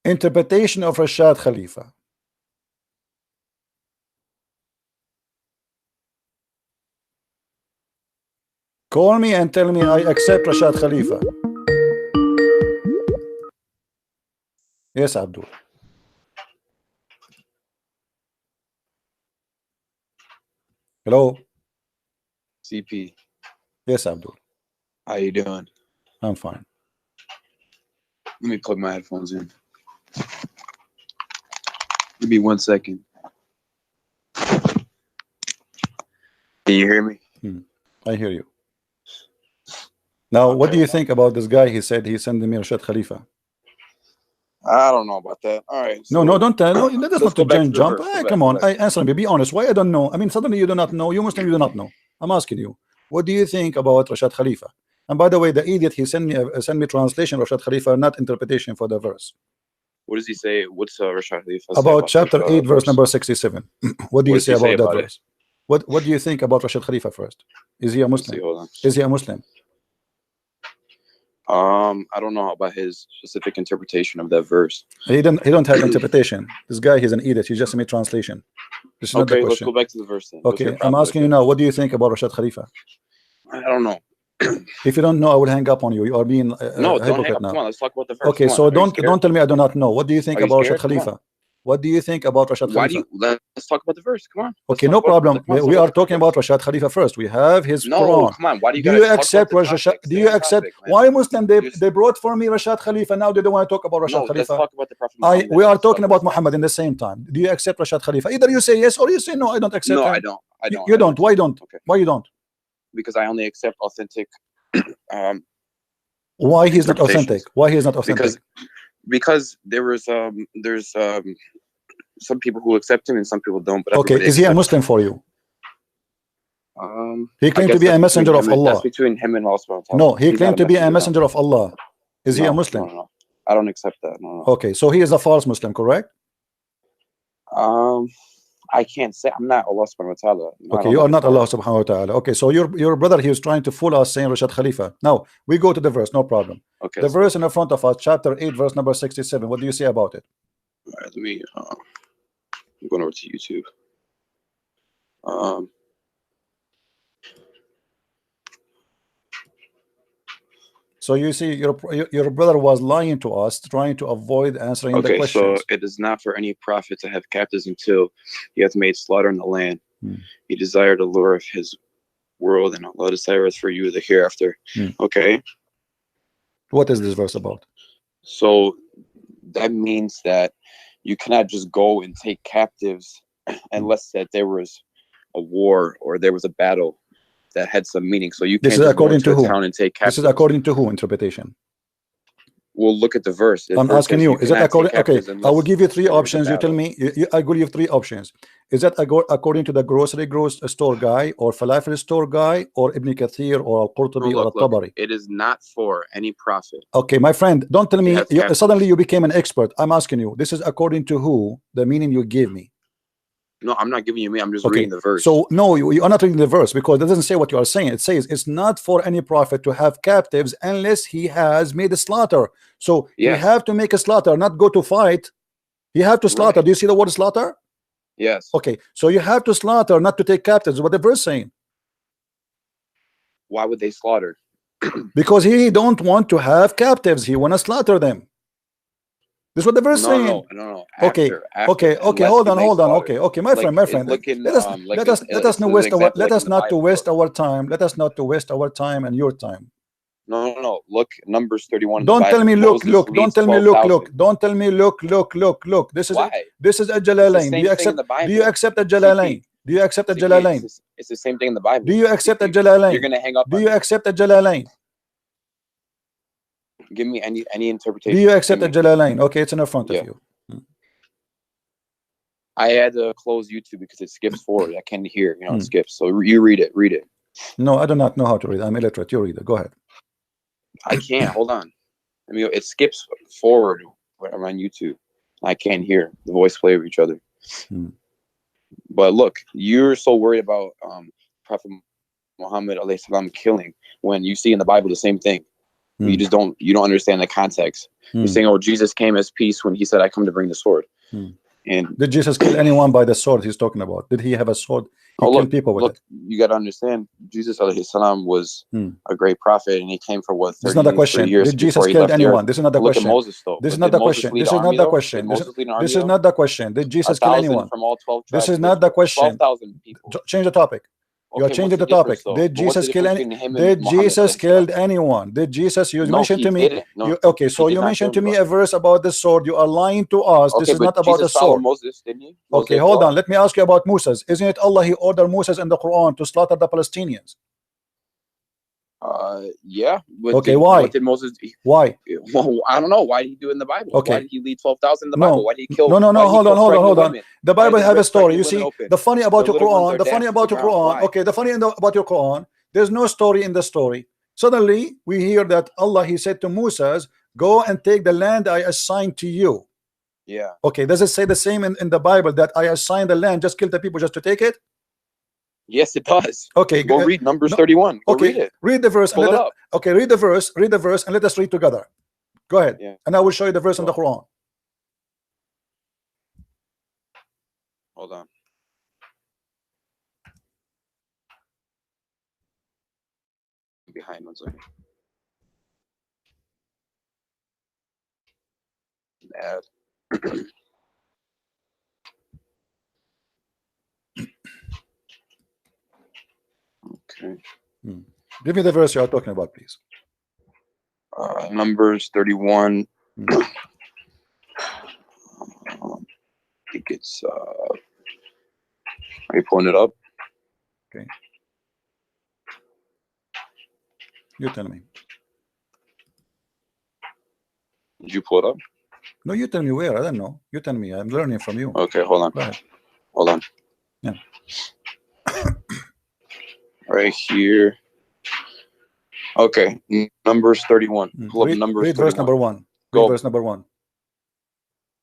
Interpretation of Rashad Khalifa. Call me and tell me I accept Rashad Khalifa. Yes, Abdul. Hello. CP. Yes, Abdul. How you doing? I'm fine. Let me plug my headphones in. Give me 1 second. Can you hear me? I hear you. Now, what do you think about this guy? He said he sent me Rashad Khalifa. I don't know about that. All right. So no, don't tell. No, that's not to jump. Come on, answer me. Be honest. Why I don't know? I mean, suddenly you do not know. You Muslim, you do not know. I'm asking you. What do you think about Rashad Khalifa? And by the way, the idiot, he sent me translation of Rashad Khalifa, not interpretation for the verse. What does he say? What's Rashad Khalifa about chapter 8, verse number 67? What do you say about that verse? What do you think about Rashad Khalifa first? Is he a Muslim? Is he a Muslim? I don't know about his specific interpretation of that verse. He don't have interpretation. This guy, he's an idiot. He just made translation. This is not the question. Let's go back to the verse then. Okay, I'm asking you now, what do you think about Rashad Khalifa? I don't know. If you don't know, I will hang up on you. You are being no, don't hang up. Now. Come on, let's talk about the verse. Okay, so don't tell me I do not know. What do you think about Rashad Khalifa? What do you think about Rashad Khalifa? Let's talk about the verse. Come on. Okay, no problem. We are talking about Rashad Khalifa first. We have his Quran. Come on. Why do you accept Rashad? Do you accept? Why Muslim? They brought for me Rashad Khalifa. Now they don't want to talk about Rashad Khalifa. Let's talk about the Prophet Muhammad. We are talking about Muhammad in the same time. Do you accept Rashad Khalifa? Either you say yes or you say no. I don't accept. No, him. I don't. You don't. Why don't? Okay. Why you don't? Because I only accept authentic. Why he's not authentic? Why he is not authentic? Because there's some people who accept him and some people don't. But okay, is he a Muslim for you? He claimed to be a messenger of Allah. That's between him and Allah. No, he claimed to be a messenger of Allah. Is he a Muslim? No, I don't accept that. No. Okay, so he is a false Muslim, correct? I can't say. I'm not Allah subhanahu wa ta'ala. Okay, you are not Allah subhanahu wa ta'ala. Okay, so your brother, he was trying to fool us saying Rashad Khalifa. Now, we go to the verse, no problem. Okay. The verse in the front of us, chapter 8, verse number 67. What do you say about it? All right, let me, I'm going over to YouTube. So you see, your brother was lying to us, trying to avoid answering the questions. Okay, so it is not for any prophet to have captives until he hath made slaughter in the land. He desired the lure of his world, and Allah desireth for you the hereafter. Okay. What is this verse about? So that means that you cannot just go and take captives unless that there was a war or there was a battle that had some meaning. So you can't just go into a town and take captives. This is according to who interpretation? We'll look at the verse. I'm asking you, is that according? Okay, I will give you three options. You tell me. I will give you three options. Is that according to the grocery store guy, or falafel store guy, or Ibn Kathir, or Al-Qurtubi, or Al-Tabari? It is not for any prophet. Okay, my friend, don't tell me. Suddenly you became an expert. I'm asking you. This is according to who? The meaning you gave me. No, I'm not giving you me. I'm just reading the verse. So no, you are not reading the verse, because it doesn't say what you are saying. It says it's not for any prophet to have captives unless he has made a slaughter. So you have to make a slaughter, not go to fight. You have to slaughter. Do you see the word slaughter? Yes. Okay, so you have to slaughter, not to take captives. What the verse saying? Why would they slaughter? Because he don't want to have captives. He want to slaughter them. This is what the verse saying. No. Okay. Hold on. Okay, my friend. Let us not waste our time. Let us not waste our time and your time. No. Look, Numbers 31. Don't tell me look. Don't tell me look. Don't tell me look. This is a Jalalain. Do you accept a Jalalain? Do you accept a Jalalain? It's the same thing in the Bible. Do you accept a Jalalain? You're gonna hang up. Do you accept a Jalalain? Give me any interpretation. Do you accept a Jalalain? Okay, it's in the front of you. I had to close YouTube because it skips forward. I can't hear. It skips. So you read it. Read it. No, I do not know how to read. I'm illiterate. You read it. Go ahead. I can't. Hold on. It skips forward when I'm on YouTube. I can't hear the voice play of each other. But look, you're so worried about Prophet Muhammad alayhi salam killing when you see in the Bible the same thing. You just don't understand the context. You're saying, oh, Jesus came as peace when he said, I come to bring the sword. And did Jesus kill anyone by the sword he's talking about? Did he have a sword? He killed people with it. You got to understand, Jesus alayhi salam was a great prophet, and he came for what, 30 This is not the question. years Did Jesus kill anyone? This is not the Look question. at Moses, though. This is not the question. This is not the question. This is not the question. Did Jesus kill anyone? From all 12 tribes. This is not the question. 12,000 people. Change the topic. You are changing the topic. Did Jesus kill any? Did Jesus killed anyone? Did Jesus? You mentioned to me. Okay, so you mentioned to me a verse about the sword. You are lying to us. This is not about the sword. Moses, didn't he? Okay, hold on. Let me ask you about Moses. Isn't it Allah? He ordered Moses in the Quran to slaughter the Palestinians. Yeah. Okay, why? What did Moses do? Why? Well, I don't know. Why did he do it in the Bible? Okay. Why did he lead 12,000 in the Bible? Why did he kill? No. Hold on. The Bible have a story. You see, open? the funny about your Quran. The funny dashed about to your the ground. Quran. Why? Okay, the funny about your Quran. There's no story in the story. Suddenly, we hear that Allah, He said to Moses, "Go and take the land I assigned to you." Yeah. Okay. Does it say the same in the Bible that I assigned the land, just kill the people just to take it? Yes, it does. Okay, go read Numbers 31. Go okay, read it. Read the verse. Pull it up. Okay, read the verse, and let us read together. Go ahead. Yeah. And I will show you the verse in the Quran. Hold on. Behind 1 second. Add. Okay. Give me the verse you are talking about, please. Numbers 31. I think it's are you pulling it up? Okay. You tell me. Did you pull it up? No, you tell me where. I don't know. You tell me. I'm learning from you. Okay, hold on. Go ahead. Hold on. Yeah. Right here. Okay, Numbers 31. Pull up Numbers 31. Verse number 1. Go. Read verse number 1.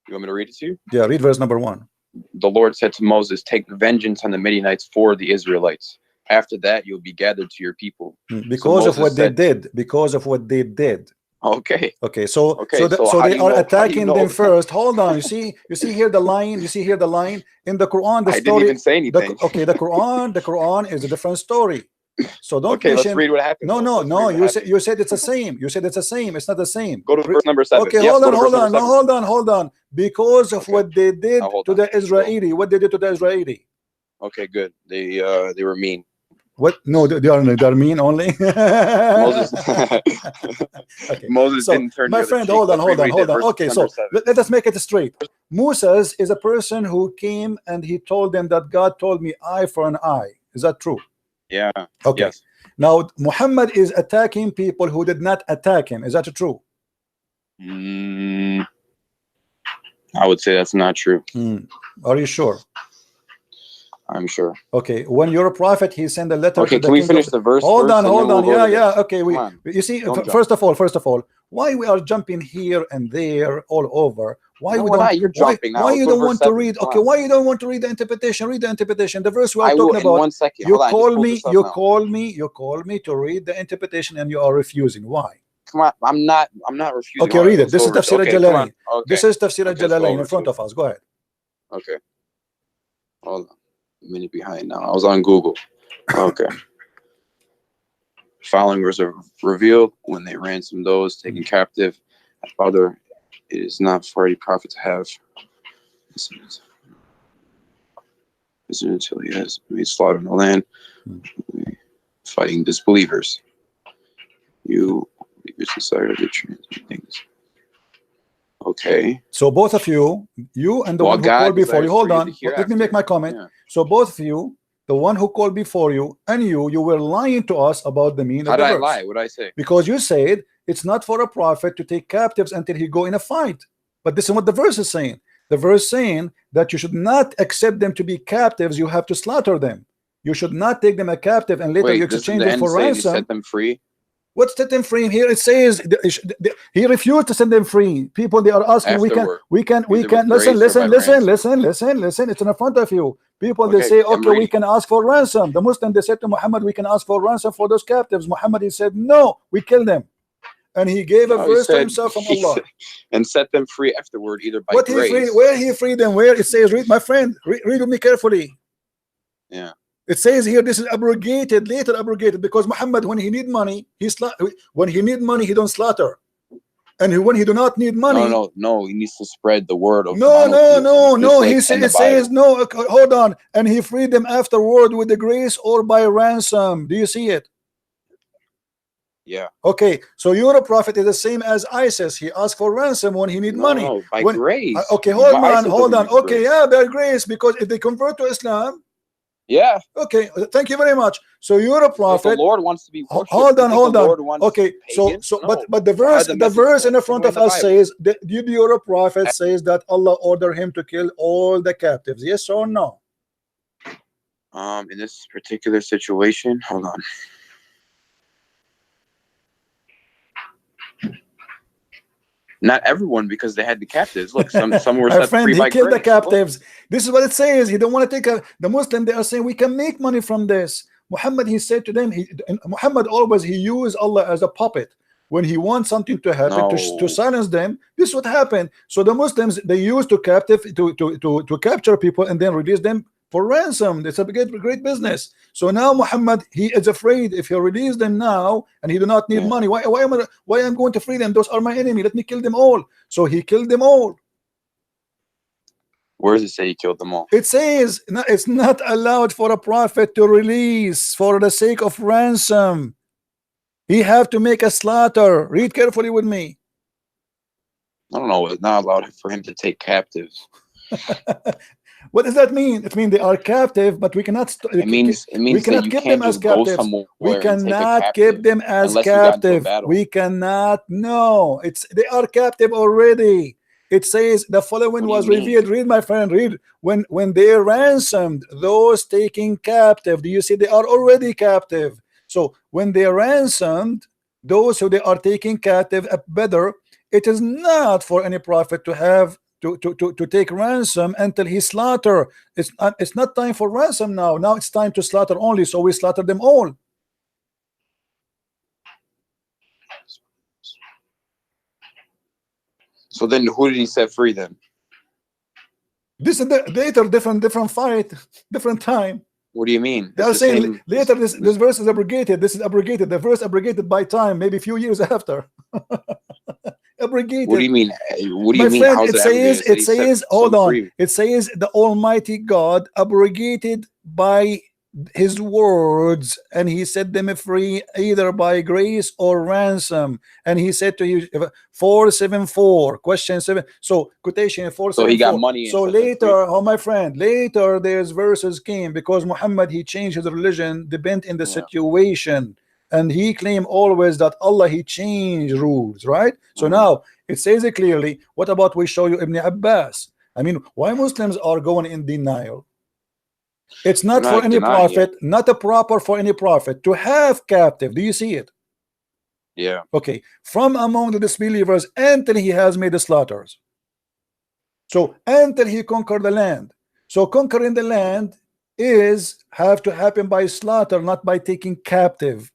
You want me to read it to you? Yeah, read verse number 1. The Lord said to Moses, "Take vengeance on the Midianites for the Israelites. After that, you'll be gathered to your people." Because of what they did. Because of what they did. Okay. Okay. So they are attacking them first. Hold on. You see here the line. You see here the line in the Quran. The story. I didn't even say anything. The Quran is a different story. So don't. Okay, let's read what happened. No. You said it's the same. You said it's the same. It's not the same. Go to verse number 7. Okay, yes, hold on. Because of what they did to the Israeli. What they did to the Israeli. Okay, good. They were mean. What? No, they are mean only. Moses. Okay. Moses didn't turn. My friend, hold on. Okay, so let us make it straight. Moses is a person who came and he told them that God told me eye for an eye. Is that true? Yeah. Okay. Yes. Now Muhammad is attacking people who did not attack him. Is that true? I would say that's not true. Are you sure? I'm sure. Okay, when you're a prophet, he sent a letter. Okay, can we finish the verse? Hold on. Yeah. Okay, you see, first of all, why we are jumping here and there all over? Why we don't? You're jumping now. Why you don't want to read? Okay, why you don't want to read the interpretation? Read the interpretation. The verse we are talking about. 1 second. You call me to read the interpretation, and you are refusing. Why? Come on, I'm not refusing. Okay, read it. This is Tafsir al-Jalalain. This is Tafsir al-Jalalain in front of us. Go ahead. Okay. Hold on. A minute behind now. I was on Google. Okay. Following was revealed when they ransomed those taken captive. Father, it is not for a prophet to have this until he has made slaughter in the land, fighting disbelievers. You desire to transmit things. Okay. So both of you and the one who called before you. Hold on. Let me make my comment. Yeah. So both of you, the one who called before you and you were lying to us about the meaning of the verse. How did I lie? What did I say? Because you said it's not for a prophet to take captives until he go in a fight. But this is what the verse is saying. The verse saying that you should not accept them to be captives. You have to slaughter them. You should not take them a captive and later you exchange them for ransom. Set them free. What's set them free here? It says he refused to set them free. People, they are asking, we can listen. It's in front of you. People, they say, okay, we can ask for ransom. The Muslim, they said to Muhammad, we can ask for ransom for those captives. Muhammad, he said, no, we kill them. and he gave a No, he verse to said himself from he Allah. said, and set them free afterward, either by What he grace. free? Where he freed them? Where it says? Read, my friend. Read with me carefully. Yeah. It says here this is abrogated, later abrogated, because Muhammad, when he need money, when he need money, he don't slaughter, and when he do not need money, no, he needs to spread the word of no. like He it says no. Hold on, and he freed them afterward with the grace or by ransom. Do you see it? Yeah. Okay, so your prophet is the same as ISIS. He asked for ransom when he need money. No, by when, grace. Okay, hold on. Okay, grace. yeah, by grace, because if they convert to Islam. Yeah. Okay, thank you very much. So you're a prophet. But the Lord wants to be worshipped. Hold on. Okay, pagans? but the verse in the front of us says that your prophet says that Allah ordered him to kill all the captives. Yes or no? In this particular situation, hold on. Not everyone, because they had the captives. Look, some were set free by grace. He killed the captives. This is what it says. He don't want to take the Muslim. They are saying we can make money from this. Muhammad, he said to them, Muhammad always he used Allah as a puppet. When he wants something to happen to silence them, this is what happened. So the Muslims, they used to capture people and then release them for ransom. It's a great business. So now Muhammad, he is afraid if he release them now and he do not need money. Why am I going to free them? Those are my enemy. Let me kill them all. So he killed them all. Where does it say he killed them all? It says it's not allowed for a prophet to release for the sake of ransom. He have to make a slaughter. Read carefully with me. I don't know. It's not allowed for him to take captives. What does that mean? It means they are captive, but we cannot. It means we cannot keep them as captives. We cannot keep them as captive. We cannot. No, they are captive already. It says the following was revealed. Read, my friend. Read. When they ransomed those taken captive. Do you see they are already captive? So when they ransomed those who they are taking captive at Badr, it is not for any prophet to have to take ransom until he slaughter. It's not time for ransom now. Now it's time to slaughter only. So we slaughter them all. So then who did he set free then? This is later, different fight, different time. What do you mean? They are saying later this verse is abrogated. This is abrogated. The verse abrogated by time, maybe a few years after. Abrogated. What do you mean? What do you mean? Friend, it says hold on. Free. It says the Almighty God abrogated by his words, and he set them free either by grace or ransom. And he said to you 474 question 7. So quotation 474. So he got money. So later, my friend, later there's verses came because Muhammad he changed his religion depend in the situation. And he claimed always that Allah he changed rules, right? So now it says it clearly. What about we show you Ibn Abbas? I mean, why Muslims are going in denial? It's not for any prophet, not a proper for any prophet to have captive. Do you see it? Yeah. Okay. From among the disbelievers until he has made the slaughters. So until he conquered the land. So conquering the land have to happen by slaughter, not by taking captive.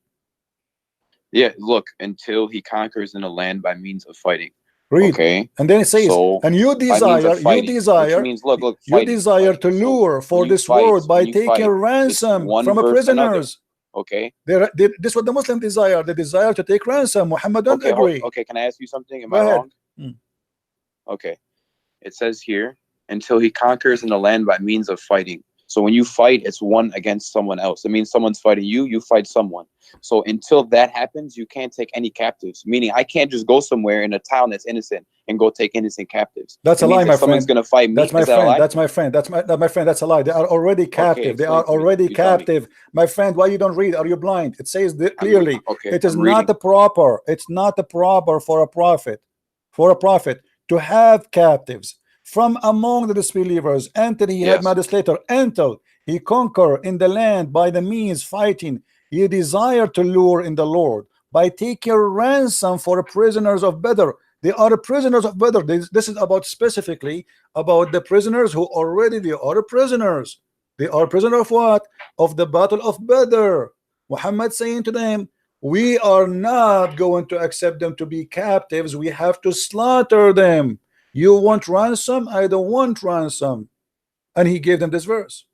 Yeah, look, until he conquers in a land by means of fighting. Read. Okay. And then it says, and you desire, you desire to lure for this world by taking ransom from prisoners. Okay. This is what the Muslim desire. They desire to take ransom. Muhammad don't agree. Okay, can I ask you something? Am I wrong? Okay. It says here, until he conquers in the land by means of fighting. So when you fight, it's one against someone else. It means someone's fighting you, you fight someone. So until that happens, you can't take any captives. Meaning I can't just go somewhere in a town that's innocent and go take innocent captives. That's a lie, my friend. Someone's gonna fight me. That's my friend. That's my friend. That's my friend. That's a lie. They are already captive. They are already captive. My friend, why you don't read? Are you blind? It says clearly. It is not a proper. It's not a proper for a prophet. For a prophet to have captives from among the disbelievers until he had legislator, until he conquer in the land by the means fighting. He desire to lure in the Lord by taking ransom for prisoners of Badr. They are prisoners of Badr. This is about specifically about the prisoners who already they are prisoners. They are prisoners of what? Of the battle of Badr. Muhammad saying to them, We are not going to accept them to be captives. We have to slaughter them. You want ransom? I don't want ransom. And he gave them this verse.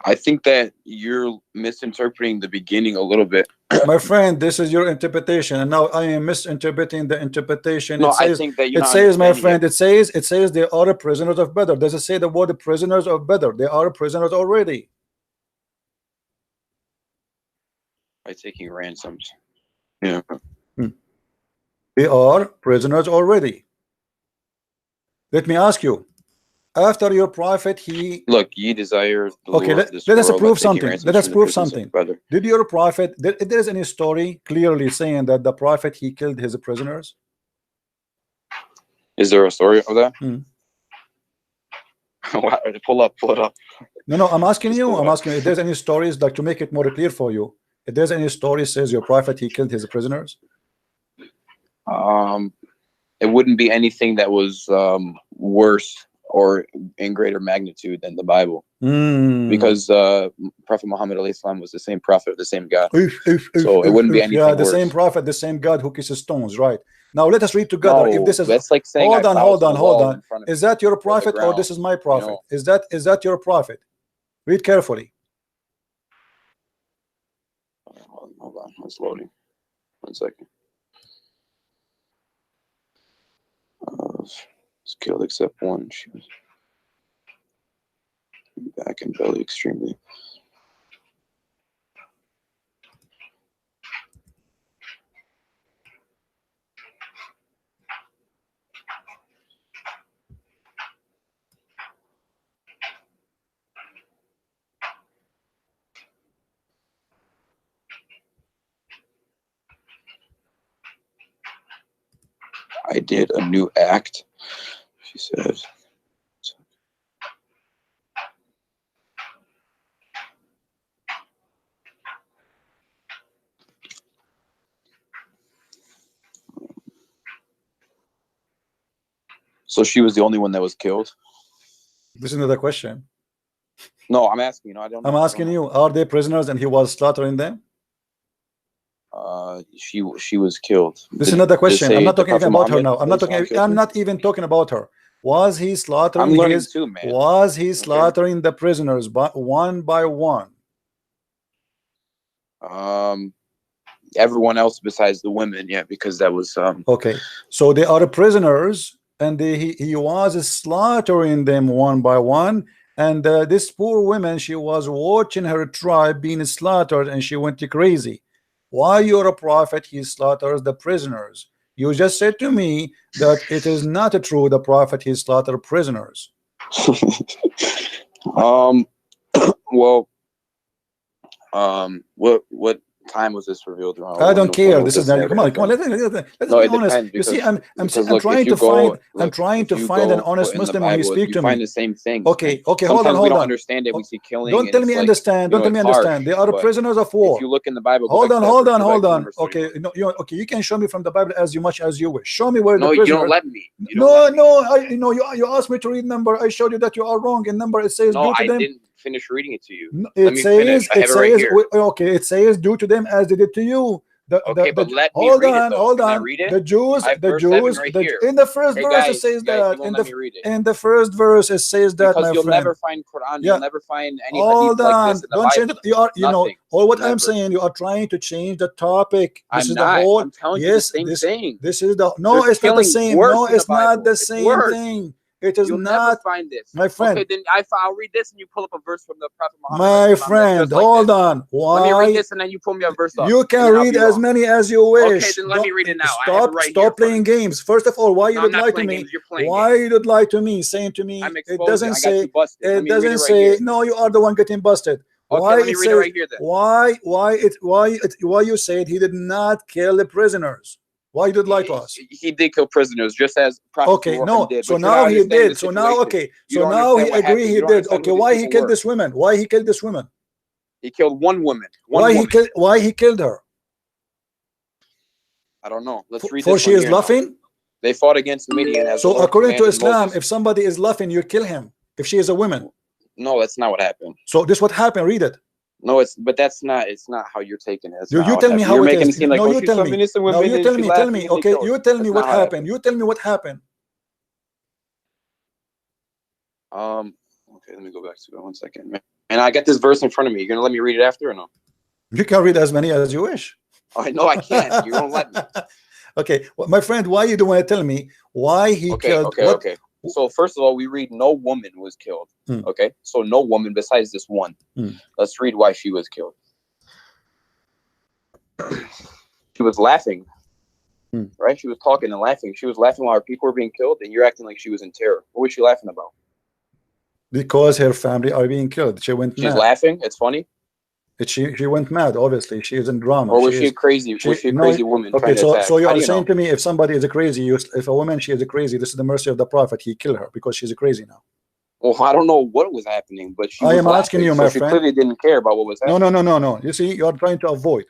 I think that you're misinterpreting the beginning a little bit. My friend, this is your interpretation, and now I am misinterpreting the interpretation. No, It says, I think that you're it not says, my friend, understanding it says they are prisoners of Badr. Does it say the word prisoners of Badr? They are prisoners already. by taking ransoms. Yeah. They are prisoners already. Let me ask you, after your prophet, he Look, ye desire the okay. Lord of this Let us world by prove taking something. ransoms Let us from the prove prisoners of something. Badr. Did your prophet? If there is any story clearly saying that the prophet he killed his prisoners? Is there a story of that? Hmm. Pull it up. No, I'm asking Just you. pull it I'm up. asking you if there's any stories, like, to make it more clear for you. If there's any story says your prophet he killed his prisoners. It wouldn't be anything that was worse or in greater magnitude than the Bible, because Prophet Muhammad alayhi salam was the same prophet, the same God. So it wouldn't be anything yeah, the worse. same prophet, the same God who kisses stones, right? Now let us read together. No, if this is that's like saying hold I on, bow hold to on, the hold wall on. in front of Is that your or the prophet or this ground, is my prophet? know? Is that your prophet? Read carefully. Hold on, it's loading. 1 second. Was killed except one. She was back and belly extremely. I did a new act, she said. So she was the only one that was killed? This is another question. No, I'm asking. I don't know. I'm asking you, are they prisoners and he was slaughtering them? She was killed. This is another question. I'm not talking even about her now. I'm not even talking about her. Was he slaughtering too, man. Was he slaughtering the prisoners one by one? Everyone else besides the women, yeah, because that was okay. So they are prisoners, and he was slaughtering them one by one. And this poor woman, she was watching her tribe being slaughtered, and she went crazy. Why you're a prophet? He slaughters the prisoners. You just said to me that it is not true. The prophet he slaughtered prisoners. well, what time was this revealed around? I don't care. This is now. Come on. Let's no, be honest. You see, I'm trying to find an honest Muslim when he speaks to me. Find the same thing. Okay, hold on. We don't understand it. We see killing. Don't tell me understand. Don't tell me understand. They are prisoners of war. If you look in the Bible, hold on. Okay, no, you can show me from the Bible as much as you wish. Show me where the prisoners. You don't let me. You asked me to read number. I showed you that you are wrong. In number it says due to them. Didn't finish reading it to you. It says okay. It says due to them as they did to you. But let me read it. Hold on. The Jews. In the first verse it says that. In the first verse it says that. Because you'll never find Quran. You'll never find any hadith like this in the Bible. Change it. You know all what I'm saying. You are trying to change the topic. This is the whole. I'm telling you the same thing. This is the no. It's not the same. No, it's not the same thing. It is You'll not, never find this, my friend. Okay, then I'll read this, and you pull up a verse from the Prophet Muhammad. My friend, hold on. Why? Let me read this, and then you pull me a verse up. You can read as many as you wish. Okay, then let me read it now. Stop playing games. First of all, why you would lie to me? Why you would lie to me, saying to me, it doesn't say. It doesn't say. No, you are the one getting busted. Why let me read it right here then. Why you said he did not kill the prisoners? Why he did lie to us? He did kill prisoners, just as Prophet Okay, Muhammad no. did. So But now he did. So now, situation. okay. You So don't now he understand what agree happened. he You don't did. understand Okay, who these why he people killed were. this woman? Why he killed this woman? He killed one woman. Why he killed her? I don't know. Let's read For this she one is here now. laughing. They fought against Midian as the So Lord according to commanded Islam, Moses. if somebody is laughing, you kill him. If she is a woman. No, that's not what happened. So this what happened. Read it. No, but that's not. It's not how you're taking it. You tell me how you're it making is. it seem like, No, you she's tell some me. innocent No, women you and tell she me. Tell laughing me. and they Okay, killed her. you tell me That's what not how it happened. You tell me what happened. Okay, let me go back to it 1 second. And I got this verse in front of me. You're gonna let me read it after or no? You can read as many as you wish. I know I can't. You won't let me. Okay, well, my friend, why you don't want to tell me why he killed? Okay. So first of all, we read no woman was killed. Okay, so no woman besides this one. Let's read why she was killed. She was laughing, right? She was talking and laughing. She was laughing while her people were being killed, and you're acting like she was in terror. What was she laughing about? Because her family are being killed. She went mad. She's laughing. It's funny. She went mad. Obviously, she is in drama. Or was she crazy? Was she a crazy woman? Okay, so you How are saying to me, if somebody is a crazy, if a woman she is a crazy, this is the mercy of the Prophet. He killed her because she's a crazy now. Well, I don't know what was happening, but she I was am asking you, my so friend. She clearly didn't care about what was happening. No. You see, you are trying to avoid.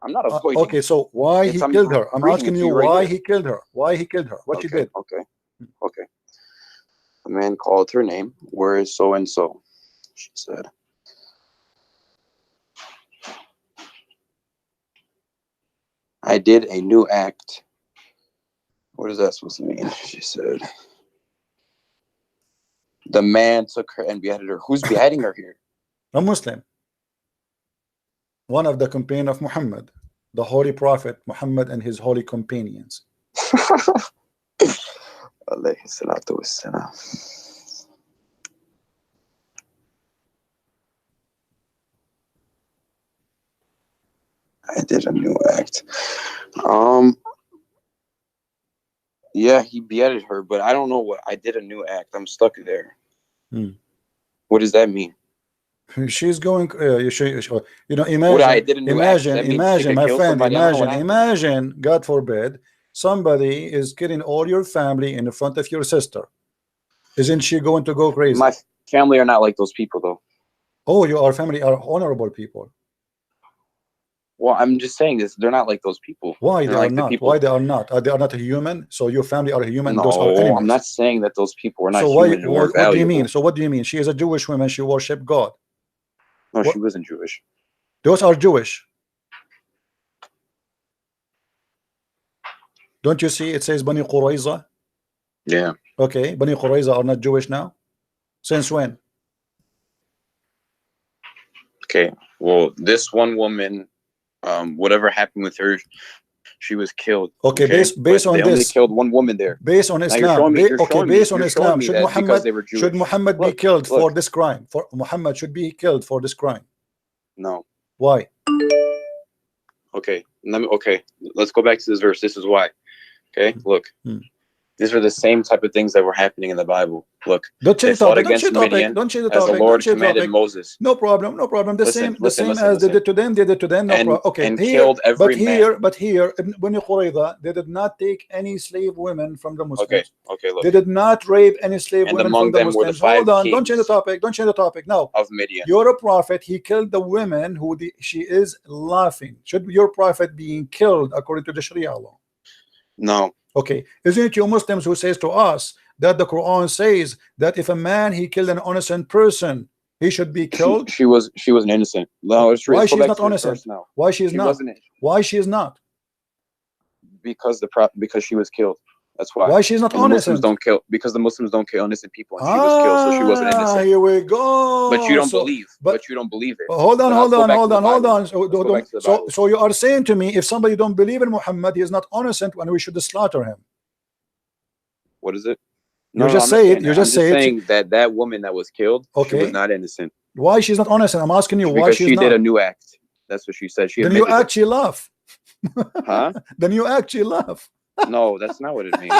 I'm not avoiding. Okay, so why he killed her? I'm asking you why he killed her. Why he killed her? What she did? Okay. A man called her name. Where is so and so? She said. I did a new act. What is that supposed to mean? She said. The man took her and beheaded her. Who's beheading her here? A Muslim. One of the companions of Muhammad, the holy prophet Muhammad and his holy companions. Alayhi salatu wassalam. I did a new act. Yeah, he beheaded her, but I don't know what I did a new act. I'm stuck there. What does that mean? She's going. Imagine, my friend. Imagine, God forbid, somebody is killing all your family in front of your sister. Isn't she going to go crazy? My family are not like those people, though. Oh, your family are honorable people. Well, I'm just saying this. They're not like those people. Why they are not? Why they are not? They are not a human. So your family are a human. No, those are animals. I'm not saying that those people are not human. So what do you mean? So what do you mean? She is a Jewish woman. She worship God. No, she wasn't Jewish. Those are Jewish. Don't you see? It says Bani Qurayza. Yeah. Okay, Bani Qurayza are not Jewish now. Since when? Okay. Well, this one woman, whatever happened with her, she was killed. Okay, based on they this, only killed one woman there. Based on Islam. Based on Islam, should Muhammad be killed for this crime? For Muhammad should be killed for this crime? No. Why? Okay. Let's go back to this verse. This is why. Okay, look. These are the same type of things that were happening in the Bible. Look, they fought against Midian as the Lord commanded Moses. No problem. The same as they did to them. They did to them. No problem. Okay, and killed every man. But here, in Bani Qurayza, they did not take any slave women from the Muslims. Okay, look. They did not rape any slave women from the Muslims. Hold on, don't change the topic. Now, of Midian. You're a prophet. He killed the women who she is laughing. Should your prophet being killed according to the Sharia law? No. Okay, isn't it you Muslims who says to us that the Quran says that if a man he killed an innocent person, he should be killed? She was an innocent. No, why she's not innocent? Why she is not? Why she is not? Because she was killed. That's why. Why she's not innocent? Muslims don't kill because the Muslims don't kill innocent people, and she was killed, so she wasn't innocent. Here we go. But you don't believe. But you don't believe it. Hold on. So you are saying to me, if somebody don't believe in Muhammad, he is not innocent, and we should slaughter him. What is it? You just say it. I'm saying that woman that was killed, she was not innocent. Why she's not innocent? I'm asking you why she's not. Because she did a new act. That's what she said. Then you actually laugh. Huh? Then you actually laugh. No, that's not what it means.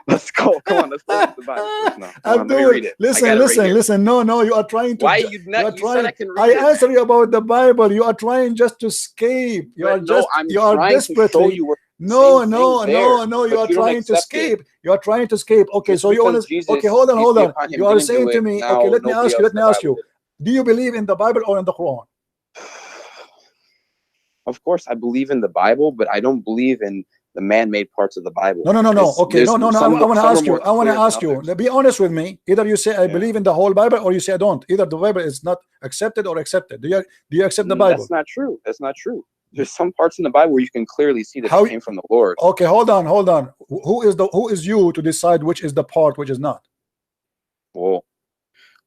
No. Let's go. Come on, let's go to the Bible first now. Come on, let me Abdul, read it. I listen, got it right listen, here. listen. No, you are trying to. Why You you are not? You trying. said I can read I it. answer you about the Bible. You are trying just to escape. You But are no, just. I'm You are trying to show desperately. you where No, same no, thing there, no, no. You but are you don't trying to accept it. escape. You are trying to escape. Okay, Just so you want because to. Jesus, Okay, hold on, peace hold be on. upon him, You are didn't do saying to it, me. now Okay, let me nobody ask you. else Let in me the ask Bible you. did it. Do you believe in the Bible or in the Quran? Of course, I believe in the Bible, but I don't believe in the man-made parts of the Bible. No. Okay, no. I want to ask you. I want to ask you. Be honest with me. Either you say I believe in the whole Bible, or you say I don't. Either the Bible is not accepted or accepted. Do you accept the Bible? That's not true. That's not true. There's some parts in the Bible where you can clearly see that How- it came from the Lord. Okay, hold on. Who is you to decide which is the part, which is not? Well,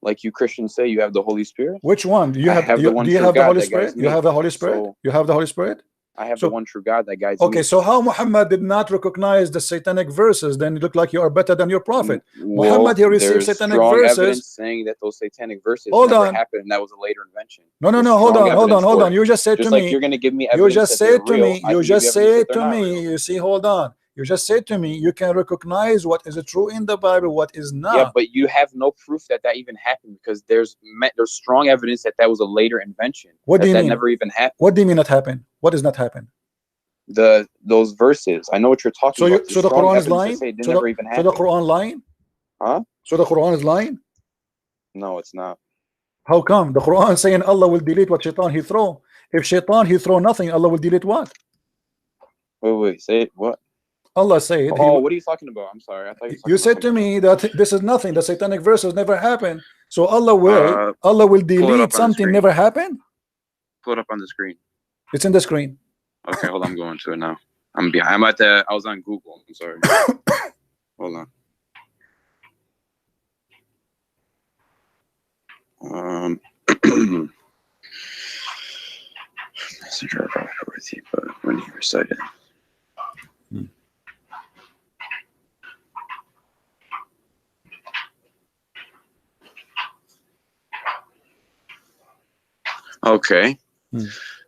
like you Christians say, you have the Holy Spirit. Which one? Do you I have? have the one Do you true have the God Holy that guides Spirit? You me. have the Holy Spirit. So You have the Holy Spirit. I have So- the one true God that guides Okay, me. so how Muhammad did not recognize the satanic verses? Then you look like you are better than your prophet. Well, Muhammad, he received there's satanic strong verses. evidence saying that those satanic verses Hold never on. happened, and that was a later invention. No, There's hold strong on. evidence for it. You just said Just to like me. you're going to give me You evidence just that they're said to real, me. I You can give just evidence that said they're to not me. real. You see, hold on. You just said to me. You can recognize what is true in the Bible, what is not. Yeah, but you have no proof that that even happened, because there's strong evidence that that was a later invention. What do you mean? Never even happened. What do you mean not happen? What does not happen? Those verses. I know what you're talking about. So the Quran is lying. Never even happened. So the Quran lying? Huh? So the Quran is lying? No, it's not. How come? The Quran is saying Allah will delete what shaitan he throw. If shaitan he throw nothing, Allah will delete what? Wait, say it. What? Allah said. Oh, what are you talking about? I'm sorry. I thought you said to me that this is nothing. The satanic verses never happen. So Allah will delete something never happened. Pull it up on the screen. It's in the screen. Okay, hold on. I'm going to it now. I'm behind. I was on Google. I'm sorry. Hold on. Messenger of authority, but when he recited. Okay.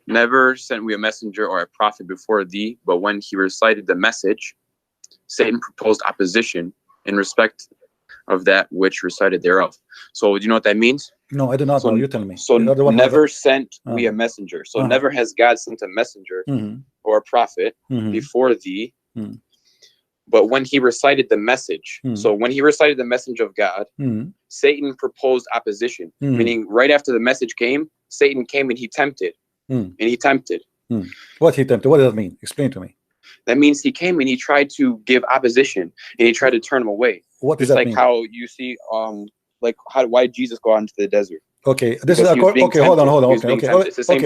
Never sent we a messenger or a prophet before thee, but when he recited the message, Satan proposed opposition in respect of that which recited thereof. So do you know what that means? No, I do not know. You tell me. So never sent we a messenger. So never has God sent a messenger or a prophet before thee. But when he recited the message, so when he recited the message of God, Satan proposed opposition, meaning right after the message came, Satan came and he tempted. And he tempted. What he tempted? What does that mean? Explain to me. That means he came and he tried to give opposition and he tried to turn him away. What does that mean? Just like how you see, why did Jesus go out into the desert? Okay, this is okay. Hold on. It's the same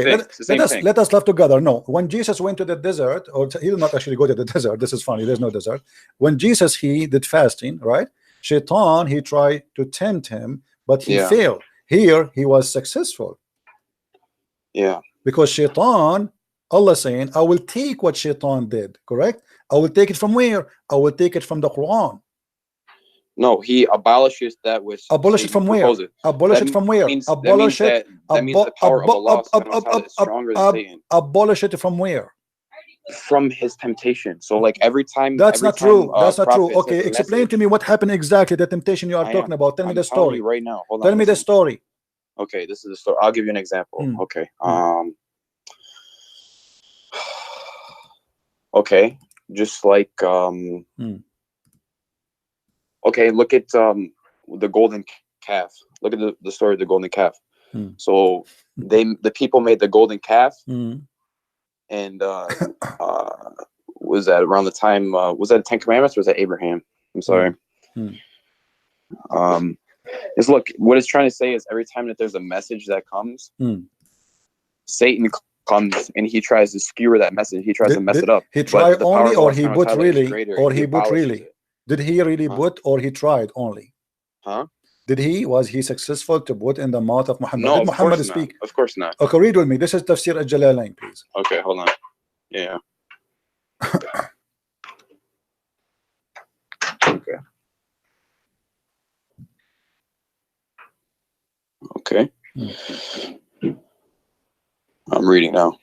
thing. Let us love together. No, when Jesus went to the desert, or he did not actually go to the desert. This is funny. There's no desert. When Jesus he did fasting, right? Shaitan he tried to tempt him, but he failed. Here he was successful. Yeah. Because Shaitan, Allah saying, I will take what Shaitan did. Correct? I will take it from where? I will take it from the Quran. No, he abolishes that which. Abolish it from where? Abolish it from where? Abolish it. That means the power of Allah is stronger than Satan. Abolish it from where? From his temptation. So like every time. That's not true. That's not true. Okay, explain to me what happened exactly. The temptation you are talking about. Tell me the story right now. Hold on. Tell me the story. Okay, this is the story. I'll give you an example. Okay. Okay. Just like okay, look at the golden calf. Look at the story of the golden calf. So the people made the golden calf, and was that around the time? Was that 10 Commandments or was that Abraham? I'm sorry. Is look, what it's trying to say is every time that there's a message that comes, Satan comes and he tries to skewer that message. He tries to mess it up. He tried only, or he put really, or he put really. Did he really put, or he tried only? Huh? Was he successful to put in the mouth of Muhammad? No, did Muhammad speak? Of course not. Okay, read with me. This is Tafsir al-Jalalain, please. Okay, hold on. Yeah. Okay. Okay. I'm reading now.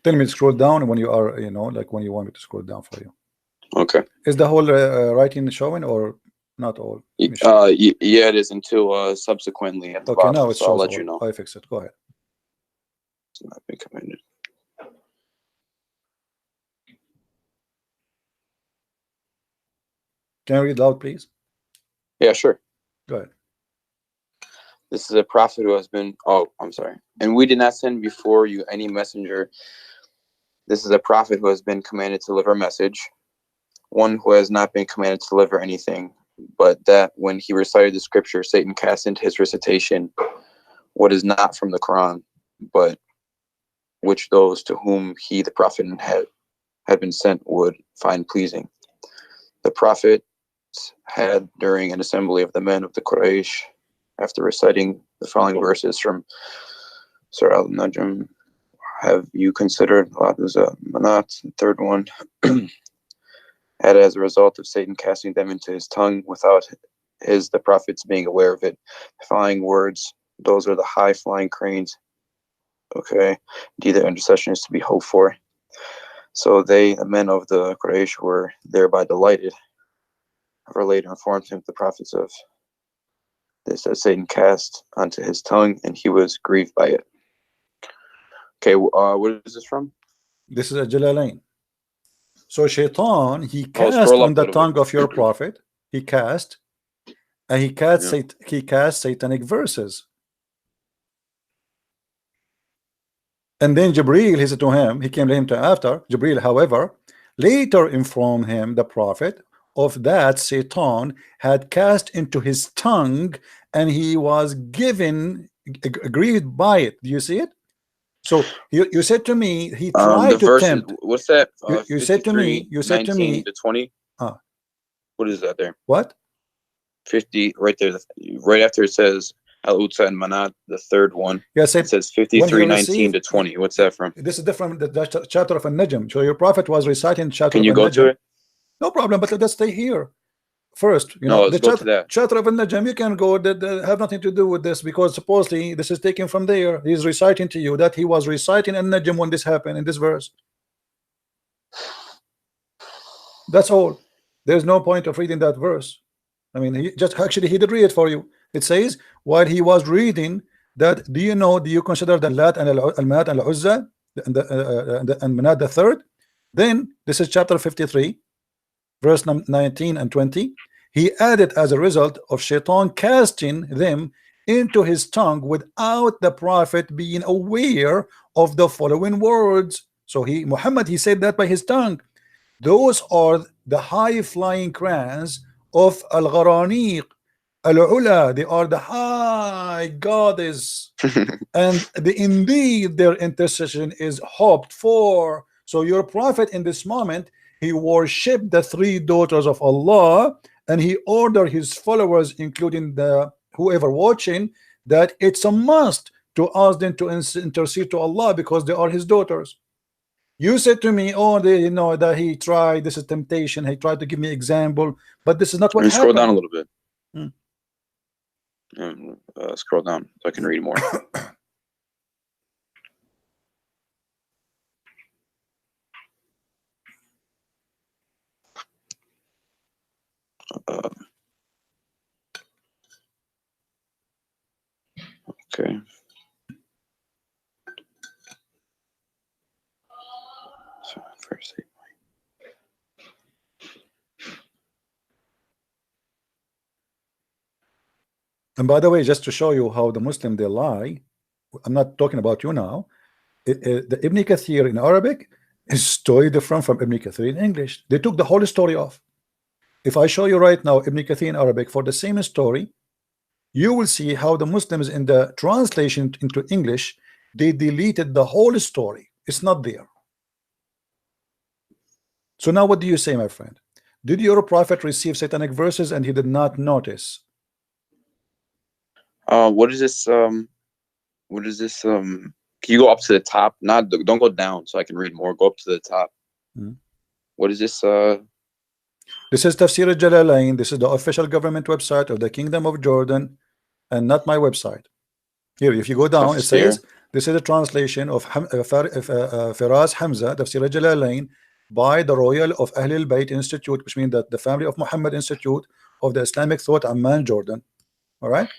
Tell me to scroll down when you are, like when you want me to scroll down for you. Okay. Is the whole writing showing or not all? Yeah, it is until subsequently at the Okay, bottom. now it So I'll shows let all. you know. I fix it. Go ahead. It's not been commended. Can you read loud, please? Yeah, sure. Go ahead. This is a prophet who has been. Oh, I'm sorry. And we did not send before you any messenger. This is a prophet who has been commanded to deliver a message, one who has not been commanded to deliver anything, but that when he recited the scripture, Satan cast into his recitation what is not from the Quran, but which those to whom he, the prophet, had been sent would find pleasing. The prophet had, during an assembly of the men of the Quraysh, after reciting the following verses from Surah Al-Najm, have you considered Manat, the third one, had as a result of Satan casting them into his tongue without the prophets being aware of it. The following words, those are the high flying cranes. Okay, indeed their intercession is to be hoped for. So they, the men of the Quraysh, were thereby delighted. However, later informed him the prophets of this as Satan cast onto his tongue, and he was grieved by it. Okay, what is this from? This is a Jalalain. So Shaitan, he cast scroll up on the a little tongue bit. of your prophet. He cast, and he cast Yeah. he cast satanic verses. And then Jibril, he said to him, he came to him to after. Jibril, however, later informed him, the prophet, of that Satan had cast into his tongue, and he was given agreed by it. Do you see it? So you said to me, he tried The to verses, tempt. what's that? You said to me, 19 to 20. What is that there? What? 50 right there, right after it says Al-Utsa and Manat, the third one. Yes, it says 53:19 to 20. What's that from? This is different. The chapter of An-Najm. So your prophet was reciting chapter. Can you of go An-Najm. to it? No problem, but let's stay here first. You No, know, let's the go to that. chapter of An-Najm, you can go. That have nothing to do with this, because supposedly this is taken from there. He's reciting to you that he was reciting An-Najm when this happened in this verse. That's all. There's no point of reading that verse. I mean, he did read it for you. It says, while he was reading that, do you consider the Lat and Al-Manat and Al-Uzza and Manat the third? Then this is chapter 53, verse 19 and 20. He added, as a result of Shaitan casting them into his tongue without the prophet being aware of the following words. So Muhammad, he said that by his tongue. Those are the high flying crayons of Al-Gharaniq, Al-Ula. They are the high goddess, and indeed their intercession is hoped for. So your prophet in this moment, he worshipped the three daughters of Allah, and he ordered his followers, including the whoever watching, that it's a must to ask them to intercede to Allah because they are his daughters. You said to me, oh, that he tried, this is temptation, he tried to give me example, but this is not what happened. Scroll down a little bit. Hmm. Scroll down so I can read more. Okay. So first, and by the way, just to show you how the Muslim they lie, I'm not talking about you now. The Ibn Kathir in Arabic is totally different from Ibn Kathir in English. They took the whole story off. If I show you right now Ibn Kathir in Arabic for the same story, you will see how the Muslims in the translation into English, they deleted the whole story. It's not there. So now what do you say, my friend? Did your prophet receive satanic verses and he did not notice? What is this? What is this? Can you go up to the top? Don't go down so I can read more. Go up to the top. What is this? This is Tafsir al-Jalalain. This is the official government website of the Kingdom of Jordan, and not my website. Here, if you go down, it says this is a translation of Firas Hamza, Tafsir al-Jalalain, by the Royal of Ahlul Bayt Institute, which means that the Family of Muhammad Institute of the Islamic Thought, Amman, Jordan. All right,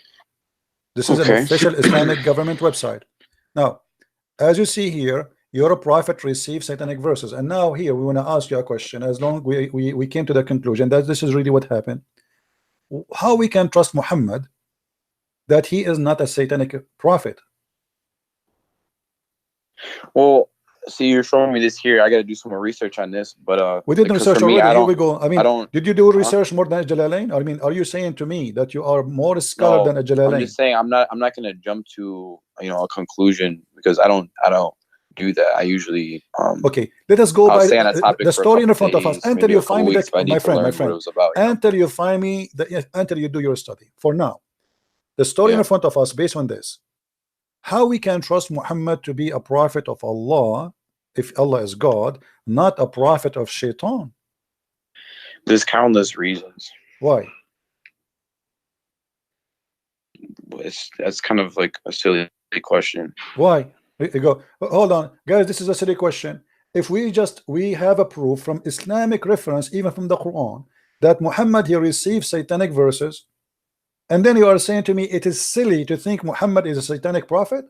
this is an official Islamic government website. Now, as you see here, your prophet received satanic verses, and now here we want to ask you a question. As long we came to the conclusion that this is really what happened, how we can trust Muhammad that he is not a satanic prophet? Well, see, you're showing me this here. I got to do some more research on this, but we did the research already. Here we go. I mean, don't, did you do research more than a Jalalain? I mean, are you saying to me that you are more scholar than a Jalalain? I'm just saying I'm not going to jump to a conclusion, because I don't do that. I usually okay. Let us go by the story in front of us until you find me, my friend. Until you find me until you do your study. For now, the story in front of us, based on this, how we can trust Muhammad to be a prophet of Allah, if Allah is God, not a prophet of Shaitan? There's countless reasons. Why? That's kind of like a silly question. Why? You go, hold on, guys. This is a silly question. If we have a proof from Islamic reference, even from the Quran, that Muhammad he received satanic verses, and then you are saying to me it is silly to think Muhammad is a satanic prophet?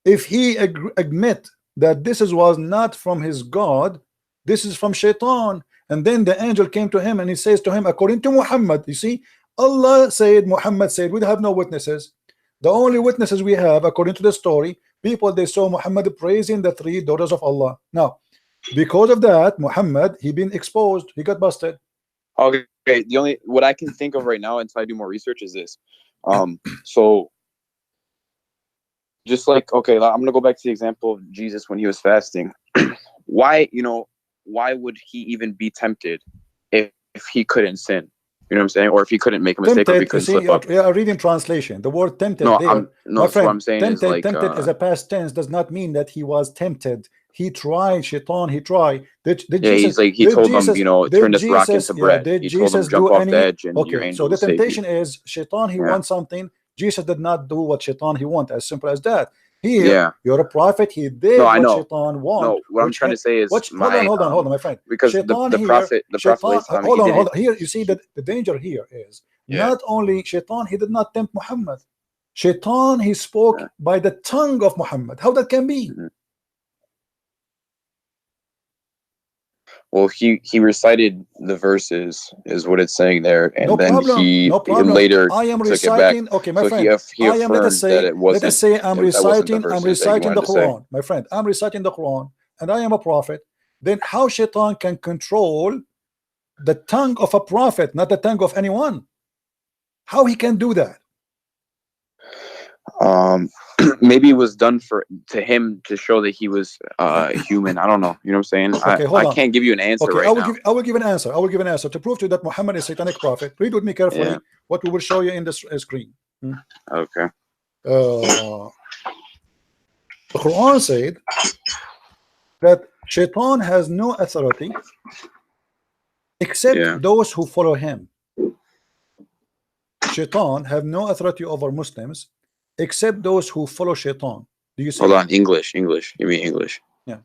If he admit that this was not from his God, this is from Shaitan, and then the angel came to him and he says to him, according to Muhammad, you see, Allah said, Muhammad said, we have no witnesses. The only witnesses we have, according to the story, people they saw Muhammad praising the 3 daughters of Allah. Now, because of that, Muhammad he been exposed, he got busted. Okay, the only what I can think of right now until I do more research is this. So just like, okay, I'm gonna go back to the example of Jesus when he was fasting. Why would he even be tempted if he couldn't sin? You know what I'm saying? Or if he couldn't make a mistake, or if he couldn't slip up. Yeah, reading translation. The word tempted there, my friend, what I'm saying tempted, is like, tempted is a past tense, does not mean that he was tempted. He tried, Shaitan, he tried. Did Jesus, he's like, he told them, turn this rock into bread. Did he Jesus told them, jump off the edge, and your okay, angel so the will temptation save you. is Shaitan, he wants something. Jesus did not do what Shaitan he want, as simple as that. Here, you're a prophet, he did what Shaitan want. No, what I'm trying to say is, hold on, my friend. Because Shaitan the prophet, hold on. Here, you see that the danger here is not only Shaitan, he did not tempt Muhammad. Shaitan, he spoke by the tongue of Muhammad. How that can be? Well, he recited the verses, is what it's saying there, and no then problem. he later I am reciting. Okay, my friend. I am. Let us say I'm reciting the Quran, my friend. I'm reciting the Quran, and I am a prophet. Then how Shaitan can control the tongue of a prophet, not the tongue of anyone? How he can do that? Maybe it was done to him to show that he was human. I don't know. You know what I'm saying? Okay, I can't give you an answer right now. I will give an answer. I will give an answer to prove to you that Muhammad is a satanic prophet. Read with me carefully what we will show you in the screen. Okay. The Quran said that Shaitan has no authority except those who follow him. Shaitan have no authority over Muslims except those who follow Shaitan. Do you see? Hold on, English. Give me English. Yeah.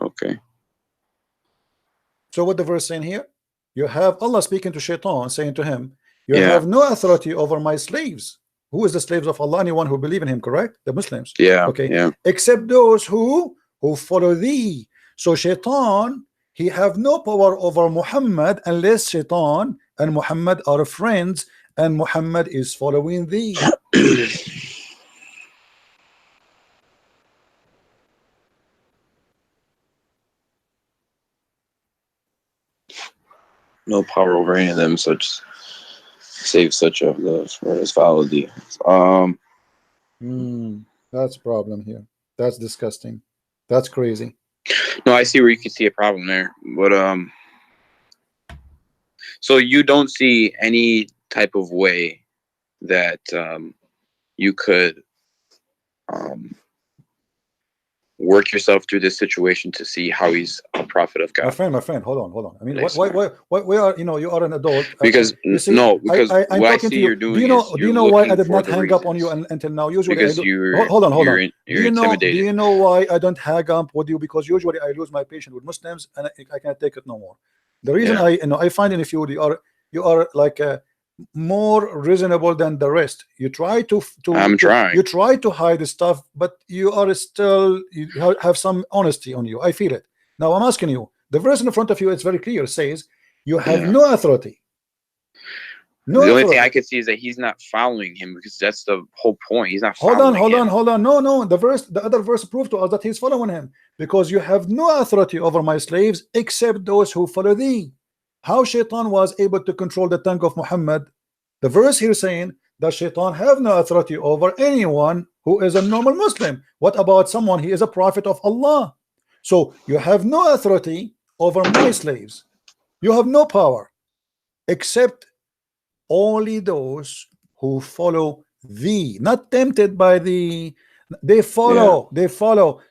Okay. So what the verse saying here? You have Allah speaking to Shaitan, saying to him, you have no authority over my slaves. Who is the slaves of Allah? Anyone who believe in him, correct? The Muslims. Okay. Except those who follow thee. So Shaitan, he have no power over Muhammad unless Shaitan and Muhammad are friends and Muhammad is following thee. No power over any of them, such save such of those as follow thee. That's a problem here. That's disgusting. That's crazy. No, I see where you can see a problem there, but so you don't see any type of way that you could work yourself through this situation to see how he's a prophet of God. My friend, hold on. I mean, why are you are an adult? Because you see, no, because I'm what I talking see to you. you're doing Do you know? is Do you're you know why I looking did for not the hang up on you reasons. until now? Usually, Because I do. you're Hold on. you're Do you know? intimidated. Do you know why I don't hang up with you? Because usually I lose my patience with Muslims and I can't take it no more. The reason I find in you are like more reasonable than the rest. You try I'm trying. you try to hide the stuff, but you are still have some honesty on you. I feel it. Now I'm asking you. The verse in front of you, it's very clear. It says you have no authority. No the only authority. thing I can see is that he's not following him, because that's the whole point. He's not Hold following on. No. The other verse proved to us that he's following him, because you have no authority over my slaves except those who follow thee. How Shaitan was able to control the tongue of Muhammad? The verse here saying that Shaitan have no authority over anyone who is a normal Muslim. What about someone he is a prophet of Allah? So you have no authority over my slaves. You have no power except only those who follow thee, not tempted by thee. They follow.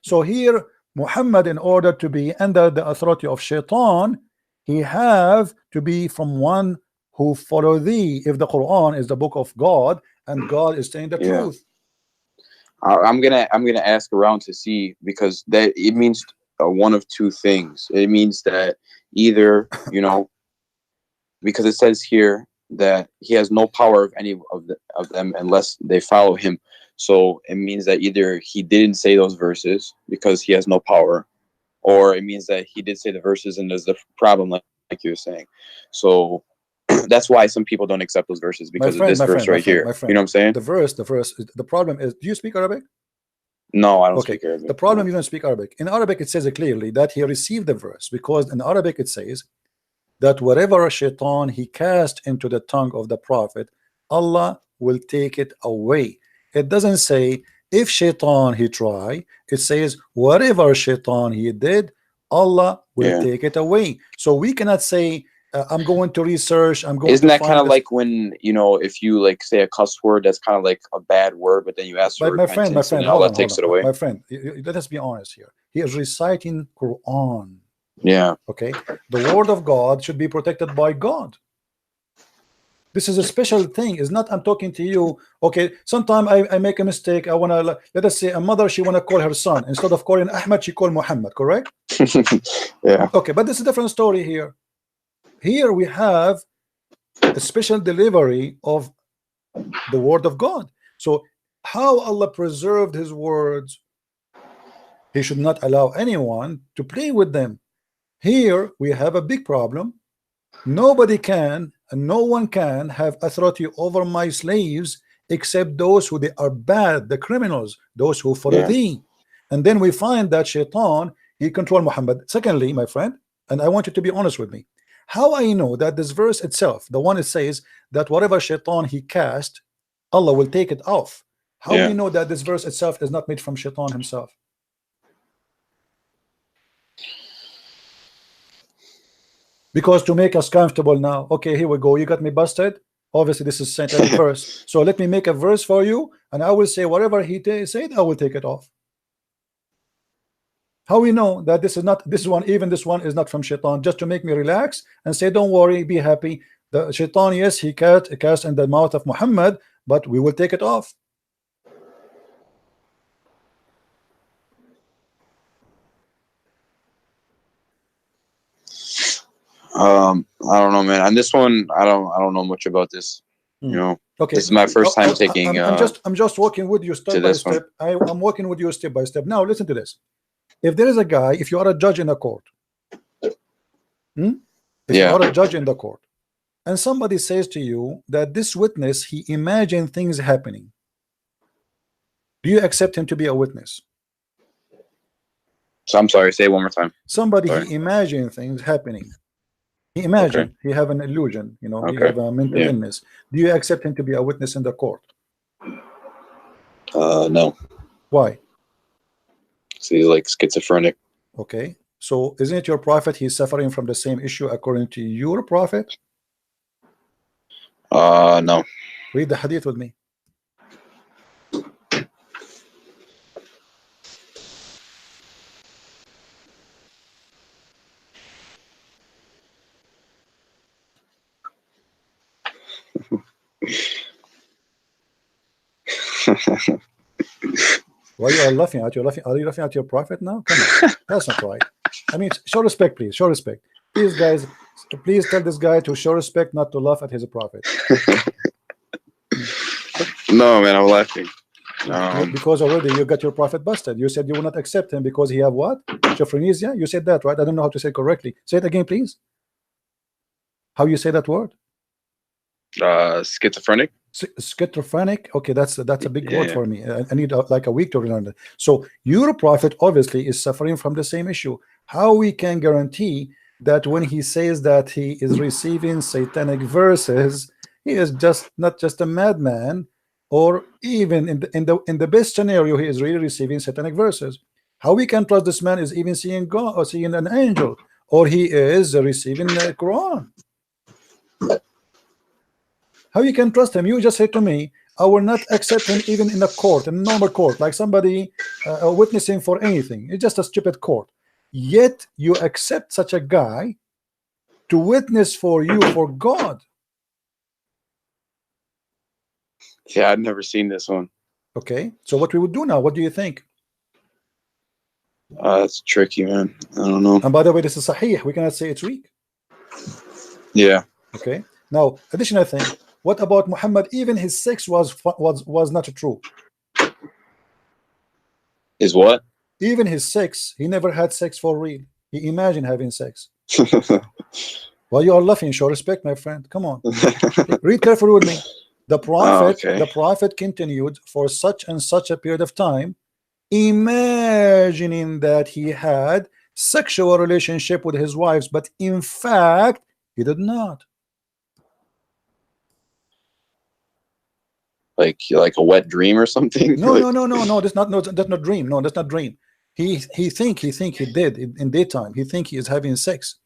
So here Muhammad, in order to be under the authority of Shaitan, he have to be from one who follow thee. If the Quran is the book of God and God is saying the truth, I'm gonna ask around to see, because that it means one of two things. It means that either, because it says here that he has no power of any of them unless they follow him. So it means that either he didn't say those verses because he has no power, or it means that he did say the verses and there's the problem, like you were saying. So that's why some people don't accept those verses, because of this verse right here. You know what I'm saying? The verse. The problem is, do you speak Arabic? No, I don't speak Arabic. The problem, you don't speak Arabic. In Arabic, it says clearly that he received the verse, because in Arabic it says that whatever Shaitan he cast into the tongue of the prophet, Allah will take it away. It doesn't say if Shaitan he try. It says whatever Shaitan he did, Allah will take it away. So we cannot say I'm going to research. Isn't that kind of like when, if you like say a cuss word that's kind of like a bad word, but then you ask for repentance, and Allah takes it away? My friend, let us be honest here. He is reciting Quran. Yeah. Okay. The word of God should be protected by God. This is a special thing. It's not I'm talking to you. Okay. Sometimes I make a mistake. I wanna, let us say a mother, she wanna call her son, instead of calling Ahmed, she call Muhammad. Correct? Yeah. Okay, but this is a different story here. Here we have a special delivery of the word of God. So how Allah preserved his words, he should not allow anyone to play with them. Here we have a big problem. Nobody can, and no one can have authority over my slaves except those who they are bad, the criminals, those who follow thee. And then we find that Shaitan, he control Muhammad. Secondly, my friend, and I want you to be honest with me, how I know that this verse itself, the one it says that whatever Shaitan he cast, Allah will take it off. How we know that this verse itself is not made from Shaitan himself? Because to make us comfortable now, okay, here we go. You got me busted. Obviously, this is Saint verse. So let me make a verse for you, and I will say whatever he said, I will take it off. How we know that this is not this one, even this one is not from Shaitan, just to make me relax and say, don't worry, be happy. The Shaitan, yes, he cast in the mouth of Muhammad, but we will take it off. I don't know, man. On this one, I don't know much about this. Okay. This is my first time taking. I'm just walking with you step by step. I'm walking with you step by step. Now listen to this. If there is a guy, if you are a judge in a court, if you are a judge in the court, and somebody says to you that this witness, he imagined things happening, do you accept him to be a witness? So I'm sorry, say it one more time. Somebody he imagined things happening. He imagined, he have an illusion, he have a mental illness. Do you accept him to be a witness in the court? No. Why? So he's like schizophrenic. Okay, so isn't it your prophet he's suffering from the same issue according to your prophet? No. Read the hadith with me. Why you are laughing at? Are you laughing at your prophet now? Come on, that's not right. I mean, show respect, please. Show respect, please, guys. Please tell this guy to show respect, not to laugh at his prophet. No, man, I'm laughing. Because already you got your prophet busted. You said you will not accept him because he have what? Schizophrenia? You said that, right? I don't know how to say it correctly. Say it again, please. How you say that word? Schizophrenic. Schizophrenic. Okay, that's a big word for me. I need like a week to learn it. So your prophet obviously is suffering from the same issue. How we can guarantee that when he says that he is receiving satanic verses, he is just not just a madman, or even in the best scenario, he is really receiving satanic verses? How we can trust this man is even seeing God or seeing an angel, or he is receiving the Quran? How you can trust him? You just said to me, I will not accept him even in a court, in a normal court, like somebody witnessing for anything. It's just a stupid court. Yet you accept such a guy to witness for you for God. Yeah, I've never seen this one. Okay, so what we would do now? What do you think? It's tricky, man. I don't know. And by the way, this is Sahih. We cannot say it's weak. Yeah. Okay. Now, additional thing. What about Muhammad? Even his sex was not true. Is what? Even his sex, he never had sex for real. He imagined having sex. Well, you are laughing. Show respect, my friend. Come on. Read carefully with me. The prophet continued for such and such a period of time, imagining that he had sexual relationship with his wives, but in fact, he did not. Like a wet dream or something? No, no. That's not dream. No, that's not dream. He think he did in daytime. He think he is having sex,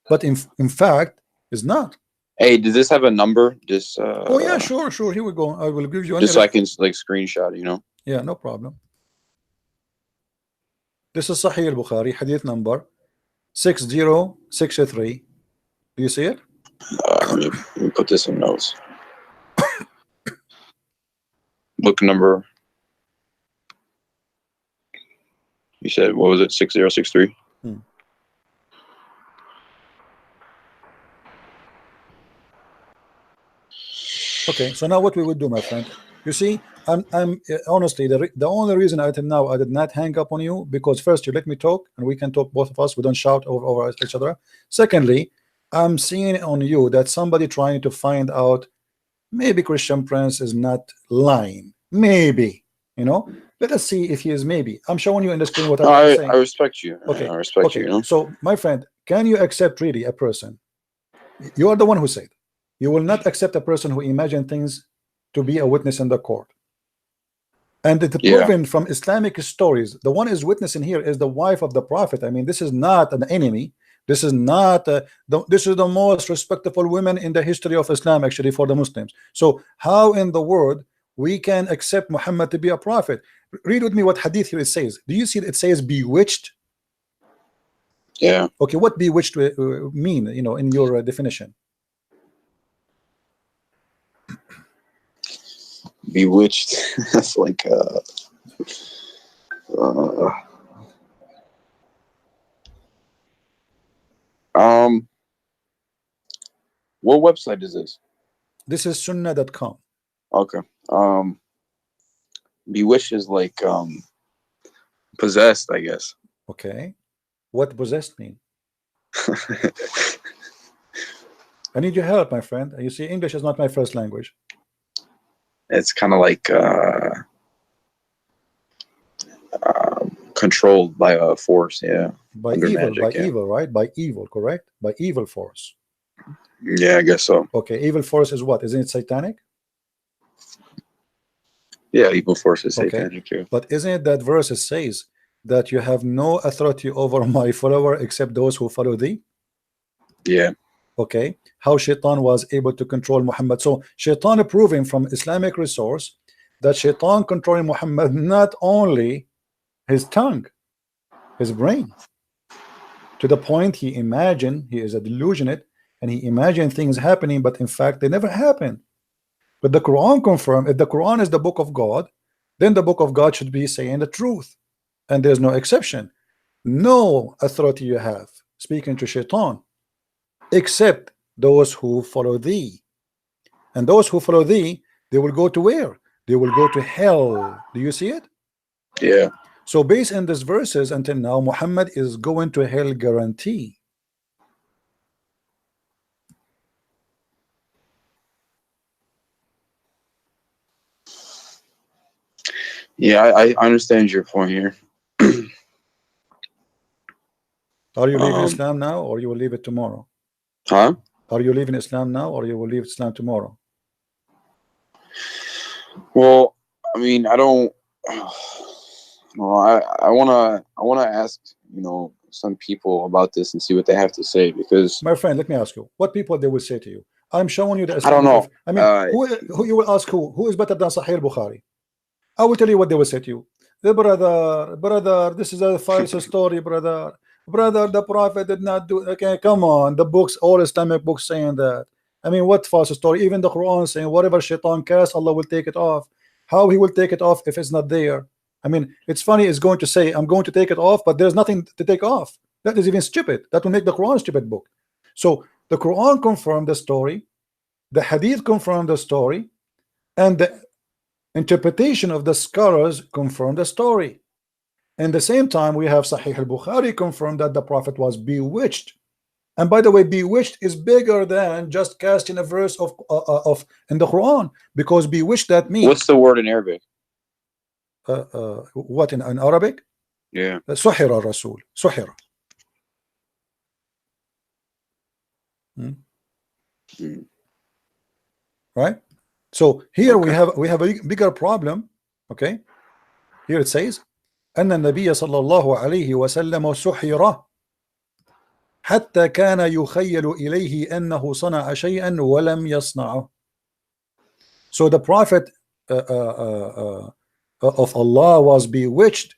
but in fact, is not. Hey, does this have a number? This oh yeah, sure. Here we go. I will give you just so I can like screenshot, you know. Yeah, no problem. This is Sahih al-Bukhari, hadith number 6063. Do you see it? Let me put this in notes. Book number. You said, what was it? 6063? Okay, so now what we would do, my friend, you see, I'm honestly, the only reason until now I did not hang up on you, because first you let me talk and we can talk, both of us, we don't shout over each other. Secondly, I'm seeing on you that somebody trying to find out maybe Christian Prince is not lying, maybe, you know. Let us see if he is. Maybe I'm showing you in the screen what I'm saying. I respect you. Okay, I respect you, you know? So my friend, can you accept really a person? You are the one who said you will not accept a person who imagine things to be a witness in the court. And it's proven from Islamic stories. The one is witnessing here is the wife of the prophet. I mean, this is not an enemy. This is not this is the most respectable women in the history of Islam, actually, for the Muslims. So how in the world we can accept Muhammad to be a prophet? Read with me what hadith here it says. Do you see it says bewitched? Yeah. Okay, what bewitched mean, you know, in your definition? Bewitched. That's like what website is this? This is sunnah.com. Okay. Bewitched is like possessed, I guess. Okay. What possessed mean? I need your help, my friend. You see, English is not my first language. It's kind of like controlled by a force, yeah. By evil, magic, evil, right? By evil, correct? By evil force. Yeah, I guess so. Okay, evil force is what? Isn't it satanic? Yeah, evil force is satanic too. But isn't it that verse says that you have no authority over my follower except those who follow thee? Yeah. Okay, how Shaitan was able to control Muhammad. So Shaitan proving from Islamic resource that Shaitan controlling Muhammad not only his tongue, his brain, to the point he imagined, he is a delusionate, and he imagined things happening, but in fact they never happen. But the Quran confirmed, if the Quran is the book of God, then the book of God should be saying the truth, and there's no exception. No authority you have speaking to shaitan except those who follow thee, and those who follow thee, they will go to where? They will go to hell. Do you see it? Yeah. So based on these verses, until now, Muhammad is going to hell guarantee. Yeah, I understand your point here. Are you leaving Islam now, or you will leave it tomorrow? Huh? Are you leaving Islam now, or you will leave Islam tomorrow? Well, I mean, I don't. No, I wanna ask, some people about this and see what they have to say, because My friend, let me ask you, what people they will say to you? I'm showing you the I don't know. I mean, who you will ask who is better than Sahih Bukhari? I will tell you what they will say to you. The brother, this is a false story, brother. Brother, the Prophet did not do. Okay, come on, the books, all Islamic books saying that. I mean, what false story? Even the Quran saying whatever shaitan casts, Allah will take it off. How he will take it off if it's not there? I mean, it's funny. It's going to say I'm going to take it off, but there's nothing to take off. That is even stupid. That will make the Quran a stupid book. So the Quran confirmed the story, the Hadith confirmed the story, and the interpretation of the scholars confirm the story. And the same time, we have Sahih al-Bukhari confirmed that the Prophet was bewitched. And by the way, bewitched is bigger than just casting a verse of in the Quran, because bewitched, that means, what's the word in Arabic? What in Arabic? Yeah. Suhira Rasul. Suhira. Right? So here we have a bigger problem. Okay, here it says أن النبي صلى الله عليه وسلم سحر حتى كان يخيل إليه أنه صنع شيئا ولم يصنعه. So the Prophet of Allah was bewitched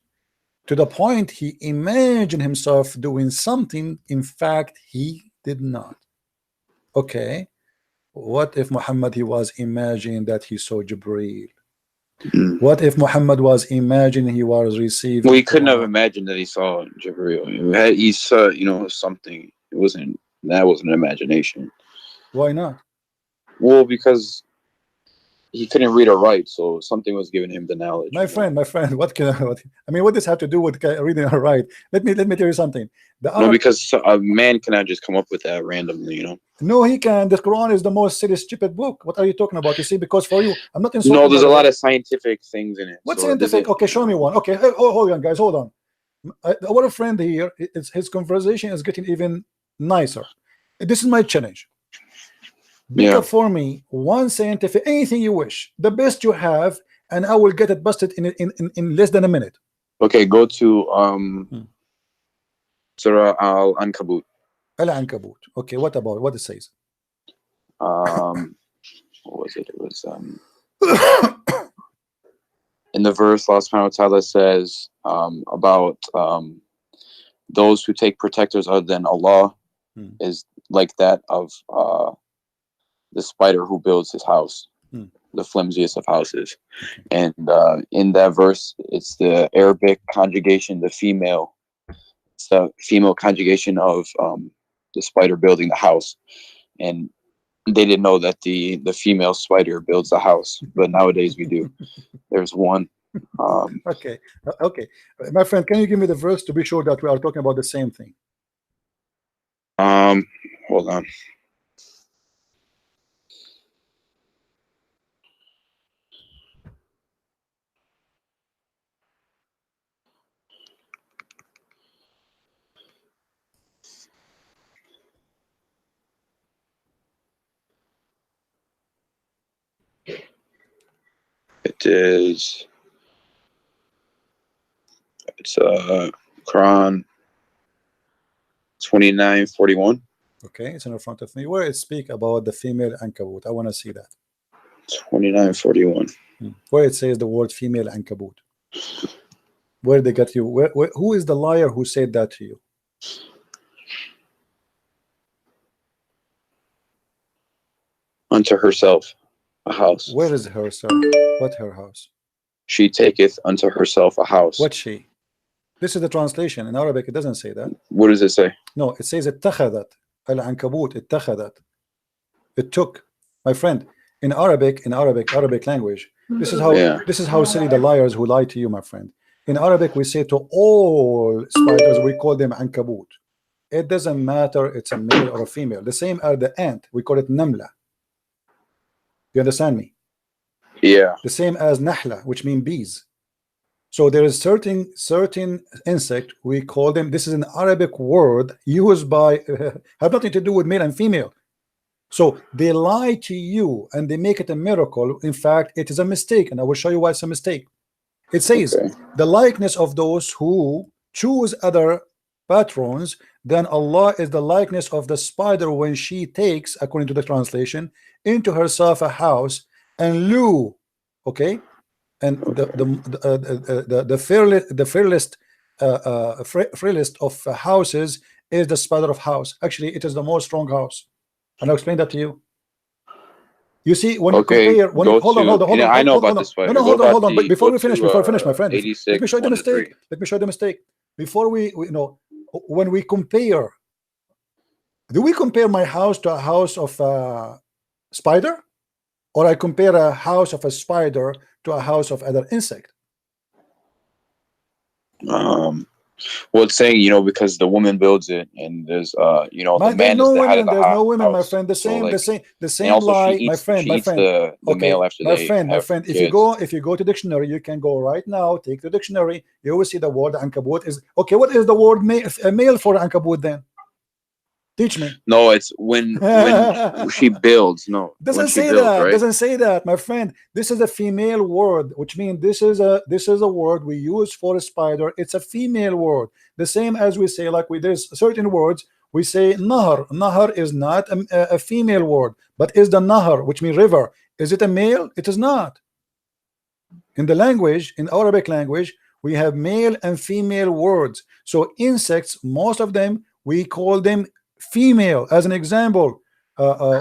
to the point he imagined himself doing something, in fact he did not. Okay, what if Muhammad, he was imagining that he saw Jibreel? What if Muhammad was imagining he was receiving? Well, he couldn't have imagined that he saw Jibreel. He saw, something. That wasn't an imagination. Why not? Well, because he couldn't read or write, so something was giving him the knowledge. My friend, what can I mean? What does have to do with reading or write? Let me tell you something. No, because a man cannot just come up with that randomly, No, he can. The Quran is the most silly, stupid book. What are you talking about? You see, because for you, I'm not insulting. No, there's a lot of scientific things in it. What scientific? Okay, show me one. Okay, hold on, guys, hold on. Our friend here, his conversation is getting even nicer. This is my challenge. Pick up for me one scientific, anything you wish, the best you have, and I will get it busted in less than a minute. Okay, go to Surah Al-Ankabut. Al-Ankabut. Okay, what about what it says? What was it? It was in the verse, Allah subhanahu wa ta'ala says about those who take protectors other than Allah is like that of the spider who builds his house, the flimsiest of houses. And in that verse, it's the Arabic conjugation, it's the female conjugation of the spider building the house. And they didn't know that the female spider builds the house, but nowadays we do. There's one. Okay, my friend, can you give me the verse to be sure that we are talking about the same thing? Hold on. It's Quran 29:41. Okay, it's in front of me. Where it speak about the female ankabut. I want to see that. 29:41. Where it says the word female ankabut. Where they got you? Who is the liar who said that to you? Unto herself a house. Where is herself? What her house? she taketh unto herself a house. What she? This is the translation. In Arabic, it doesn't say that. What does it say? No, it says اتخذت. العنكبوت اتخذت. It took. My friend, in Arabic language, this is how silly the liars who lie to you, my friend. In Arabic, we say to all spiders, we call them ankabut. It doesn't matter it's a male or a female. The same as the ant, we call it namla. You understand me? Yeah. The same as nahla, which mean bees. So there is certain insect, we call them, this is an Arabic word used by have nothing to do with male and female. So they lie to you and they make it a miracle. In fact, it is a mistake, and I will show you why it's a mistake. It says the likeness of those who choose other patrons, then Allah is the likeness of the spider when she takes, according to the translation, into herself a house and loo. Okay, and the frailest of houses is the spider of house. Actually, it is the most strong house, and I'll explain that to you. You see, when you compare, when you, hold on. I know about this spider. No, hold on. But before we finish, my friend, 86, let me show you the mistake. Let me show you the mistake. Before we when we compare, do we compare my house to a house of a spider, or I compare a house of a spider to a house of other insect? Well, it's saying, because the woman builds it, and there's the man is the head of the house. There's no women, my friend. The same lie, my friend. The male after my friend. If you go to dictionary, you can go right now. Take the dictionary. You will see the word ankabut is okay. What is the word male for ankabut then? Teach me. No, it's when she builds. No, doesn't say that. Right? Doesn't say that, my friend. This is a female word, which means this is a word we use for a spider. It's a female word. The same as we say, there's certain words we say nahar. Nahar is not a female word, but is the nahar, which means river. Is it a male? It is not. In the language, in Arabic language, we have male and female words. So insects, most of them, we call them female. As an example,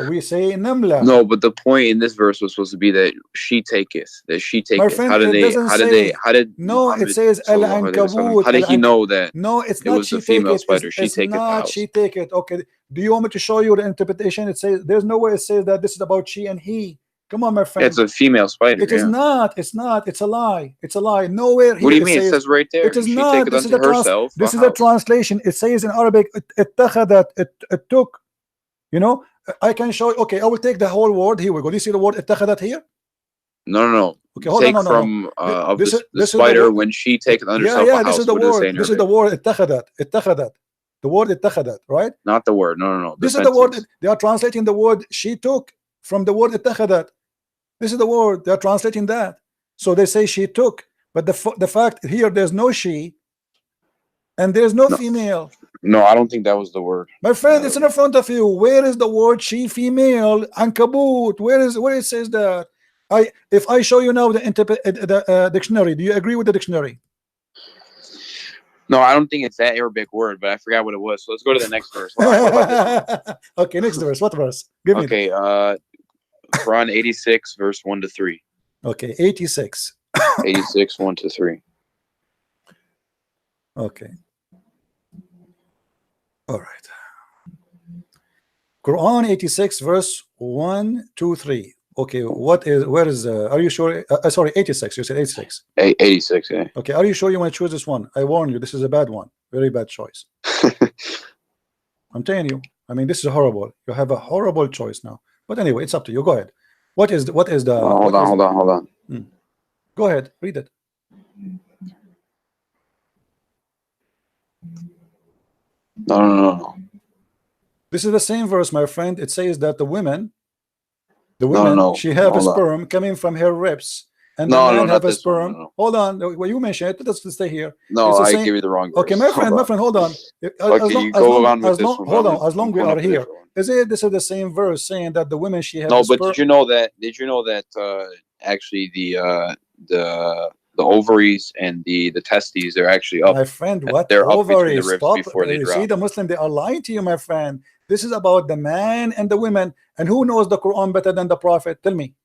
we say namla. No, but the point in this verse was supposed to be that she taketh. My friend, how did it says al-ankabut. How did he know that? No, it's not. It was the female spider. She take it. Not she take it. Okay. Do you want me to show you the interpretation? It says there's no way it says that this is about she and he. Come on, my friend. Yeah, it's a female spider. It is not. It's not. It's a lie. It's a lie. Nowhere here. What do you mean? It says right there. It is not. This is a translation. It says in Arabic, اتخذت, it took. I can show you. Okay, I will take the whole word. Here we go. Do you see the word اتخذت here? No. Okay, hold on. From the spider when she takes under herself a house. This is the word. This is the word اتخذت. The word اتخذت, right? Not the word. No. This is the word. They are translating the word she took from the word اتخذت. This is the word. They are translating that. So they say she took, but the fact here there's no she, and there's no female. No, I don't think that was the word. My friend, it's in front of you. Where is the word she female? Ankabut. Where it says that? If I show you now the dictionary, do you agree with the dictionary? No, I don't think it's that Arabic word, but I forgot what it was. So let's go to the next verse. Okay, next verse. What verse? Give me. Okay, Quran 86, verse 1 to 3. Okay, 86. 86, 1 to 3. Okay. All right. Quran 86, verse 1, 2, 3. Okay, are you sure? Sorry, 86. You said 86. 86, yeah. Okay, are you sure you want to choose this one? I warn you, this is a bad one. Very bad choice. I'm telling you. I mean, this is horrible. You have a horrible choice now. But anyway, it's up to you. Go ahead. What is the hold on. Go ahead, read it. No. This is the same verse, my friend. It says that the women, she have a sperm coming from her ribs, and the man have a sperm. No. Hold on, well, you mentioned it. Let's stay here. No, I give you the wrong verse. Okay, my friend, hold on. As long we are here, this is the same verse saying that the women she have. No, but did you know that? Actually the ovaries and the testes are actually up. My friend, what they're ovaries? Up between the ribs before they drop. See, the Muslim, they are lying to you, my friend. This is about the man and the women. And who knows the Quran better than the Prophet? Tell me,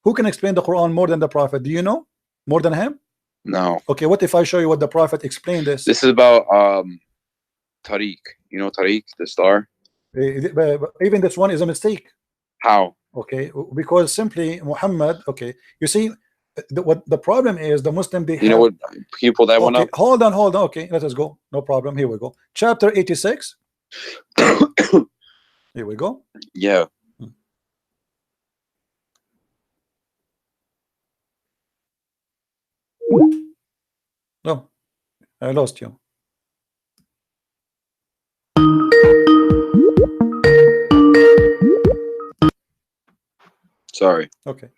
who can explain the Quran more than the Prophet? Do you know? More than him? No. Okay, what if I show you what the Prophet explained this? This is about Tariq. You know Tariq, the star? Even this one is a mistake. How? Okay, because simply Muhammad. Okay, you see, what the problem is, the Muslim, they You know what? Can you pull that one okay, up? hold on. Okay, let us go. No problem. Here we go. Chapter 86. Here we go. Yeah. No, I lost you. Sorry. Okay.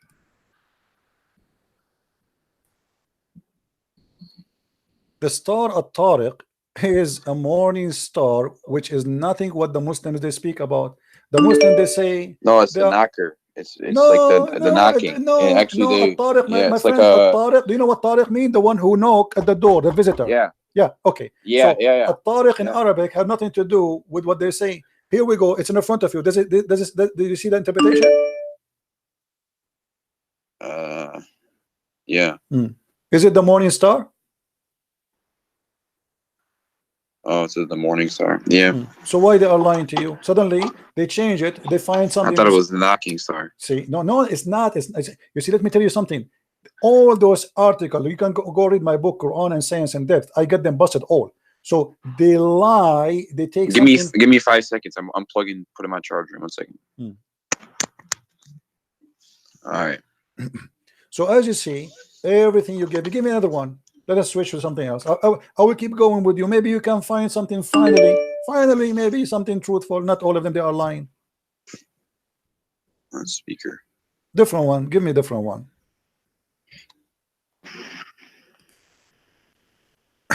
The star at-Tariq is a morning star, which is nothing what the Muslims they speak about. The Muslims they say No, it's the are, knocker. It's no, like the knocking. no, And actually, no. At-Tariq, yeah, my it's like friend, a at-Tariq. Do you know what Tariq mean? The one who knock at the door, the visitor. yeah, Yeah. Okay. yeah, So yeah, yeah. at-Tariq in Yeah. Arabic have nothing to do with what they say. Here we go. It's in the front of you. Does it? Do you see the interpretation? Yeah. Is it the morning star? Oh, it's the morning star. Yeah. So why they are lying to you? Suddenly they change it. They find something. I thought it was the knocking star. See, no, it's not. You see. Let me tell you something. All those articles, you can go read my book, Quran and Science in Depth. I get them busted all. So they lie. They take. Give me 5 seconds. I'm unplugging. Put in my charger. 1 second. All right. So as you see, everything you give me another one. Let us switch to something else. I will keep going with you. Maybe you can find something finally, maybe something truthful. Not all of them, they are lying. On speaker. Different one. Give me a different one.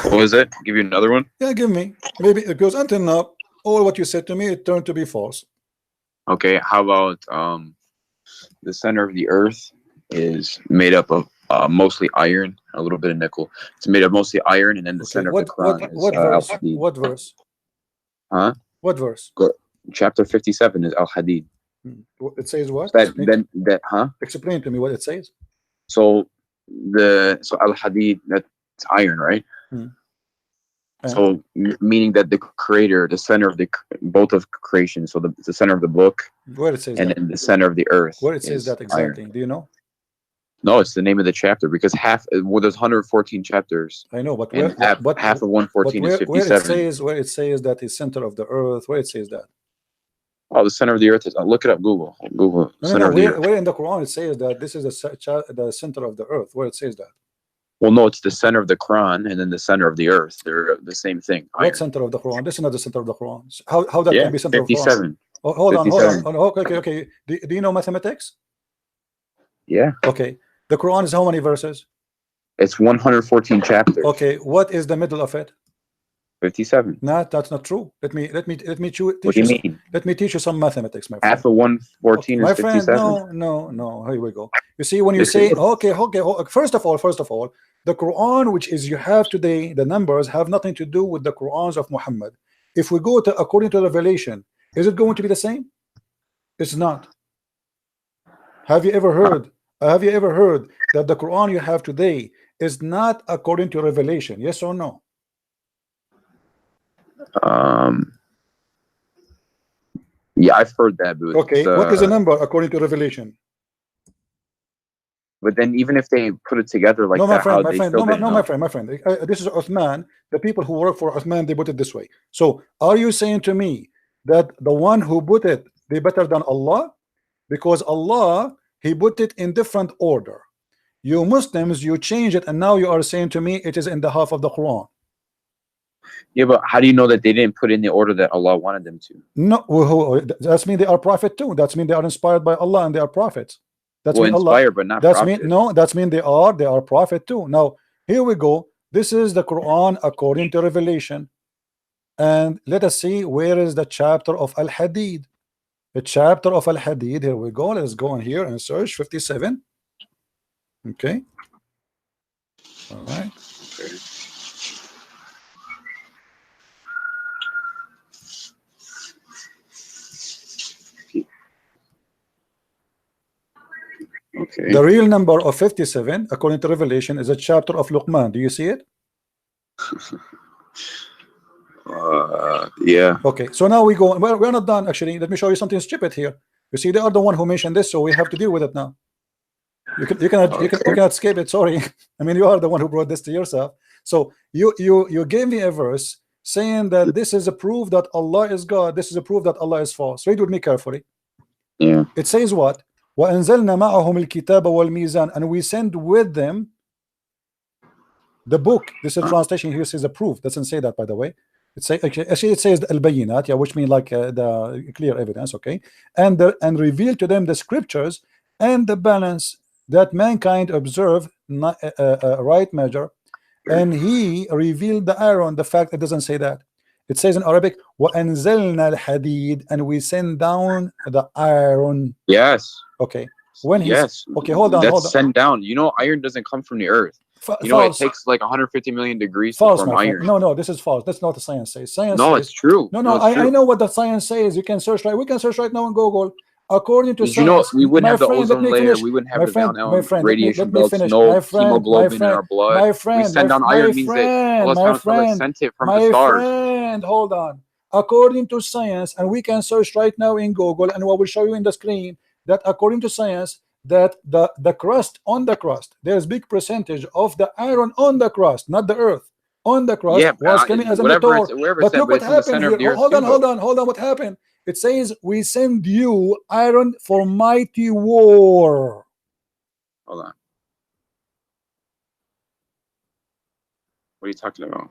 What was it? Give you another one? Yeah, give me. Maybe because until now, all what you said to me, it turned to be false. Okay, how about the center of the earth is made up of mostly iron, a little bit of nickel. It's made of mostly iron, and then the center of the Quran what is verse? Al-Hadid. What verse? Huh? What verse? Chapter 57 is Al-Hadid. It says what? Huh? Explain to me what it says. So Al-Hadid, that's iron, right? So meaning that the creator, the center of both of creation, so the center of the book, where it says and that? then the center of the earth, where it says that exactly? Iron. Do you know? No, it's the name of the chapter, because there's 114 chapters. I know, but and half of 114 is 57. Where it says that is center of the earth, where it says that? Oh, the center of the earth is. Look it up. Google. No. Where in the Quran it says that this is the center of the earth? Where it says that? Well, no, it's the center of the Quran and then the center of the earth. They're the same thing. What center of the Quran? This is not the center of the Quran. How that can be center 57. of the Quran? Oh, hold 57. on. Okay. Do you know mathematics? Yeah. Okay. The Quran is how many verses? It's 114 chapters. Okay. What is the middle of it? 57. No, that's not true. Let me What do you mean? Let me teach you some mathematics, my friend. Half of 114 my is 57. Friend, no. Here we go. You see, when you say okay. First of all, the Quran, which is you have today, the numbers have nothing to do with the Qurans of Muhammad. If we go to according to Revelation, is it going to be the same? It's not. Have you ever heard? That the Quran you have today is not according to Revelation? Yes or no? Yeah, I've heard that. But okay, what is the number according to Revelation? But then, even if they put it together like my friend, my friend. This is Uthman. The people who work for Uthman, they put it this way. So, are you saying to me that the one who put it, they better than Allah? Because Allah, He put it in different order. You Muslims, you change it, and now you are saying to me it is in the half of the Quran. Yeah, but how do you know that they didn't put in the order that Allah wanted them to? No, that's mean they are prophet too. That's mean they are inspired by Allah and they are prophets. That's mean inspired, Allah, but not that's prophet. That's mean they are prophet too. Now here we go. This is the Quran according to Revelation, and let us see where is the chapter of Al-Hadid. The chapter of Al-Hadid. Here we go. Let's go on here and search 57. Okay. All right. Okay. The real number of 57, according to Revelation, is a chapter of Luqman. Do you see it? Yeah. Okay, so now we go. Well, we're not done actually. Let me show you something stupid here. You see, they are the one who mentioned this, so we have to deal with it now. You cannot escape it. Sorry, I mean you are the one who brought this to yourself. So you gave me a verse saying that this is a proof that Allah is God. This is a proof that Allah is false. Read with me carefully. Yeah. It says what? وَأَنزَلْنَا مَعَهُمُ الْكِتَابَ وَالْمِيزَانَ, and we send with them the book. This is translation here says a proof. Doesn't say that, by the way. It say actually it says al-bayinat, yeah, which means like the clear evidence. Okay, and reveal to them the scriptures and the balance that mankind observe right measure. And he revealed the iron. The fact it doesn't say that. It says in Arabic وَأَنزَلْنَا الْحَدِيدَ, and we send down the iron. Yes. Okay. When he's Yes. okay, hold on. That's sent down. You know, iron doesn't come from the earth. You know, false. it takes like 150 million degrees False, to form my friend. iron. No, this is false. That's not what the science says. Science No, says, it's true. No, I know what the science says. You can search right. We can search right now on Google. According to Did you know science, we wouldn't my have the friend, ozone let me layer? finish. We wouldn't have My the friend, radiation let me belts, finish. no My friend, hemoglobin in our blood. We send down iron means that Allah sent it from the stars. Friend, hold on. According to science, and we can search right now in Google, and I will show you in the screen that according to science, that the crust on the crust, there's big percentage of the iron on the crust, not the earth. On the crust was coming as a meteor. But look what happened here. Hold on. What happened? It says we send you iron for mighty war. Hold on. What are you talking about?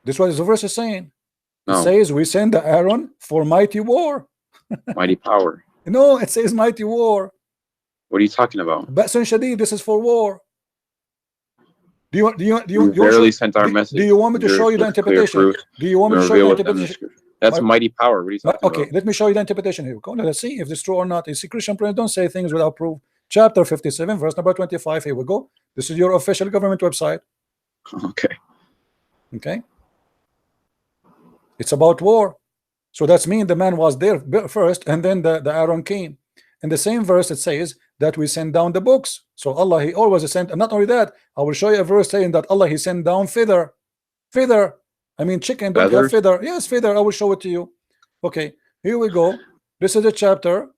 This is what the verse is saying. No. It says we send the iron for mighty war. Mighty power. No, it says mighty war. What are you talking about? Ba'sun Shadid, this is for war. Do you barely sent our message. Do you want me to show you the interpretation? Do you want me to show you the interpretation? That's mighty power. What are you talking about? Okay, let me show you the interpretation here. Go, let's see if it's true or not. You see, Christian friends don't say things without proof. Chapter 57, verse number 25. Here we go. This is your official government website. Okay. It's about war. So that's mean the man was there first, and then the Aaron came. In the same verse, it says that we send down the books. So Allah, He always sent. And not only that, I will show you a verse saying that Allah, He sent down feather. I mean, chicken don't have feather. Yes, feather. I will show it to you. Okay, here we go. This is the chapter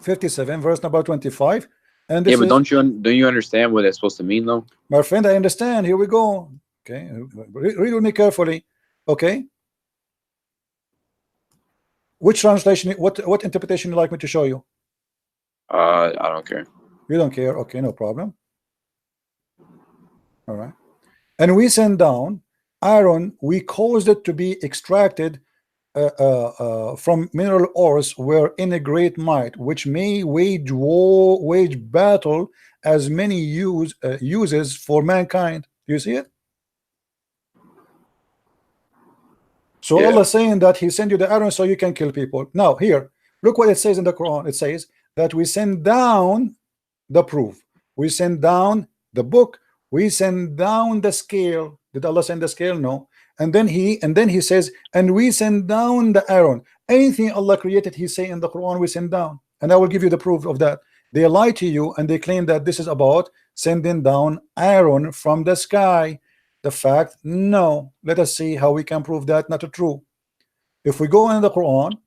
57, verse number 25. And this yeah, but don't you understand what it's supposed to mean, though? My friend, I understand. Here we go. Okay, read with me carefully. Okay. Which translation? What interpretation you like me to show you? I don't care. You don't care? Okay, no problem. All right. And we send down iron. We caused it to be extracted from mineral ores where in a great might, which may wage battle as many uses for mankind. Do you see it? So yeah. Allah saying that He sent you the iron so you can kill people. Now here, look what it says in the Quran. It says that we send down the proof, we send down the book, we send down the scale. Did Allah send the scale? No. And then he says, and we send down the iron. Anything Allah created, He say in the Quran, we send down. And I will give you the proof of that. They lie to you and they claim that this is about sending down iron from the sky. The fact, no. Let us see how we can prove that not true. If we go in the Quran,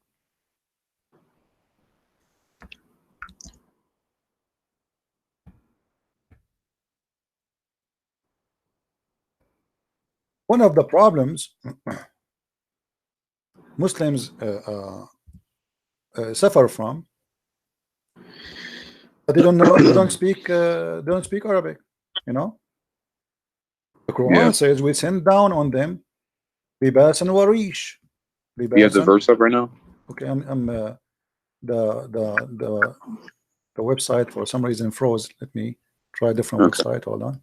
one of the problems Muslims suffer from, but they don't know, they don't speak Arabic. You know, the Quran says we send down on them libas and warish. You have the verse up right now? Okay, I'm the website for some reason froze. Let me try a different website. Hold on.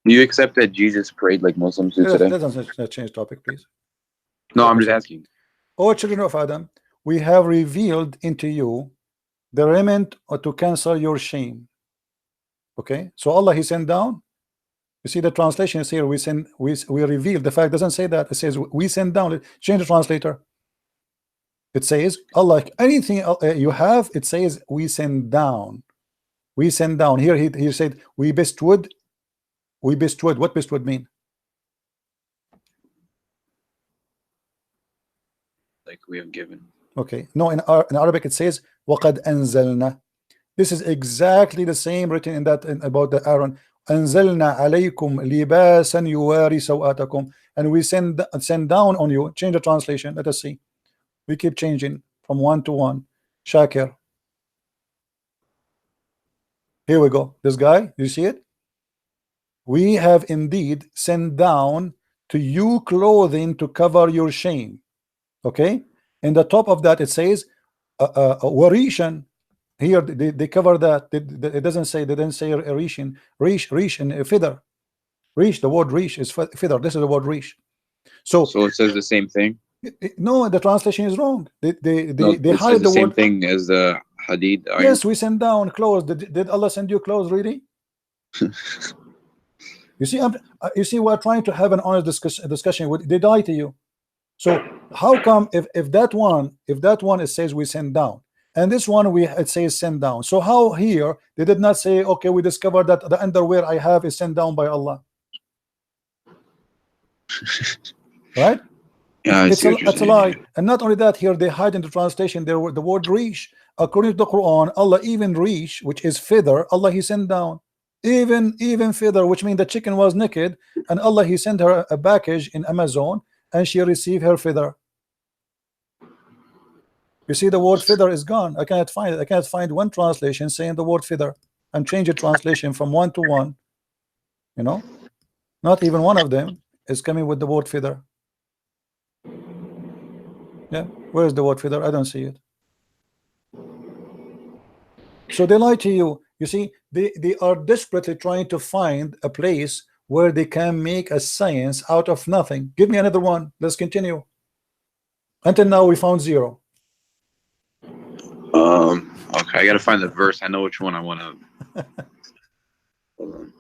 Do you accept that Jesus prayed like Muslims do today? Let's change topic, please. No, I'm just asking. O children of Adam, we have revealed into you the remnant or to cancel your shame. Okay, so Allah He sent down. You see the translation is here. We send, we reveal. The fact doesn't say that. It says we send down. Change the translator. It says Allah. Anything you have, it says we send down. We send down. Here he said we bestowed. We bestowed. What bestowed mean? Like we have given. Okay. No, in Arabic it says وَقَدْ أَنزَلْنَا. This is exactly the same written in that about the Aaron. أنزلنا عليكم لباسا يواري سوآتكم, and we send down on you. Change the translation. Let us see. We keep changing from one to one. Shakir. Here we go. This guy, you see it? We have indeed sent down to you clothing to cover your shame. Okay. In the top of that it says warishan. Here they cover that. It doesn't say, they didn't say rishin. Rish and feather. Rish, the word rish is feather. This is the word rish. So it says the same thing. No, the translation is wrong. They it hide says the same word. thing as the hadid. Yes, we send down clothes. Did Allah send you clothes really? You see, you see, we're trying to have an honest discussion. They lie to you. So how come if that one it says we send down, and this one it says send down? So how here they did not say, okay, we discovered that the underwear I have is sent down by Allah, right? Yeah, It's a lie. And not only that, here they hide in the translation there the word rish. According to the Quran, Allah even rish, which is feather, Allah He sent down. Even feather, which means the chicken was naked, and Allah He sent her a package in Amazon, and she received her feather. You see, the word feather is gone. I cannot find it. I cannot find one translation saying the word feather, and change the translation from one to one. You know, not even one of them is coming with the word feather. Yeah, where's the word feather? I don't see it. So they lie to you. You see, they are desperately trying to find a place where they can make a science out of nothing. Give me another one. Let's continue. Until now we found zero. Okay, I gotta find the verse. I know which one I want to. Hold on.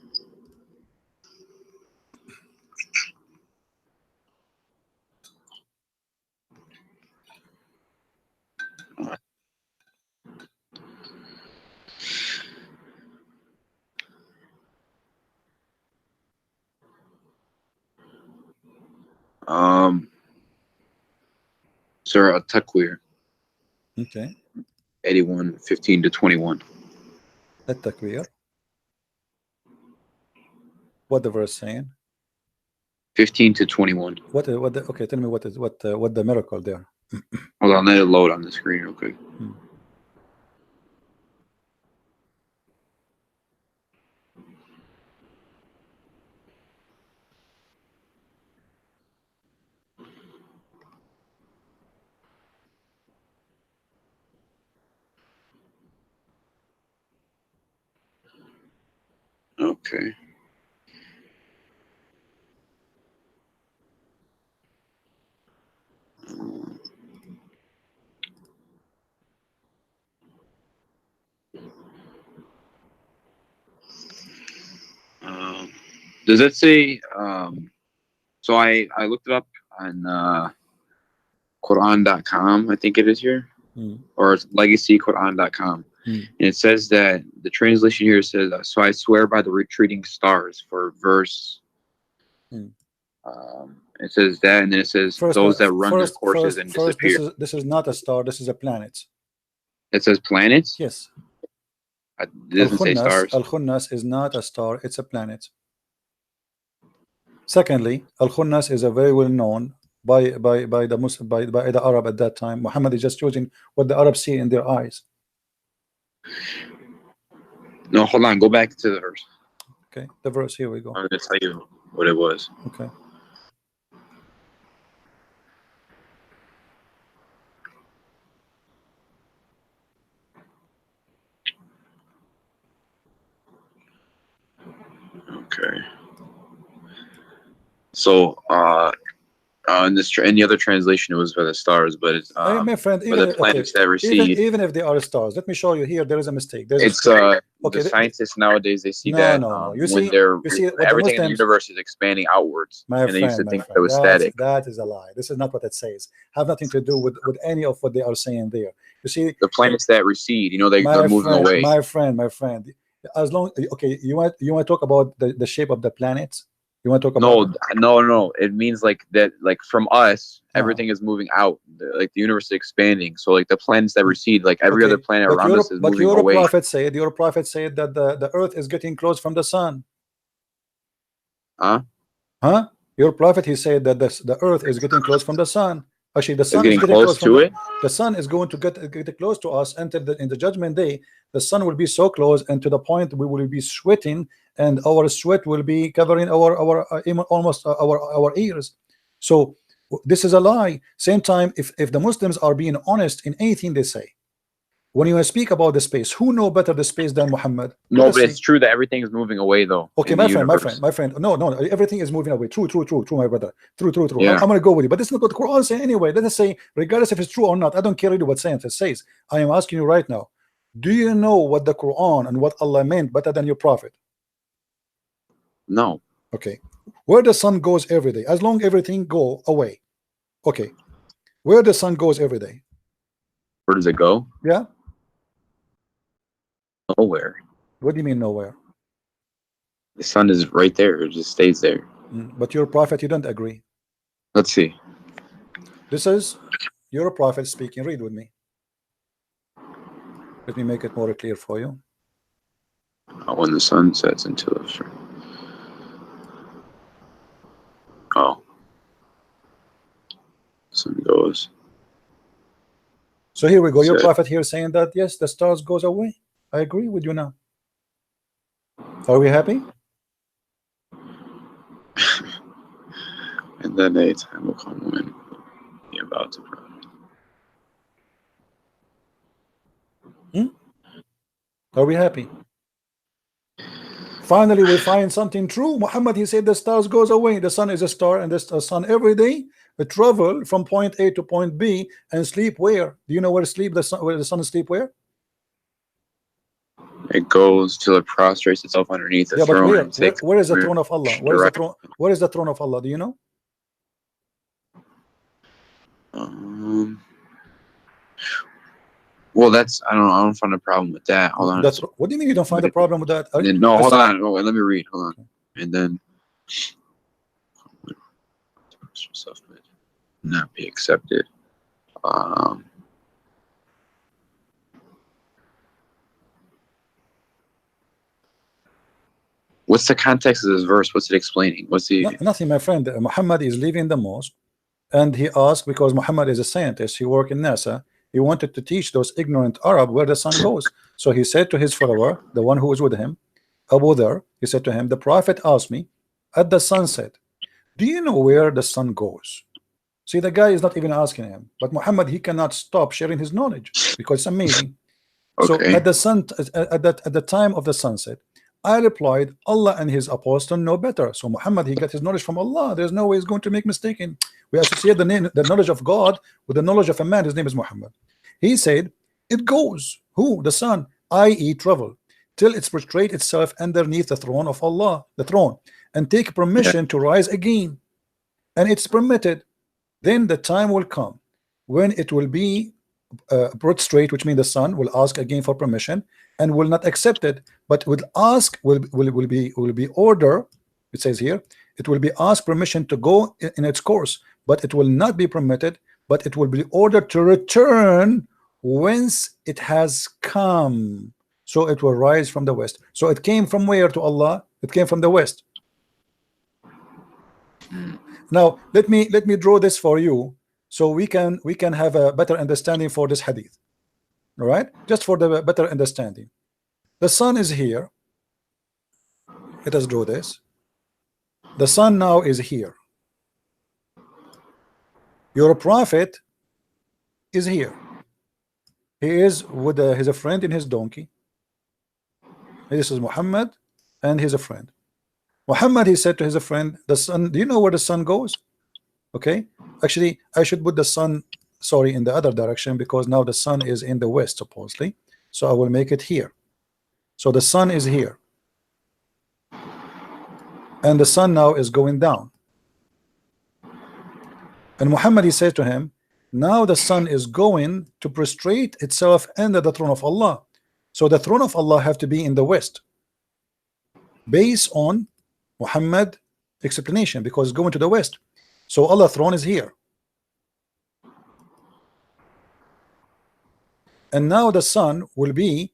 Surah At-Takwir. Okay. 81, 15 to 21. At-Takwir. What the verse saying? 15 to 21. Okay, tell me what the miracle there. Hold on, let it load on the screen real quick. Okay. Does it say? So I looked it up on Quran.com. I think it is here, or it's legacyquran.com. And it says that the translation here says, "So I swear by the retreating stars," for verse. It says that, and then it says those that run their courses and disappear. This is not a star. This is a planet. It says planets. Yes. It doesn't say stars. Al-Khunnas is not a star. It's a planet. Secondly, Al-Khunnas is a very well known by the Muslim, by the Arab at that time. Muhammad is just choosing what the Arabs see in their eyes. No, hold on. Go back to the verse. Okay, the verse. Here we go. I'm going to tell you what it was. Okay. Okay. So, No, in the other translation, it was by the stars, but it's my friend, by even the planets that recede. even if they are stars, let me show you here. There is a mistake. There's It's okay. the scientists nowadays, they see No, that no. You when see, they're what the everything in the Muslims, universe is expanding outwards, my and they used to friend, think that it was static. that is a lie. This is not what it says. Have nothing to do with any of what they are saying there. You see, The planets that recede, you know, they're moving friend, away. my friend. As long, okay, you want to talk about the shape of the planets? You want to talk about? No. It means like that, like from us, everything is moving out. Like the universe is expanding. So like the planets that recede, like every other planet around us is moving away. Your prophet said that the earth is getting close from the sun. Huh? Your prophet, he said that the earth is getting close from the sun. Actually, the sun is getting close to it. The sun is going to get close to us until in the judgment day. The sun will be so close, and to the point we will be sweating, and our sweat will be covering our almost our ears. So this is a lie. Same time, if the Muslims are being honest in anything they say, when you speak about the space, who know better the space than Muhammad? No, but it's true that everything is moving away, though. Okay, my friend. No, everything is moving away. True, my brother. True. Yeah. I'm gonna go with you, but this is not what the Quran says anyway. Let us say, regardless if it's true or not, I don't care really what science says. I am asking you right now. Do you know what the Quran and what Allah meant better than your prophet? No. Okay. Where the sun goes every day, as long everything go away. Okay. Where the sun goes every day. Where does it go? Yeah. Nowhere. What do you mean nowhere? The sun is right there. It just stays there. But your prophet, you don't agree. Let's see. This is your prophet speaking. Read with me. Let me make it more clear for you. When the sun sets into the sun goes. So here we go. Your prophet here saying that yes, the stars goes away. I agree with you now. Are we happy? And then a time will come when you're about to pray. Are we happy? Finally, we find something true. Muhammad, he said the stars goes away. The sun is a star, and the sun every day we travel from point A to point B and sleep where? Do you know where sleep where the sun sleep where? It goes till it prostrates itself underneath the throne. But where is the throne of Allah? Where is the throne? Where is the throne of Allah? Do you know? Well, I don't find a problem with that. Hold on. What do you mean you don't find a problem with that? No, hold on. Oh, let me read. Hold on. And then not be accepted. What's the context of this verse? What's it explaining? What's the nothing, my friend. Muhammad is leaving the mosque, and he asked, because Muhammad is a scientist, he worked in NASA. He wanted to teach those ignorant Arab where the sun goes. So he said to his follower, the one who was with him, Abu Dhar, he said to him, the prophet asked me at the sunset, do you know where the sun goes? See, the guy is not even asking him, but Muhammad, he cannot stop sharing his knowledge because it's amazing. Okay. So at the time of the sunset, I replied, Allah and his apostle know better. So Muhammad, he got his knowledge from Allah. There's no way he's going to make mistake. We associate the knowledge of God with the knowledge of a man. His name is Muhammad. He said, it goes, who? The sun, i.e. travel, till it's prostrate itself underneath the throne of Allah, the throne, and take permission to rise again. And it's permitted. Then the time will come when it will be prostrate, which means the sun will ask again for permission and will not accept it, but will ask, will be order. It says here, it will be asked permission to go in its course, but it will not be permitted, but it will be ordered to return whence it has come. So it will rise from the west. So it came from where to Allah? It came from the west. Now let me draw this for you, so we can have a better understanding for this hadith. All right, just for the better understanding. The sun is here. Let us draw this. The sun now is here. Your prophet is here. He is with he's a friend in his donkey. This is Muhammad, and he's a friend. Muhammad, he said to his friend, the sun, do you know where the sun goes? Okay, actually I should put the sun, sorry, in the other direction, because now the sun is in the west supposedly, so I will make it here. So the sun is here, and the sun now is going down, and Muhammad, he said to him, now the sun is going to prostrate itself under the throne of Allah, so the throne of Allah have to be in the west based on Muhammad explanation, because it's going to the west, so Allah's throne is here. And now the sun will be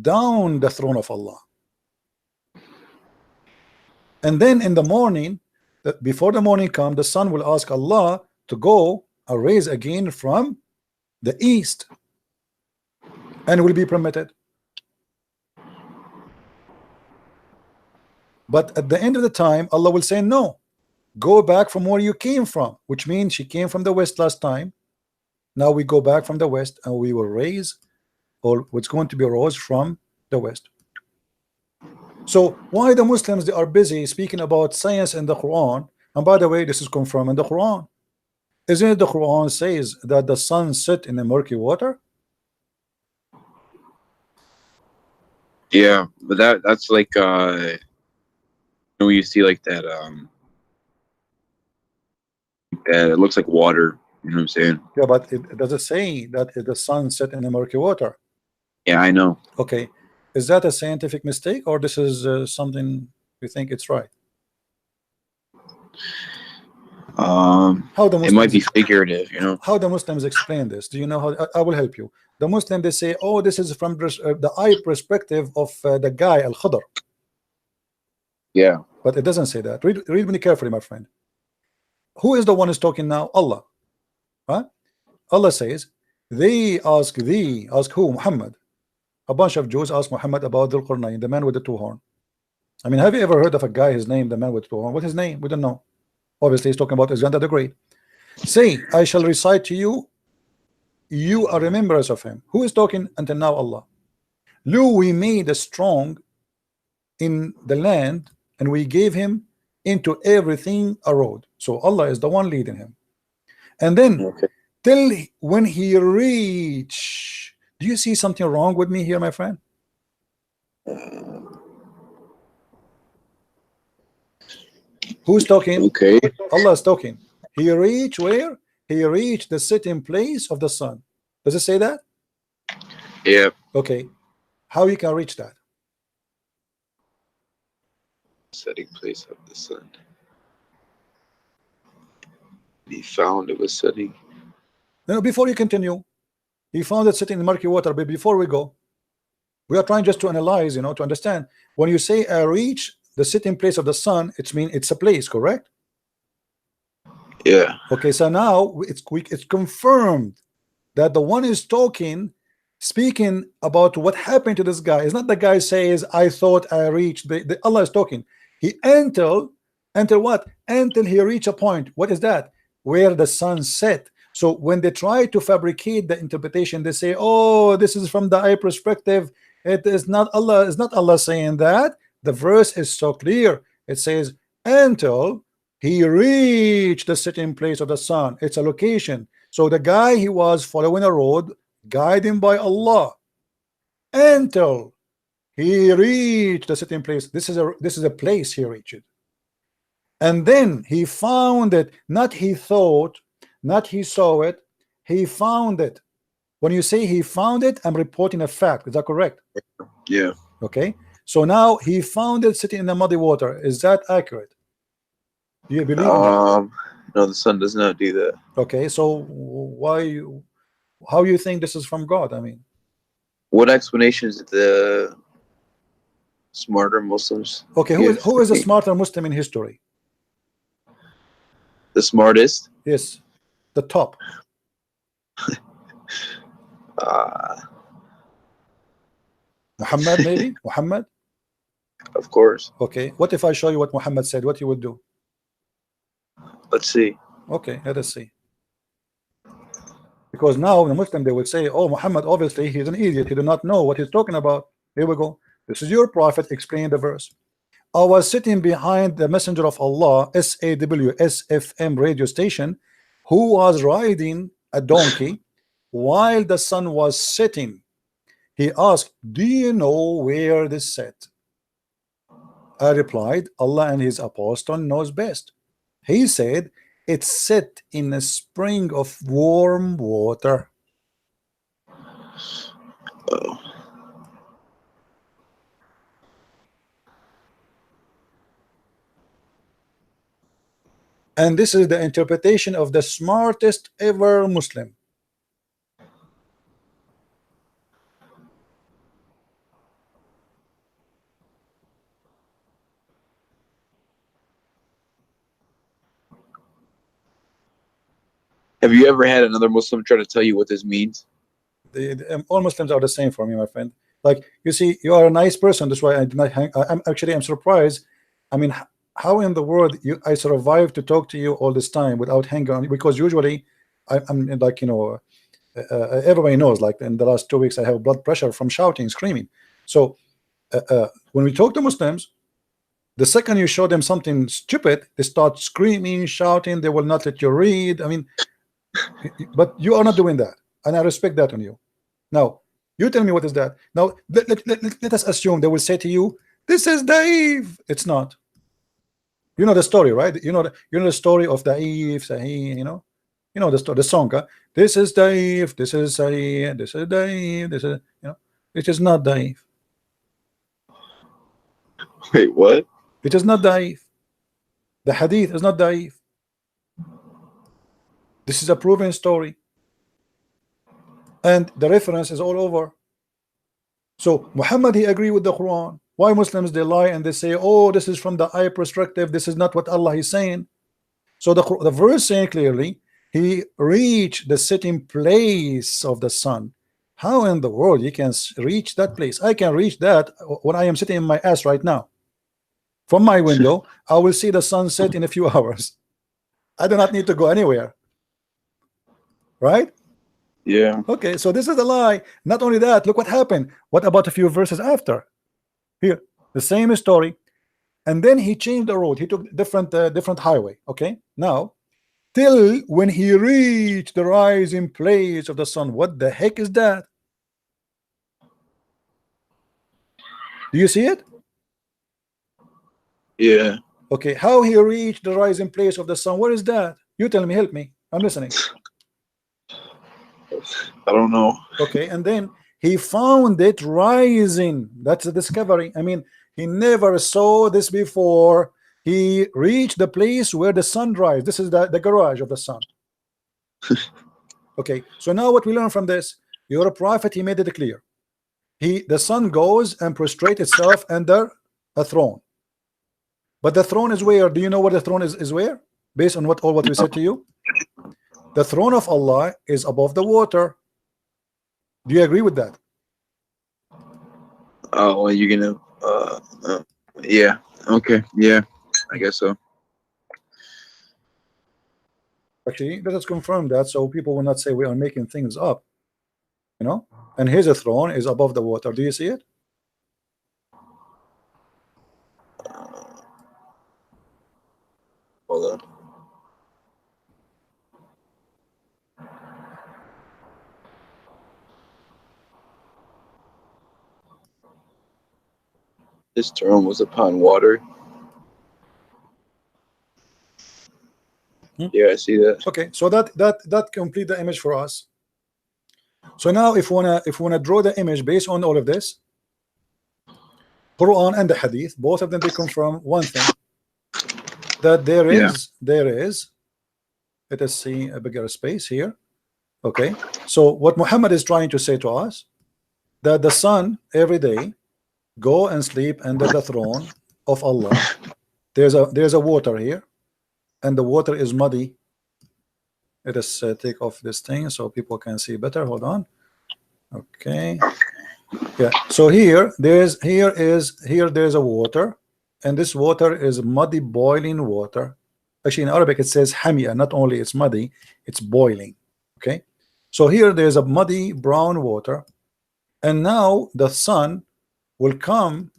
down the throne of Allah. And then in the morning, before the morning come, the sun will ask Allah to go arise again from the east, and will be permitted. But at the end of the time, Allah will say, no, go back from where you came from, which means she came from the west last time. Now we go back from the west, and we will raise, or what's going to be rose from the west. So why the Muslims, they are busy speaking about science in the Quran? And by the way, this is confirmed in the Quran. Isn't it the Quran says that the sun set in the murky water? Yeah, but that's like you see like that it looks like water, you know what I'm saying? Yeah, but does it say that the sun set in the murky water? Yeah, I know. Okay, is that a scientific mistake, or this is something you think it's right? How the Muslims, it might be figurative, you know. How the Muslims explain this? Do you know how? I will help you. The Muslim, they say, oh, this is from the eye perspective of the guy Al-Khadr. Yeah, but it doesn't say that. Read me carefully, my friend. Who is the one who's talking now? Allah. Huh? Allah says, they ask thee, ask who? Muhammad. A bunch of Jews ask Muhammad about Dhul Qarnayn, the man with the two horn. I mean, have you ever heard of a guy, his name, the man with two horn? What's his name? We don't know. Obviously, he's talking about Alexander the Great. Say, I shall recite to you, you are remembrance of him. Who is talking until now? Allah. Lo, we made a strong in the land, and we gave him into everything a road. So Allah is the one leading him. And then till when he reach, do you see something wrong with me here, my friend? Who's talking? Okay. Allah is talking. He reached where? He reached the sitting place of the sun. Does it say that? Yeah. Okay. How you can reach that? Setting place of the sun. He found it was setting. No, before you continue, he found it sitting in murky water. But before we go, we are trying just to analyze, you know, to understand. When you say I reach the sitting place of the sun, it means it's a place, correct? Yeah. Okay, so now it's confirmed that the one is talking, speaking about what happened to this guy. It's not the guy says, I thought I reached. Allah is talking. He until what? Until he reached a point. What is that? Where the sun set. So when they try to fabricate the interpretation, they say, oh, this is from the eye perspective. It is not Allah. It's not Allah saying that. The verse is so clear. It says, until he reached the sitting place of the sun. It's a location. So the guy, he was following a road guided by Allah until he reached the sitting place. This is a place he reached. And then he found it. Not he thought, not he saw it. He found it. When you say he found it, I'm reporting a fact. Is that correct? Yeah. Okay. So now he found it sitting in the muddy water. Is that accurate? Do you believe No, the sun does not do that. Okay, so how you think this is from God? I mean, what explanations did the smarter Muslims? Okay, who is a smarter Muslim in history? The smartest? Yes, the top. Muhammad, maybe? Muhammad? Of course. Okay, what if I show you what Muhammad said? What you would do? Let's see. Okay, let us see. Because now the Muslim, they will say, oh, Muhammad, obviously he's an idiot. He did not know what he's talking about. Here we go. This is your prophet explaining the verse. I was sitting behind the Messenger of Allah, SAWSFM radio station, who was riding a donkey while the sun was setting. He asked, do you know where this set? I replied, Allah and his apostle knows best. He said, it's set in a spring of warm water. Oh. And this is the interpretation of the smartest ever Muslim. Have you ever had another Muslim try to tell you what this means? All Muslims are the same for me, my friend. Like, you see, you are a nice person. That's why I did not hang. I'm surprised. I mean, how in the world I survived to talk to you all this time without hanging on? Because usually I'm like, you know, everybody knows, like in the last 2 weeks I have blood pressure from shouting, screaming. So when we talk to Muslims, the second you show them something stupid, they start screaming, shouting. They will not let you read. I mean, but you are not doing that, and I respect that on you. Now you tell me, what is that? Now let us assume they will say to you, this is Dave. It's not. You know the story, right? You know the story of Dave, Sahih, you know the story, the song, huh? This is Dave, this is Sahih, this is Dave, this is, you know, it is not Dave. Wait, what? It is not Dave. The hadith is not Dave. This is a proven story, and the reference is all over. So Muhammad, he agreed with the Quran. Why Muslims, they lie and they say, oh, this is from the eye perspective, this is not what Allah is saying. So the verse saying clearly, he reached the sitting place of the sun. How in the world you can reach that place? I can reach that when I am sitting in my ass right now. From my window, I will see the sunset in a few hours. I do not need to go anywhere. Right? Yeah. Okay, so this is a lie. Not only that, look what happened. What about a few verses after? Here, the same story. And then he changed the road. He took different highway. Okay, now till when he reached the rising place of the sun. What the heck is that? Do you see it? Yeah. Okay, how he reached the rising place of the sun? What is that? You tell me, help me. I'm listening. I don't know. Okay, and then he found it rising. That's a discovery. I mean, he never saw this before. He reached the place where the sun rises. This is the garage of the sun. Okay, so now what we learn from this, your prophet, he made it clear. The sun goes and prostrates itself under a throne. But the throne is where? Do you know where the throne is where? Based on what we said to you? The throne of Allah is above the water. Do you agree with that? Oh, well, you're gonna yeah, okay, yeah, I guess so. Actually, let us confirm that so people will not say we are making things up, you know. And his throne is above the water. Do you see it? Hold on. This throne was upon water. Yeah, I see that. Okay, so that complete the image for us. So now if we wanna draw the image based on all of this, Quran and the Hadith, both of them, they confirm one thing, that there is let us see a bigger space here. Okay, so what Muhammad is trying to say to us, that the sun every day go and sleep under the throne of Allah. There's a water here, and the water is muddy. Let us take off this thing so people can see better. Hold on. Okay, yeah, so here there's a water, and this water is muddy, boiling water. Actually in Arabic it says hamia. Not only it's muddy, it's boiling. Okay, so here there's a muddy brown water, and now the sun will come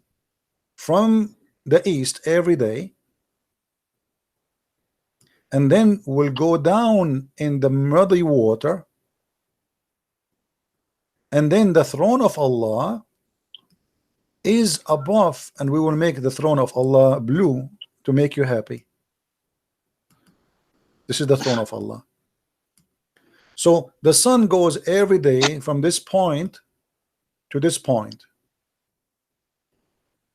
from the east every day, and then will go down in the muddy water, and then the throne of Allah is above, and we will make the throne of Allah blue to make you happy. This is the throne of Allah. So the sun goes every day from this point to this point,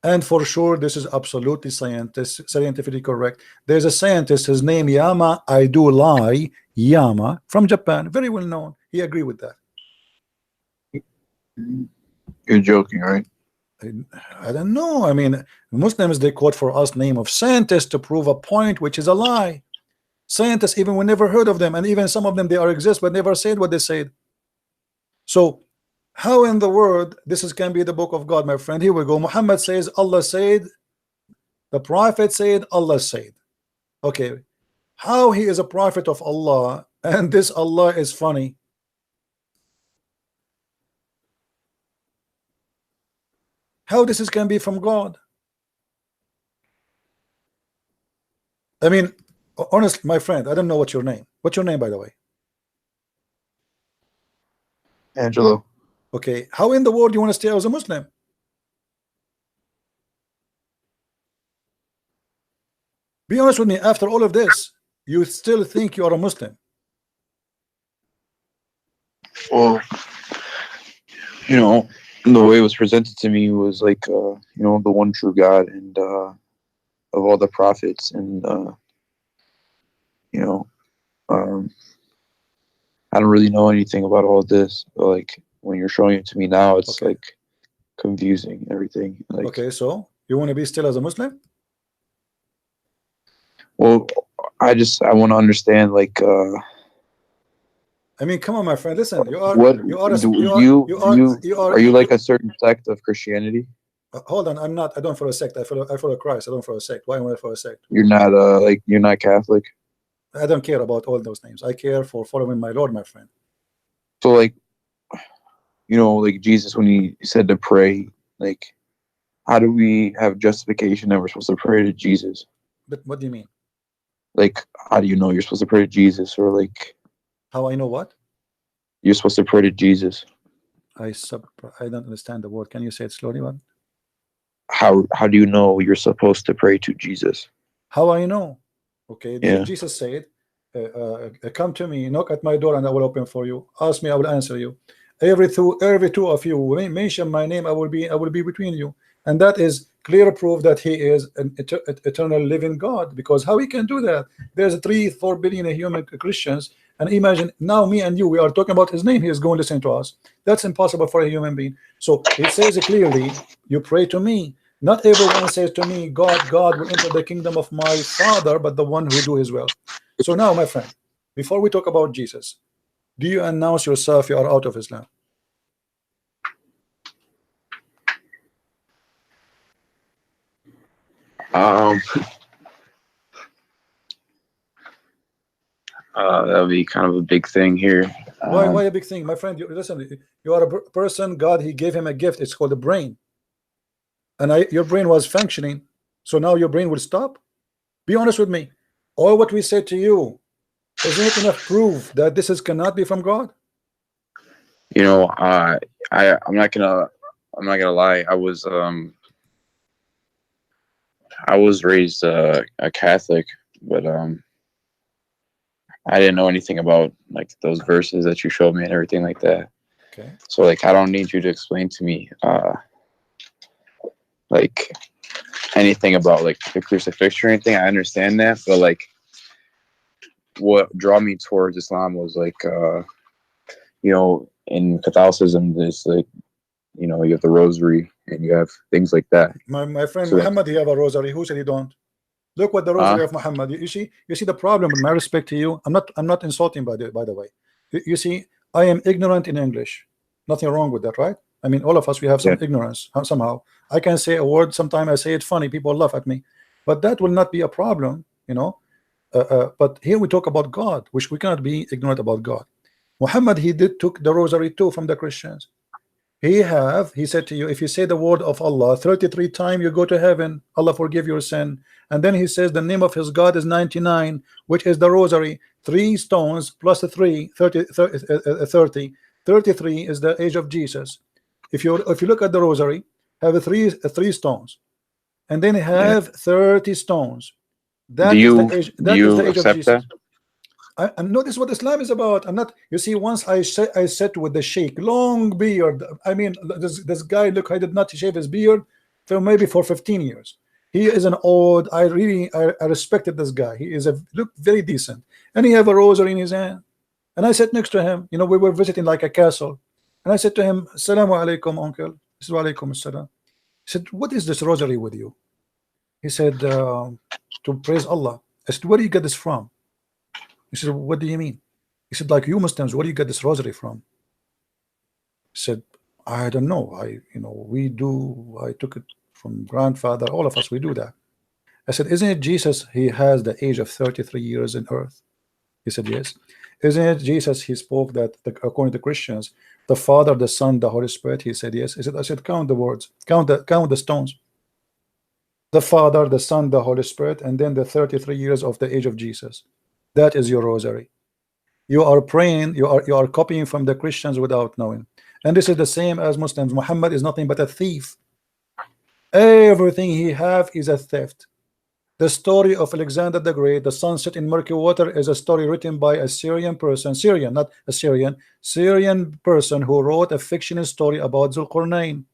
and for sure this is absolutely scientifically correct. There's a scientist, his name Yama, I do lie, Yama, from Japan, very well known. He agreed with that. You're joking, right? I don't know. I mean, Muslims, they quote for us name of scientists to prove a point which is a lie. Scientists, even we never heard of them, and even some of them, they are exist but never said what they said. So how in the world this can be the book of God, my friend? Here we go. Muhammad says Allah said, the prophet said, Allah said. Okay, how he is a prophet of Allah and this Allah is funny? How this can be from God? I mean, honestly, my friend, I don't know what's your name. What's your name, by the way? Angelo. Okay, how in the world do you want to stay as a Muslim? Be honest with me, after all of this, you still think you are a Muslim? Well, you know, the way it was presented to me was like, you know, the one true God and of all the prophets, and you know, I don't really know anything about all this, but like when you're showing it to me now, it's okay, like confusing everything. Like, okay, so you want to be still as a Muslim? well, I want to understand, like, I mean, come on, my friend. Listen, what are you like a certain sect of Christianity? Hold on, I'm not. I don't follow a sect. I follow Christ. I don't follow a sect. Why am I follow a sect? You're not like, you're not Catholic. I don't care about all those names. I care for following my Lord, my friend. So like, you know, like Jesus, when he said to pray, like, how do we have justification that we're supposed to pray to Jesus? But what do you mean? Like, how do you know you're supposed to pray to Jesus? Or like, how I know what? You're supposed to pray to Jesus. I don't understand the word. Can you say it slowly, one? How do you know you're supposed to pray to Jesus? How I know? Okay, yeah. Jesus said, come to me, knock at my door and I will open for you. Ask me, I will answer you. Every two of you mention my name, I will be between you. And that is clear proof that he is an eternal living God, because how he can do that? There's 3-4 billion human Christians, and imagine now me and you, we are talking about his name, he is going to listen to us. That's impossible for a human being. So it says clearly, you pray to me. Not everyone says to me, God will enter the kingdom of my Father, but the one who do his will. So now, my friend, before we talk about Jesus, do you announce yourself you are out of Islam? That would be kind of a big thing here. Why a big thing, my friend? Listen, you are a person. God, he gave him a gift. It's called a brain, and your brain was functioning. So now your brain will stop. Be honest with me. All what we said to you, isn't it enough proof that this cannot be from God? You know, I'm not gonna lie. I was raised a Catholic, but I didn't know anything about like those verses that you showed me and everything like that. Okay. So like, I don't need you to explain to me like anything about like the crucifixion or anything. I understand that, but like, what drew me towards Islam was like, you know, in Catholicism, there's like, you know, you have the rosary and you have things like that. My friend So Muhammad, he have a rosary. Who said he don't? Look what the rosary of Muhammad. You see the problem. With my respect to you, I'm not insulting by the way. You see, I am ignorant in English. Nothing wrong with that, right? I mean, all of us, we have some ignorance somehow. I can say a word. Sometimes I say it funny. People laugh at me, but that will not be a problem, you know. But here we talk about God, which we cannot be ignorant about God. Muhammad, he took the rosary too from the Christians. He said to you, if you say the word of Allah 33 times, you go to heaven, Allah forgive your sin. And then he says the name of his God is 99, which is the rosary. 3 stones plus 3, 30, 33 is the age of Jesus. If you look at the rosary, have three stones, and then have 30 stones. That is the age. That is the age of Jesus. And notice what Islam is about. I'm not. You see, once I sat with the sheikh, long beard. I mean, this guy. Look, I did not shave his beard for maybe 15 years. He is an old. I respected this guy. He is look very decent, and he have a rosary in his hand. And I sat next to him. You know, we were visiting like a castle, and I said to him, "Assalamu alaikum, uncle." He said, "Wa alaikum assalam." He said, "What is this rosary with you?" He said, "To praise Allah." I said, "Where do you get this from?" He said, "What do you mean?" He said, "Like you Muslims, where do you get this rosary from?" He said, "I don't know. We do. I took it from grandfather. All of us, we do that." I said, "Isn't it Jesus? He has the age of 33 years in earth." He said, "Yes." "Isn't it Jesus? He spoke that according to Christians, the Father, the Son, the Holy Spirit." He said, "Yes." I said, "Count the words. Count the stones. The Father, the Son, the Holy Spirit, and then the 33 years of the age of Jesus. That is your rosary. You are praying, you are copying from the Christians without knowing. And this is the same as Muslims. Muhammad is nothing but a thief. Everything he have is a theft. The story of Alexander the Great, the sunset in murky water, is a story written by a Syrian person, Syrian, not Assyrian, Syrian person who wrote a fictional story about Zulqarnain.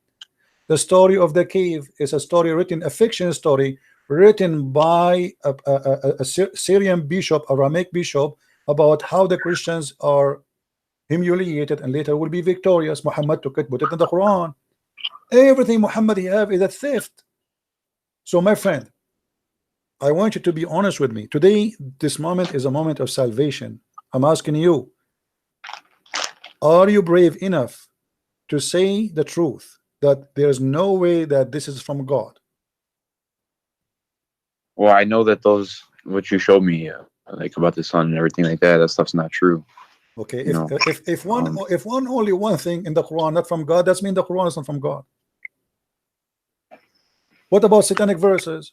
The story of the cave is a story written, a fictional story written by a Syrian bishop, Aramaic bishop, about how the Christians are humiliated and later will be victorious. Muhammad took it, put it in the Quran. Everything Muhammad he have is a theft. So my friend, I want you to be honest with me. Today, this moment is a moment of salvation. I'm asking you, are you brave enough to say the truth, that there's no way that this is from God? Well, I know that what you showed me, like about the sun and everything like that stuff's not true. Okay, if only one thing in the Quran not from God, that's mean the Quran is not from God. What about satanic verses?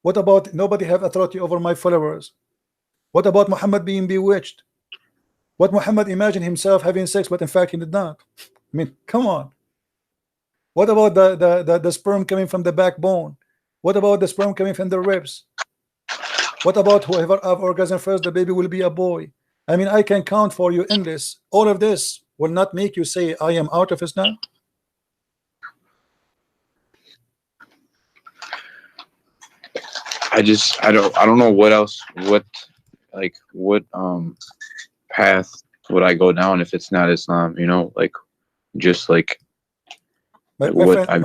What about nobody have authority over my followers? What about Muhammad being bewitched? What Muhammad imagined himself having sex, but in fact he did not? I mean, come on. What about the sperm coming from the backbone? What about the sperm coming from the ribs? What about whoever have orgasm first, the baby will be a boy? I mean, I can count for you endless. All of this will not make you say I am out of Islam. I don't know what else, what path would I go down if it's not Islam, just like My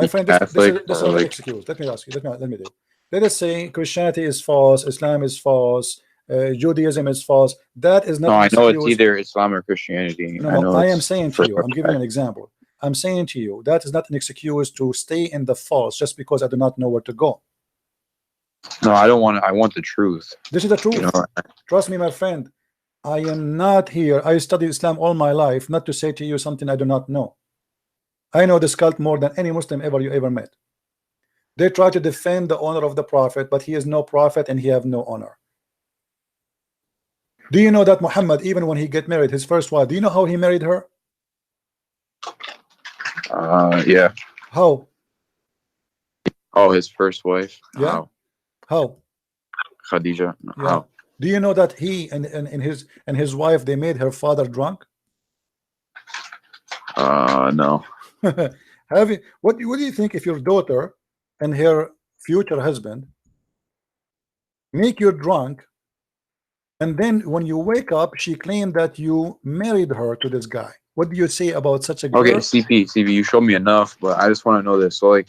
friend, this is not an excuse. Let me ask you. Let me do. Let us say Christianity is false, Islam is false, Judaism is false. That is not. No, I know it's either Islam or Christianity. No, I am saying to you, I'm giving you an example. I'm saying to you that is not an excuse to stay in the false just because I do not know where to go. No, I don't want to. I want the truth. This is the truth. Trust me, my friend. I am not here. I studied Islam all my life, not to say to you something I do not know. I know this cult more than any Muslim you ever met. They try to defend the honor of the Prophet, but he is no prophet and he have no honor. Do you know that Muhammad, even when he get married, his first wife, do you know how he married her? Yeah. How? Oh, his first wife. Yeah. How? Khadija. Yeah. How? Do you know that he and his wife, they made her father drunk? No. Have you? What do you think if your daughter and her future husband make you drunk, and then when you wake up, she claimed that you married her to this guy? What do you say about such a girl? Okay, CP, you showed me enough, but I just want to know this. So, like,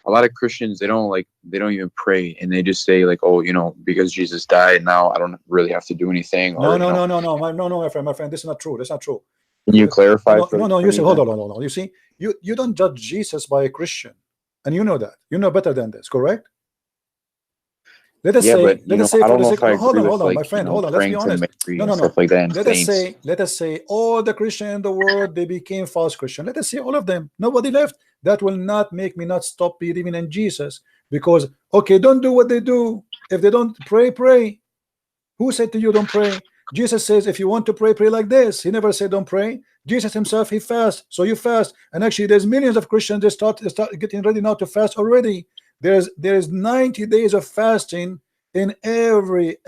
a lot of Christians, they don't even pray, and they just say, like, oh, because Jesus died, now I don't really have to do anything. No, my friend, this is not true. That's not true. Can you clarify? No. You see, hold on. You see, you don't judge Jesus by a Christian, and you know that. You know better than this, correct? Let us Yeah, say, but let you us know, say I for don't the know sake, if I hold agree on, with hold on, like my you friend, know hold on. Let's be praying to honest. Mary No, and no, no. stuff like that and Let us saints. say all the Christian in the world they became false Christian. Let us say all of them. Nobody left. That will not make me not stop believing in Jesus, because okay, don't do what they do. If they don't pray, pray. Who said to you don't pray? Jesus says if you want to pray, pray like this. He never said don't pray. Jesus himself, he fasts, so you fast. And actually there's millions of Christians, they start getting ready now to fast already. There's 90 days of fasting in every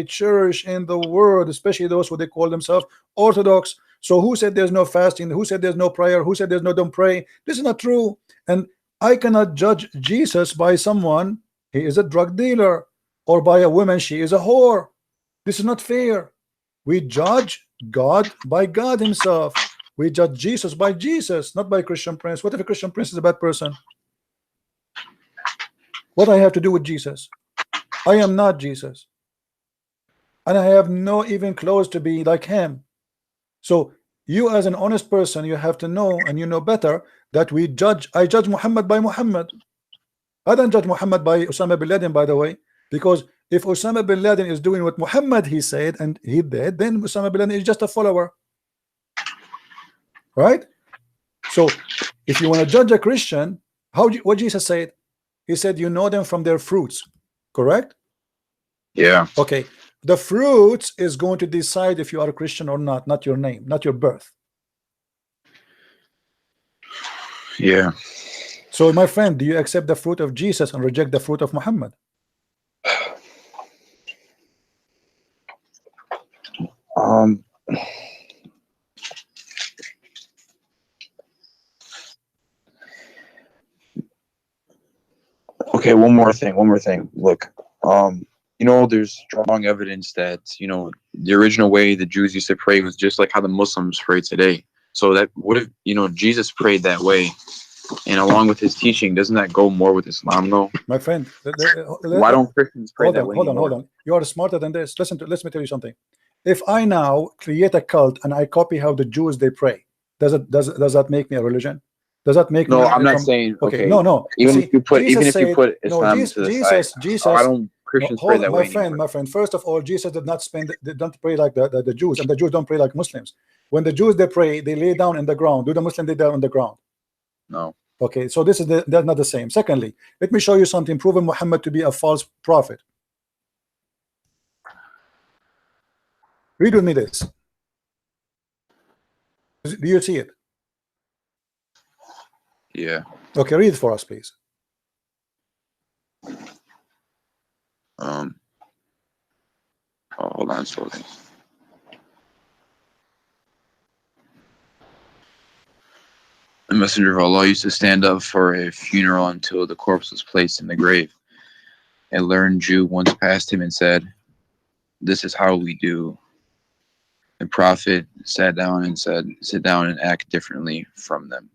church in the world, especially those who they call themselves Orthodox. So who said there's no fasting? Who said there's no prayer? Who said there's no don't pray? This is not true. And I cannot judge Jesus by someone, he is a drug dealer, or by a woman, she is a whore. This is not fair. We judge God by God himself. We judge Jesus by Jesus, not by Christian Prince. What if a Christian Prince is a bad person? What I have to do with Jesus? I am not Jesus, and I have no even close to be like him. So you as an honest person, you have to know, and you know better, that I judge Muhammad by Muhammad. I don't judge Muhammad by Osama bin Laden, by the way, because if Osama bin Laden is doing what Muhammad he said and he did, then Osama bin Laden is just a follower, right? So if you want to judge a Christian, what Jesus said? He said you know them from their fruits, correct? Yeah. Okay, the fruits is going to decide if you are a Christian or not your name, not your birth. Yeah. So my friend, do you accept the fruit of Jesus and reject the fruit of Muhammad? Um. Okay, one more thing. Look, you know, there's strong evidence that, you know, the original way the Jews used to pray was just like how the Muslims pray today. So that what if, you know, Jesus prayed that way, and along with his teaching, doesn't that go more with Islam though? My friend, Why don't Christians pray that way anymore? hold on. You are smarter than this. Let me tell you something. If I now create a cult and I copy how the Jews they pray, does that make me a religion? Does that make No, me I'm not from saying okay? okay. No. Even See, if you put Jesus said no. Islam to the side, why don't No, Christians pray hold that on, way anymore? my friend. First of all, Jesus did not pray like the Jews, and the Jews don't pray like Muslims. When the Jews they pray, they lay down in the ground. Do the Muslims lay down on the ground? No. Okay, so that's not the same. Secondly, let me show you something proving Muhammad to be a false prophet. Read with me this. Do you see it? Yeah. Okay, read it for us, please. Oh, hold on, slowly. The messenger of Allah used to stand up for a funeral until the corpse was placed in the grave. A learned Jew once passed him and said, "This is how we do." The prophet sat down and said, "Sit down and act differently from them."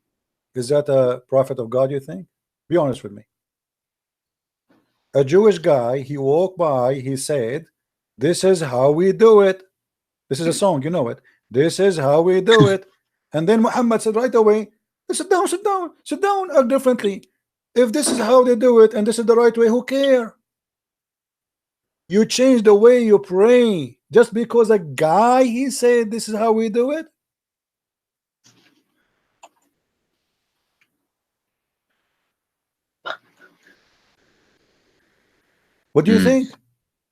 Is that a prophet of God, you think? Be honest with me. A Jewish guy, he walked by, he said, "This is how we do it." This is a song, you know it. This is how we do it. And then Muhammad said right away, sit down, act differently. If this is how they do it and this is the right way, who care? You change the way you pray just because a guy he said this is how we do it. What do you think?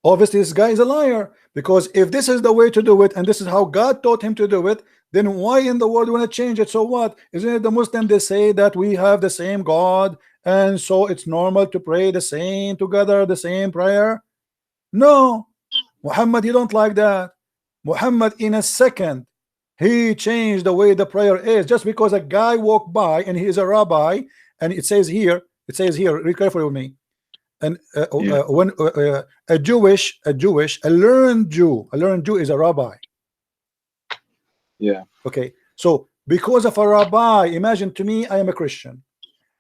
Obviously this guy is a liar, because if this is the way to do it and this is how God taught him to do it, then why in the world want to change it? So what? Isn't it the Muslim they say that we have the same God and so it's normal to pray the same together, the same prayer? No, Muhammad, you don't like that. Muhammad in a second he changed the way the prayer is, just because a guy walked by and he is a rabbi, and it says here, read carefully with me. And when a learned Jew is a rabbi. Yeah. Okay, so because of a rabbi, imagine to me I am a Christian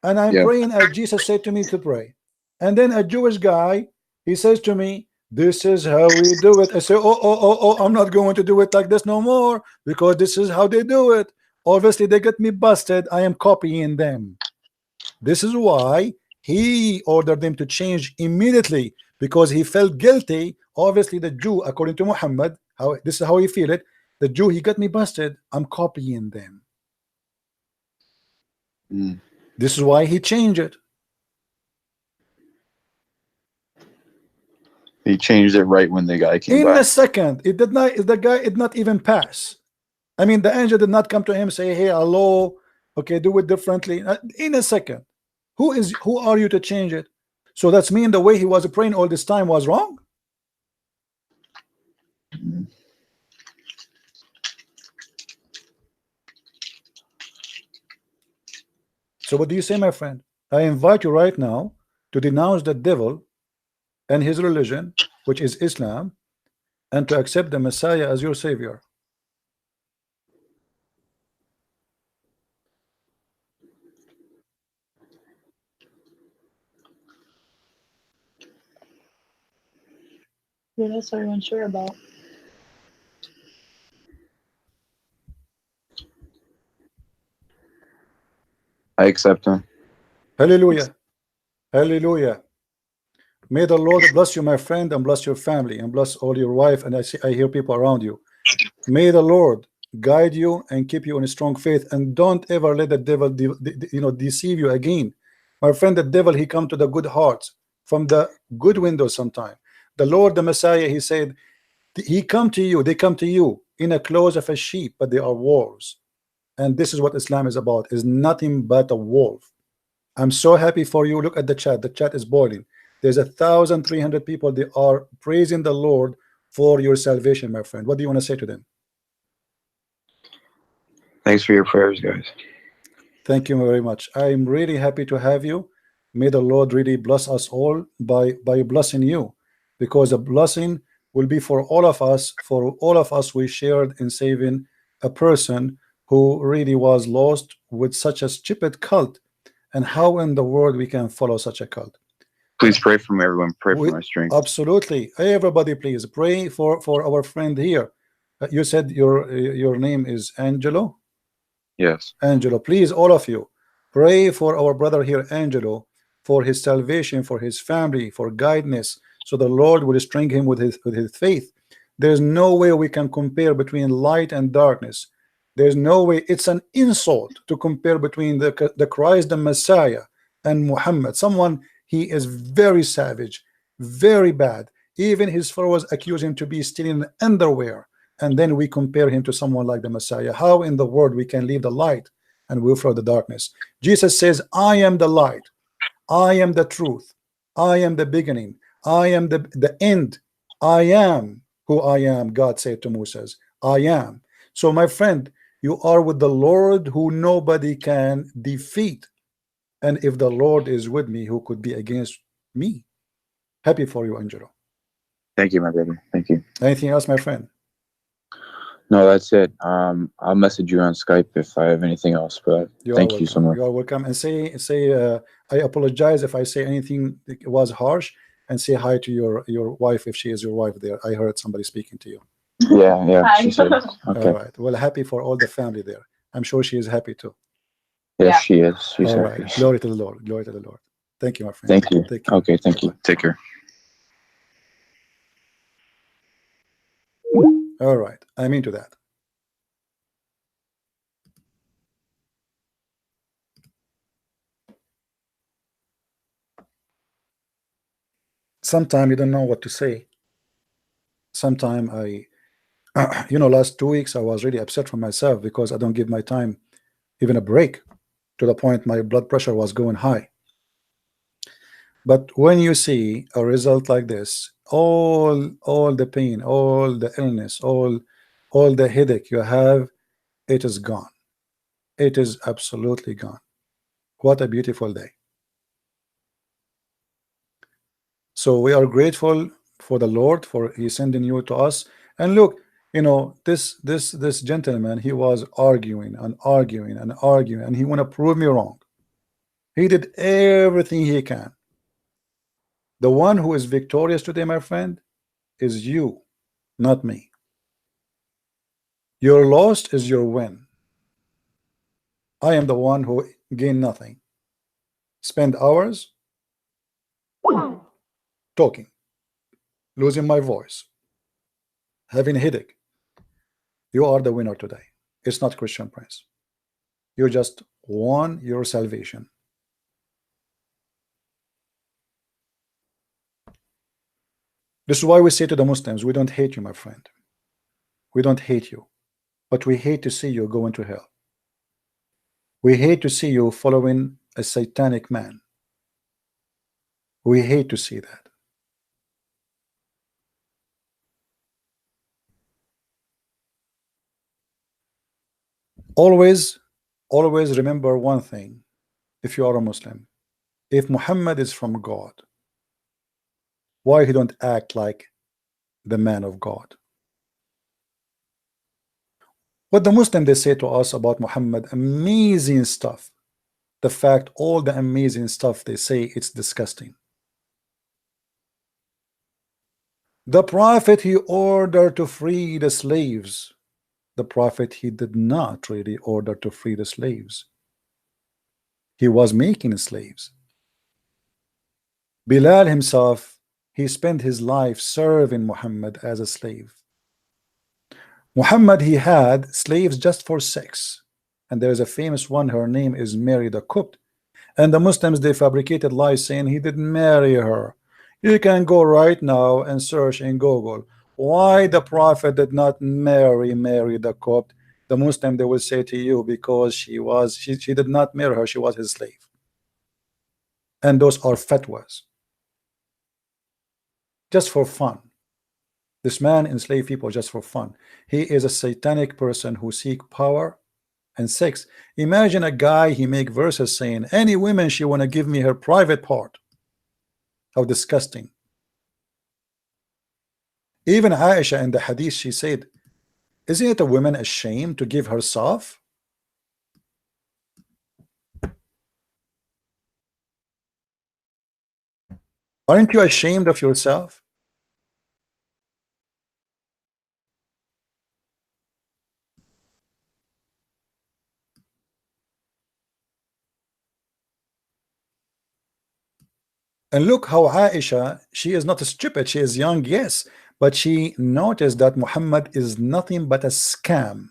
and I'm Yeah. praying as Jesus said to me to pray, and then a Jewish guy he says to me, this is how we do it. I say, oh, I'm not going to do it like this no more, because this is how they do it. Obviously they get me busted. I am copying them. This is why he ordered them to change immediately, because he felt guilty. Obviously, the Jew, according to Muhammad, how this is how he feel it. The Jew, he got me busted. I'm copying them. This is why he changed it. He changed it right when the guy came In back. a second. It did not. The guy did not even pass. I mean, the angel did not come to him say, "Hey, hello, okay, do it differently." In a second. Who are you to change it? So that's mean the way he was praying all this time was wrong. So what do you say, my friend? I invite you right now to denounce the devil and his religion, which is Islam, and to accept the Messiah as your savior. What else are you unsure about? I accept him. Hallelujah. Hallelujah. May the Lord bless you, my friend, and bless your family, and bless all your wife. And I hear people around you. May the Lord guide you and keep you in a strong faith, and don't ever let the devil deceive you again. My friend, the devil, he come to the good hearts from the good windows sometime. The Lord, the Messiah, he said, he come to you, they come to you in a clothes of a sheep, but they are wolves. And this is what Islam is about, is nothing but a wolf. I'm so happy for you. Look at the chat. The chat is boiling. There's 1,300 people. They are praising the Lord for your salvation, my friend. What do you want to say to them? Thanks for your prayers, guys. Thank you very much. I'm really happy to have you. May the Lord really bless us all by blessing you, because a blessing will be for all of us. For all of us, we shared in saving a person who really was lost with such a stupid cult. And how in the world we can follow such a cult? Please pray for me, everyone. Pray for my strength. Absolutely. Everybody, please pray for our friend here. You said your name is Angelo? Yes. Angelo, please, all of you, pray for our brother here, Angelo, for his salvation, for his family, for guidance, so the Lord will strengthen him with his faith. There's no way we can compare between light and darkness. There's no way. It's an insult to compare between the Christ, the Messiah, and Muhammad. Someone, he is very savage, very bad. Even his followers accuse him to be stealing underwear, and then we compare him to someone like the Messiah. How in the world we can leave the light and will follow the darkness? Jesus says, I am the light, I am the truth, I am the beginning, I am the end, I am who I am. God said to Moses, I am. So my friend, you are with the Lord who nobody can defeat. And if the Lord is with me, who could be against me? Happy for you, Angelo. Thank you, my brother. Thank you. Anything else, my friend? No, that's it. I'll message you on Skype if I have anything else. But thank you so much. You are welcome. And say I apologize if I say anything that was harsh, and say hi to your wife if she is your wife there. I heard somebody speaking to you. Yeah. Hi. She said. Okay. All right. Well, happy for all the family there. I'm sure she is happy too. Yes, Yeah. she is. She's All happy. right. Glory to the Lord. Glory to the Lord. Thank you, my friend. Thank you. Take care. Okay, thank you. Bye-bye. Take care. All right. I'm into that. Sometimes you don't know what to say. Sometimes last 2 weeks I was really upset for myself because I don't give my time even a break, to the point my blood pressure was going high. But when you see a result like this, all the pain, all the illness, all the headache you have, it is gone. It is absolutely gone. What a beautiful day. So we are grateful for the Lord for he sending you to us. And look, this gentleman, he was arguing and arguing and arguing, and he want to prove me wrong. He did everything he can. The one who is victorious today, my friend, is you, not me. Your loss is your win. I am the one who gained nothing. Spend hours talking. losing my voice, having a headache. You are the winner today. It's not Christian Prince. You just won your salvation. This is why we say to the Muslims, we don't hate you, my friend. We don't hate you, but we hate to see you go into hell. We hate to see you following a satanic man. We hate to see that. Always remember one thing. If you are a Muslim, if Muhammad is from God, why he don't act like the man of God? What the Muslim they say to us about Muhammad, amazing stuff. The fact, all the amazing stuff they say, it's disgusting. The Prophet, he ordered to free the slaves. The Prophet, he did not really order to free the slaves. He was making slaves. Bilal himself, he spent his life serving Muhammad as a slave. Muhammad, he had slaves just for sex. And there's a famous one, her name is Mary the Copt. And the Muslims, they fabricated lies saying he didn't marry her. You can go right now and search in Google why the Prophet did not marry Mary the Copt. The Muslim, they will say to you, because she did not marry her, she was his slave. And those are fatwas, just for fun. This man enslaved people just for fun. He is a satanic person who seek power and sex. Imagine a guy, he make verses saying any woman she want to give me her private part. How disgusting. Even Aisha in the hadith, she said, isn't it a woman ashamed to give herself? Aren't you ashamed of yourself? And look how Aisha, she is not stupid, she is young, yes, but she noticed that Muhammad is nothing but a scam.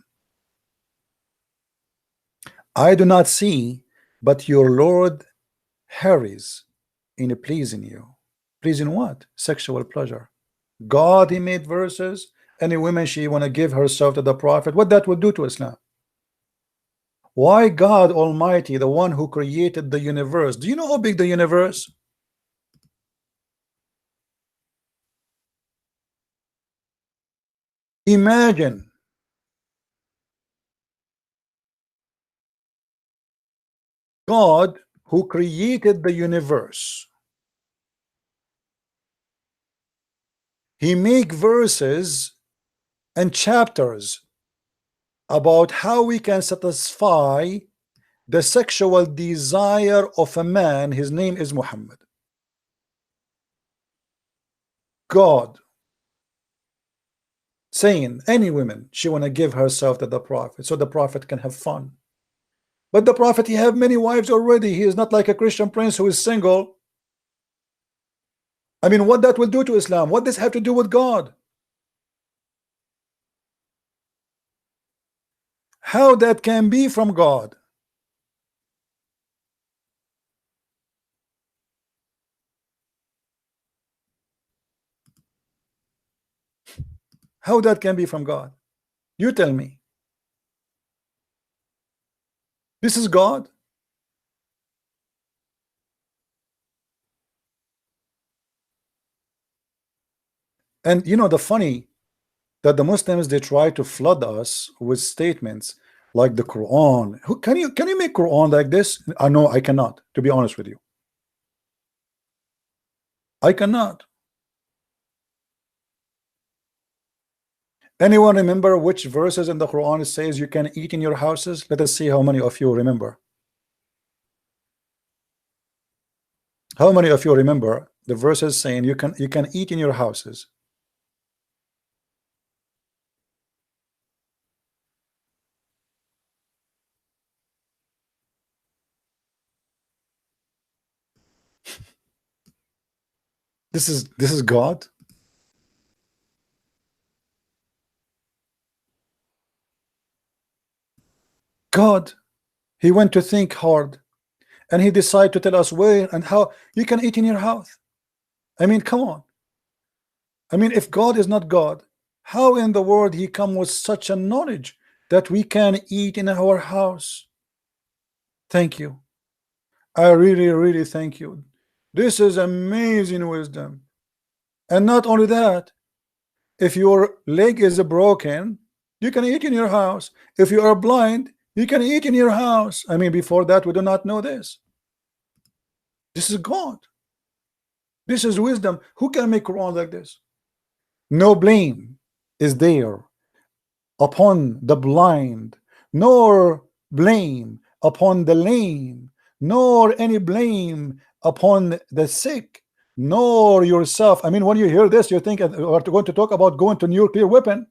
I do not see, but your Lord hurries in pleasing you. Pleasing what? Sexual pleasure. God, he made verses. Any woman she want to give herself to the Prophet, what that would do to Islam? Why God Almighty, the one who created the universe? Do you know how big the universe? Imagine God who created the universe. He make verses and chapters about how we can satisfy the sexual desire of a man. His name is Muhammad. God saying any woman she want to give herself to the Prophet so the Prophet can have fun. But the Prophet, he have many wives already. He is not like a Christian prince who is single. I mean, what that will do to Islam? What does have to do with God? How that can be from God? How that can be from God? You tell me. This is God. And you know the funny that the Muslims, they try to flood us with statements like the Quran. Who can you make Quran like this? I know I cannot, to be honest with you. I cannot. Anyone remember which verses in the Quran it says you can eat in your houses? Let us see how many of you remember. How many of you remember the verses saying you can eat in your houses? This is God. God, he went to think hard, and he decided to tell us where and how you can eat in your house. I mean, come on. I mean, if God is not God, how in the world he come with such a knowledge that we can eat in our house? Thank you. I really thank you. This is amazing wisdom. And not only that, if your leg is broken, you can eat in your house. If you are blind, you can eat in your house. I mean, before that, we do not know this. This is God. This is wisdom. Who can make Quran like this? No blame is there upon the blind, nor blame upon the lame, nor any blame upon the sick, nor yourself. I mean, when you hear this, you think we're going to talk about going to nuclear weapon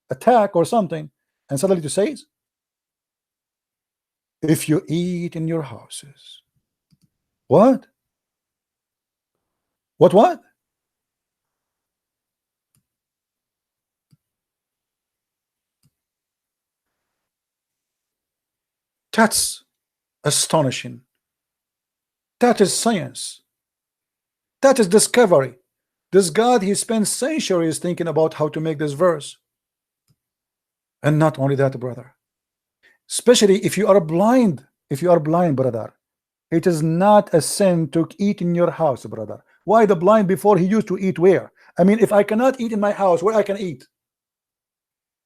attack or something, and suddenly it says, if you eat in your houses. What? What? That's astonishing. That is science. That is discovery. This God, he spent centuries thinking about how to make this verse. And not only that, brother, especially if you are blind, brother, it is not a sin to eat in your house, brother. Why the blind before he used to eat where? I mean, if I cannot eat in my house, where I can eat?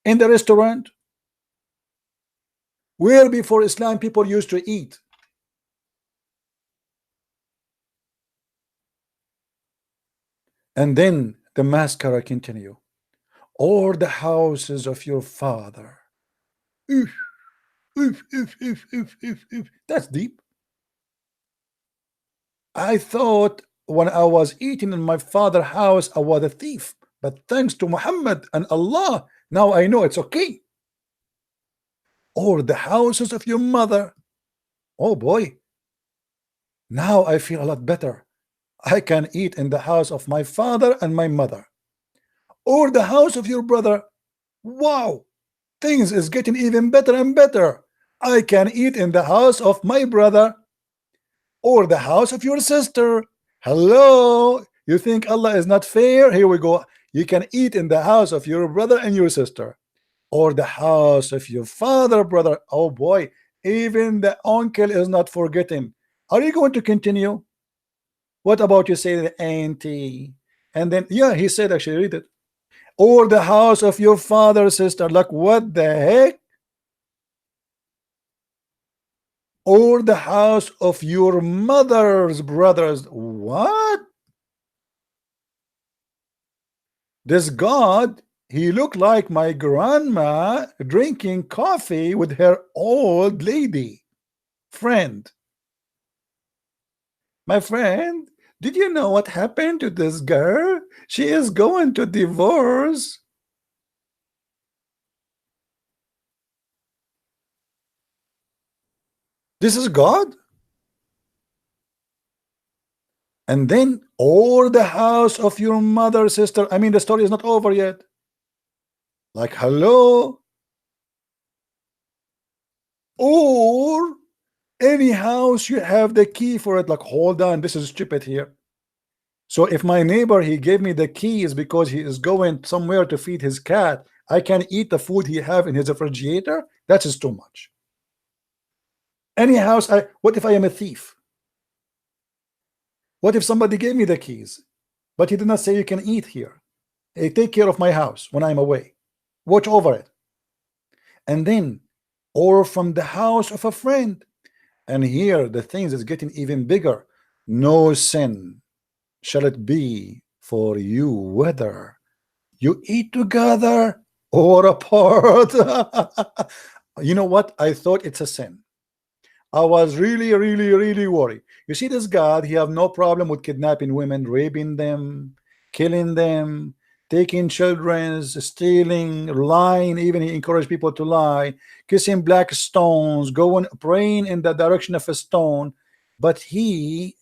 In the restaurant? Where before Islam people used to eat? And then the mascara continue. Or the houses of your father. Oof, oof, oof, oof, oof, oof, oof. That's deep. I thought when I was eating in my father's house, I was a thief. But thanks to Muhammad and Allah, now I know it's okay. Or the houses of your mother. Oh boy. Now I feel a lot better. I can eat in the house of my father and my mother. Or the house of your brother. Wow. Things is getting even better and better. I can eat in the house of my brother. Or the house of your sister. Hello, you think Allah is not fair? Here we go. You can eat in the house of your brother and your sister, or the house of your father, brother. Oh boy, even the uncle is not forgetting. Are you going to continue? What about you say the auntie? And then yeah, he said, actually read it. Or the house of your father, sister. Like what the heck? Or the house of your mother's brothers. What? This God, he looked like my grandma drinking coffee with her old lady friend. My friend, did you know what happened to this girl? She is going to divorce. This is God. And then, or the house of your mother, sister. I mean, the story is not over yet. Like, hello. Or any house you have the key for it. Like, hold on, this is stupid here. So if my neighbor, he gave me the keys because he is going somewhere to feed his cat, I can eat the food he have in his refrigerator. That is too much. Any house, what if I am a thief? What if somebody gave me the keys, but he did not say you can eat here? Hey, take care of my house when I'm away. Watch over it. And then, or from the house of a friend. And here the things is getting even bigger. No sin shall it be for you whether you eat together or apart. You know what? I thought it's a sin. I was really worried. You see, this God, he have no problem with kidnapping women, raping them, killing them, taking children, stealing, lying. Even he encouraged people to lie, kissing black stones, going praying in the direction of a stone. But he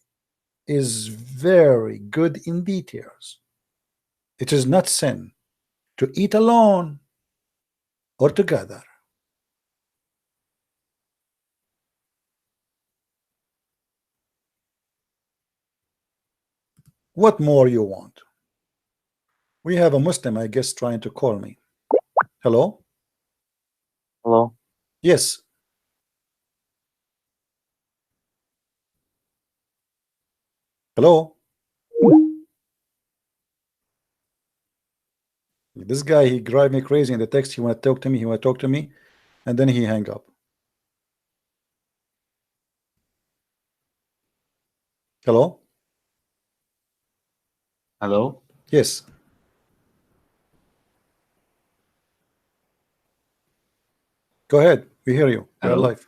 is very good in details. It is not sin to eat alone or together. What more you want? We have a Muslim, I guess, trying to call me. Hello? Hello? Yes. Hello? This guy, he drive me crazy in the text. He want to talk to me. He want to talk to me. And then he hang up. Hello? Hello? Yes. Go ahead. We hear you. You're Hello? live.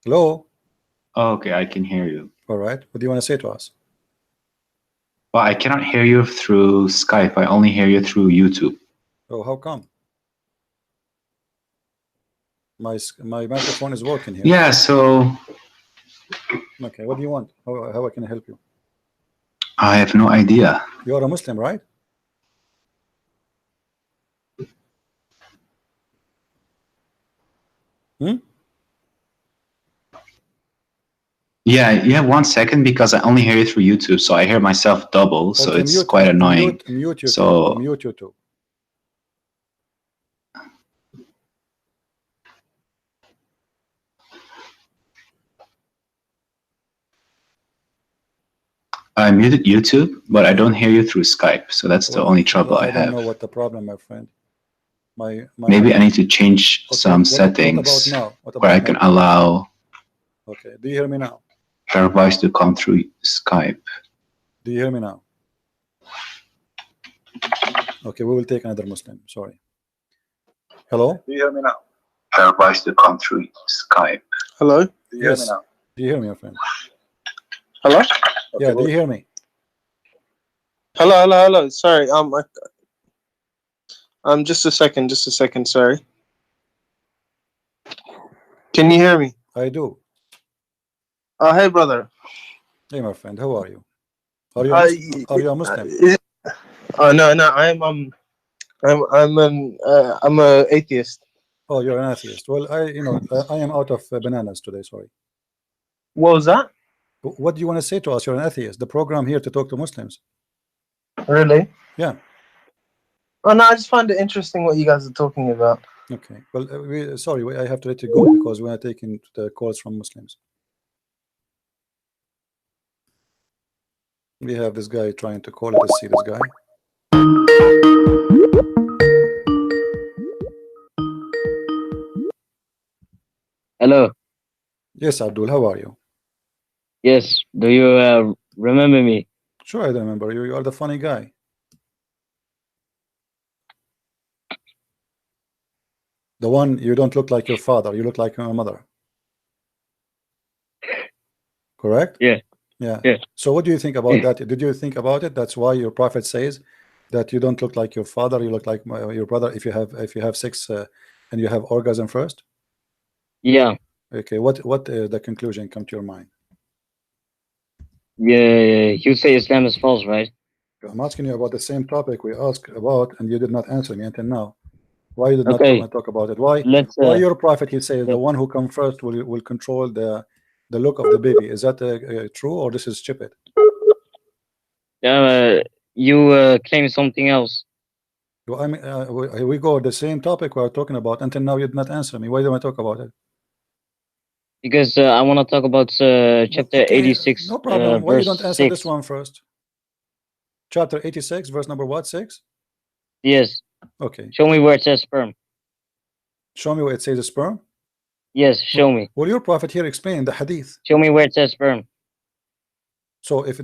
Hello? Oh, okay, I can hear you. All right. What do you want to say to us? Well, I cannot hear you through Skype. I only hear you through YouTube. Oh, how come? My microphone is working here. Yeah, so Okay. What do you want? How I can help you? I have no idea. You are a Muslim, right? Hmm? Yeah, 1 second, because I only hear you through YouTube, so I hear myself double, so Okay, it's quite annoying. Mute YouTube. So Mute YouTube. I muted YouTube, but I don't hear you through Skype, so that's the only trouble I I don't have. know what the problem, my friend. My Maybe I need to change some settings what about now? What where I about can now? allow Okay, do you hear me now? your voice to come through Skype. Do you hear me now? Okay, we will take another Muslim. Sorry. Hello? Do you hear me now? Your voice to come through Skype. Hello? Do you hear me now? Do you hear me, my friend? Hello? Yeah, do you hear me? Hello. Sorry. Just a second. Sorry. Can you hear me? I do. Oh, hey, brother. Hey, my friend, how are you? Are you a Muslim? Oh no, I'm a atheist. Oh, you're an atheist. Well, I am out of bananas today. Sorry. What was that? What do you want to say to us? You're an atheist. The program here to talk to Muslims. Really? Yeah. Oh no, I just find it interesting what you guys are talking about. Okay. Well, I have to let you go because we are taking the calls from Muslims. We have this guy trying to call. Let's see this guy. Hello. Yes, Abdul. How are you? Yes. Do you remember me? Sure, I remember you. You are the funny guy. The one you don't look like your father. You look like your mother. Correct? Yeah. Yeah. Yeah. So what do you think about that? Did you think about it? That's why your prophet says that you don't look like your father. You look like your brother if you have sex and you have orgasm first. Yeah. Okay. What the conclusion come to your mind? Yeah. You say Islam is false, right? I'm asking you about the same topic we asked about, and you did not answer me until now. Why you did not Okay. talk about it? Why your prophet, he says the one who come first will control the look of the baby? Is that true, or this is stupid? You claim something else. Well, I mean, we go the same topic we are talking about. Until now, you did not answer me. Why do I talk about it? Because I want to talk about chapter 86. No problem. Why you don't answer 6. this one first? Chapter 86, verse number what? 6? Yes. Okay. Show me where it says sperm. Show me where it says sperm. Yes, show me. Well, your prophet here explained the hadith. Show me where it says sperm. So if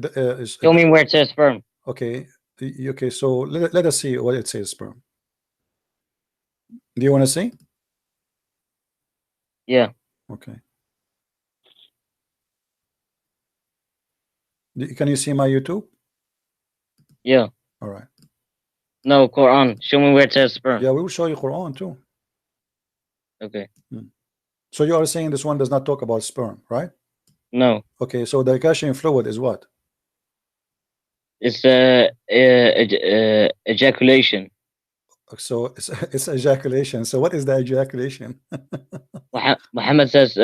show me where it says sperm. Okay. Okay. So let us see what it says sperm. Do you want to see? Yeah. Okay. Can you see my YouTube? Yeah. All right. No, Quran. Show me where it says sperm. Yeah, we will show you Quran too. Okay. So you are saying this one does not talk about sperm, right? No. Okay. So the gushing fluid is what? It's ejaculation. So it's ejaculation. So what is the ejaculation? Muhammad says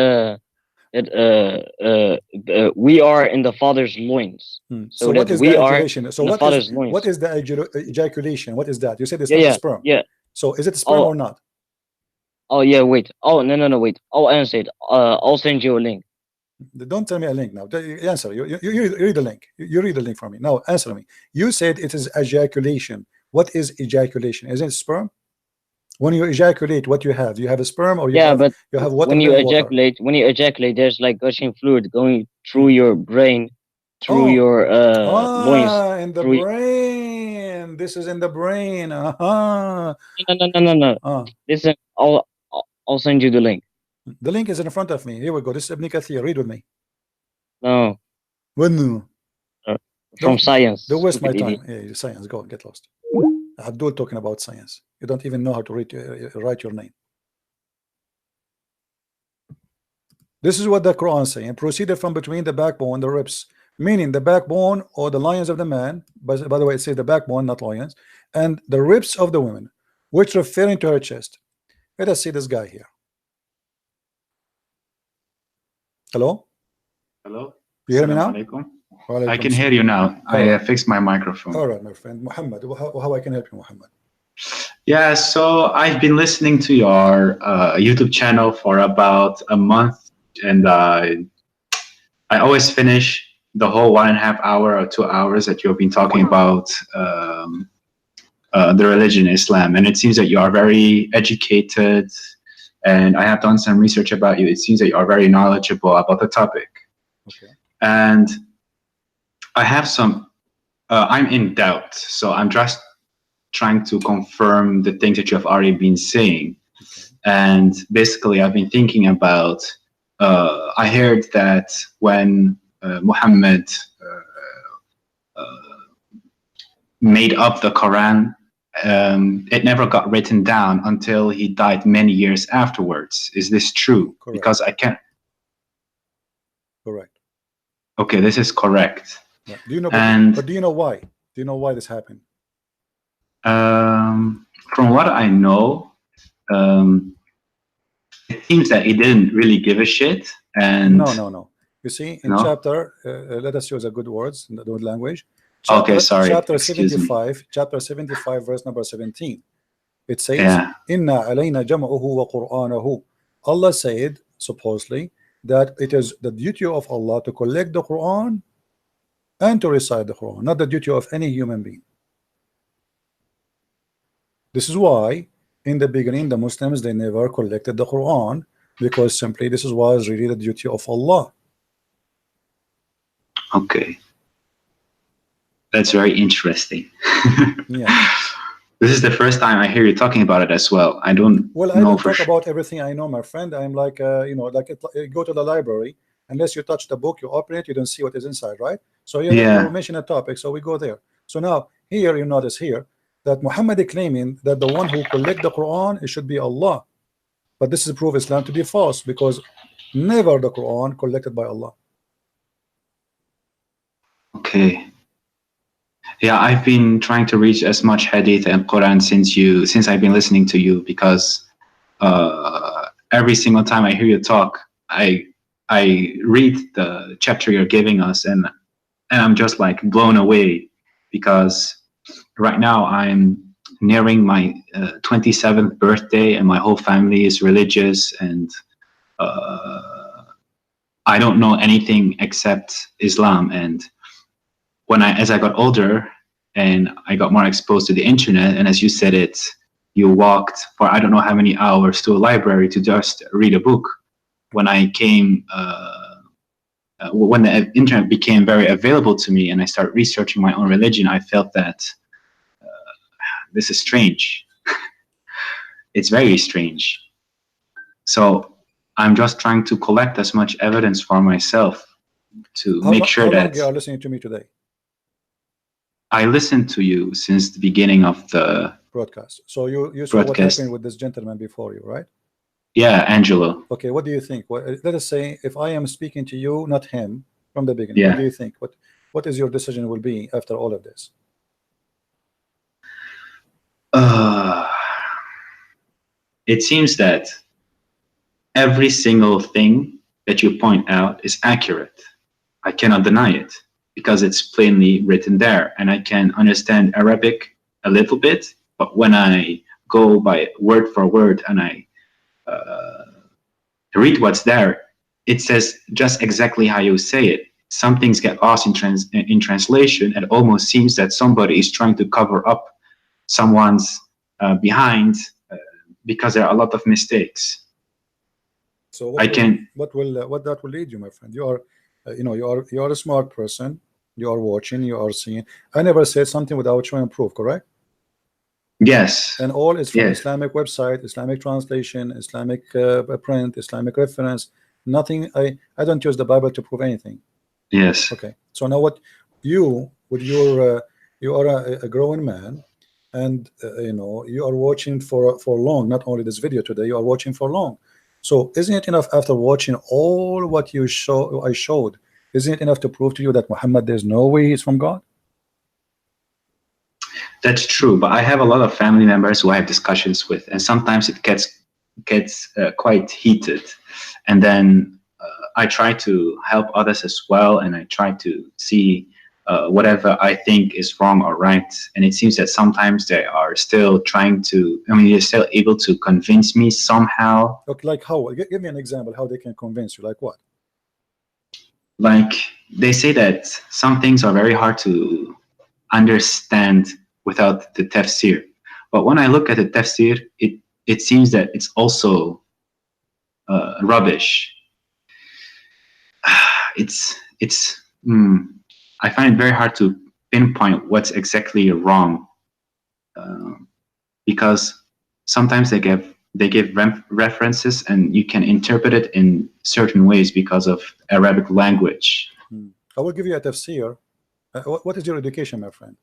that we are in the father's loins. So that what is we the are ejaculation? So in the what father's loins. is the ejaculation? What is that? You said it's Yeah, not a yeah, sperm. yeah. So is it sperm Oh, or not? oh yeah. Wait. Oh no, wait. I'll answer it. I'll send you a link. Don't tell me a link now. Answer. You read the link. You read the link for me. Now answer me. You said it is ejaculation. What is ejaculation? Is it sperm? When you ejaculate, what you have? You have a sperm, or Yeah, but you have water when you than water? ejaculate, there's like gushing fluid going through your brain, through Oh, your loins, in the through. brain. This is in the brain. Uh-huh. No. Listen, I'll send you the link. The link is in front of me. Here we go. This is Ibn Kathir. Read with me. No, When from science. don't waste my Stupid idiot. time. Yeah, science. Go get lost. Abdul talking about science. You don't even know how to read, write your name. This is what the Quran saying. And proceeded from between the backbone, the ribs, meaning the backbone or the lions of the man. By the way, it says the backbone, not lions, and the ribs of the women, which referring to her chest. Let us see this guy here. Hello? Hello? You hear me now? I can hear you now. I fixed my microphone. All right, my friend. Muhammad, how I can help you, Muhammad? Yeah, so I've been listening to your YouTube channel for about a month, and I always finish the whole 1.5 hour or 2 hours that you've been talking about the religion Islam, and it seems that you are very educated, and I have done some research about you. It seems that you are very knowledgeable about the topic. Okay. And I have some, I'm in doubt, so I'm just trying to confirm the things that you have already been saying. Okay. And basically, I've been thinking about, I heard that when Muhammad made up the Quran, it never got written down until he died many years afterwards. Is this true? Correct. Because I can't. Correct. Okay, this is correct. Yeah. Do you know? And but do you know why? Do you know why this happened? from what I know, it seems that he didn't really give a shit. And no. You see, in chapter, let us use a good words, in the good language. Okay, sorry. Chapter Excuse 75, me. chapter 75, verse number 17. It says, "Inna alayna jam'uhu wa Qur'anahu." Allah said, supposedly, that it is the duty of Allah to collect the Quran and to recite the Quran, not the duty of any human being. This is why, in the beginning, the Muslims, they never collected the Quran, because simply this was really the duty of Allah. Okay. That's very interesting. Yeah. This is the first time I hear you talking about it as well. I don't I don't talk about everything I know, my friend. I'm like, go to the library. Unless you touch the book, you open it, you don't see what is inside, right? So you mention a topic, so we go there. So now, here, you notice here, that Muhammad is claiming that the one who collect the Quran, it should be Allah. But this is proof Islam to be false, because never the Quran collected by Allah. Okay. Yeah, I've been trying to reach as much hadith and Quran since I've been listening to you, because every single time I hear you talk, I read the chapter you're giving us, and I'm just like blown away, because right now I'm nearing my 27th birthday, and my whole family is religious, and I don't know anything except Islam. And as I got older and I got more exposed to the internet, and as you said it, you walked for I don't know how many hours to a library to just read a book. When I came, when the internet became very available to me and I started researching my own religion, I felt that this is strange. It's very strange. So I'm just trying to collect as much evidence for myself to make sure that. How long you are listening to me today? I listened to you since the beginning of the broadcast. So you saw what happened with this gentleman before you, right? Yeah, Angelo. Okay, what do you think? Let us say if I am speaking to you, not him, from the beginning. What do you think? What is your decision will be after all of this? It seems that every single thing that you point out is accurate. I cannot deny it because it's plainly written there, and I can understand Arabic a little bit. But when I go by word for word and I read what's there, it says just exactly how you say it. Some things get lost in translation. It almost seems that somebody is trying to cover up someone's behind because there are a lot of mistakes. So what that will lead you, my friend? You are, you are a smart person. You are watching. You are seeing. I never said something without showing proof. Correct? Yes. And all is from yes. Islamic website, Islamic translation, Islamic print, Islamic reference. Nothing. I don't use the Bible to prove anything. Yes. Okay. So now what you with your you are a growing man, and you are watching for long. Not only this video today, you are watching for long. So isn't it enough after watching all what I showed? Isn't it enough to prove to you that Muhammad, there's no way he's from God? That's true, but I have a lot of family members who I have discussions with, and sometimes it gets quite heated, and then I try to help others as well, and I try to see whatever I think is wrong or right. And it seems that sometimes they are still trying to. I mean, they're still able to convince me somehow. Look, like how? Give me an example how they can convince you. Like what? Like they say that some things are very hard to understand without the tafsir. But when I look at the tafsir, it seems that it's also rubbish. I find it very hard to pinpoint what's exactly wrong, because sometimes they give references and you can interpret it in certain ways because of Arabic language. I will give you a tafsir. What is your education, my friend?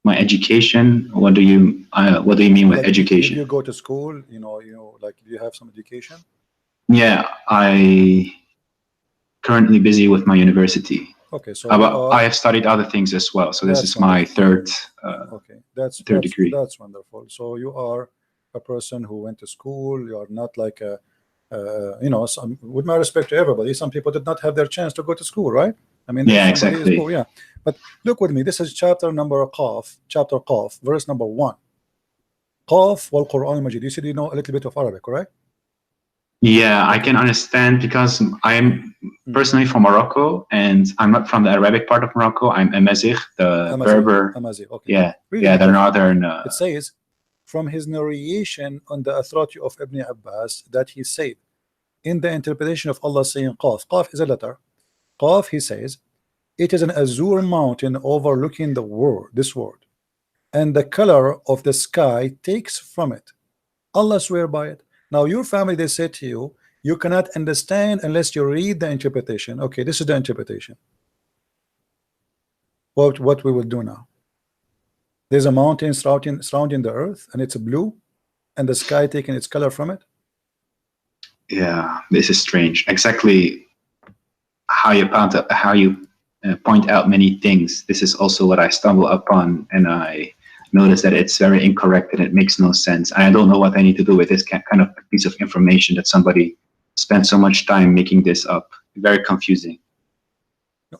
My education? What do you mean with like, education? Did you go to school? Like, do you have some education? Yeah, I currently busy with my university. Okay, so I have studied other things as well. So this is my third. Okay, that's degree. That's wonderful. So you are a person who went to school. You are not like a, with my respect to everybody, some people did not have their chance to go to school, right? I mean, yeah, exactly. Poor, yeah. But look with me. This is chapter Qaf, verse number 1. Qaf wal Quran al-Majid. You said you know a little bit of Arabic, correct? Yeah, I can understand because I'm personally from Morocco, and I'm not from the Arabic part of Morocco. I'm Amazigh, the Berber. Amazigh, okay. Yeah, really, yeah, the northern. It says, from his narration on the authority of Ibn Abbas, that he said, in the interpretation of Allah saying Qaf. Qaf is a letter. Qaf, he says, it is an azure mountain overlooking this world, and the color of the sky takes from it. Allah swear by it. Now your family, they say to you, you cannot understand unless you read the interpretation. Okay, this is the interpretation. What we will do now? There's a mountain surrounding the earth, and it's blue, and the sky taking its color from it. Yeah, this is strange. Exactly how you point out many things. This is also what I stumble upon, and I notice that it's very incorrect and it makes no sense. I don't know what I need to do with this kind of piece of information that somebody spent so much time making this up. Very confusing.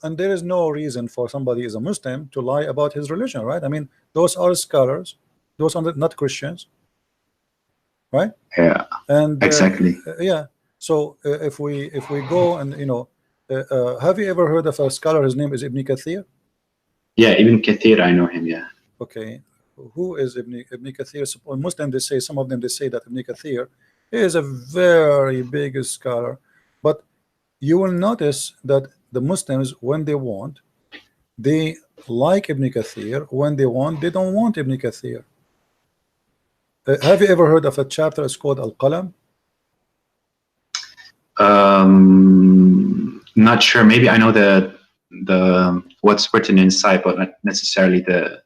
And there is no reason for somebody as a Muslim to lie about his religion, right? I mean, those are scholars, those are not Christians, right? Yeah, and exactly. Yeah. So if we go and have you ever heard of a scholar? His name is Ibn Kathir. Yeah, Ibn Kathir, I know him. Yeah. Okay, who is Ibn Kathir? Muslim, they say, some of them, they say that Ibn Kathir is a very big scholar, but you will notice that the Muslims, when they want, they like Ibn Kathir. When they want, they don't want Ibn Kathir. Have you ever heard of a chapter? It's called Al-Qalam. Not sure. Maybe I know the what's written inside, but not necessarily the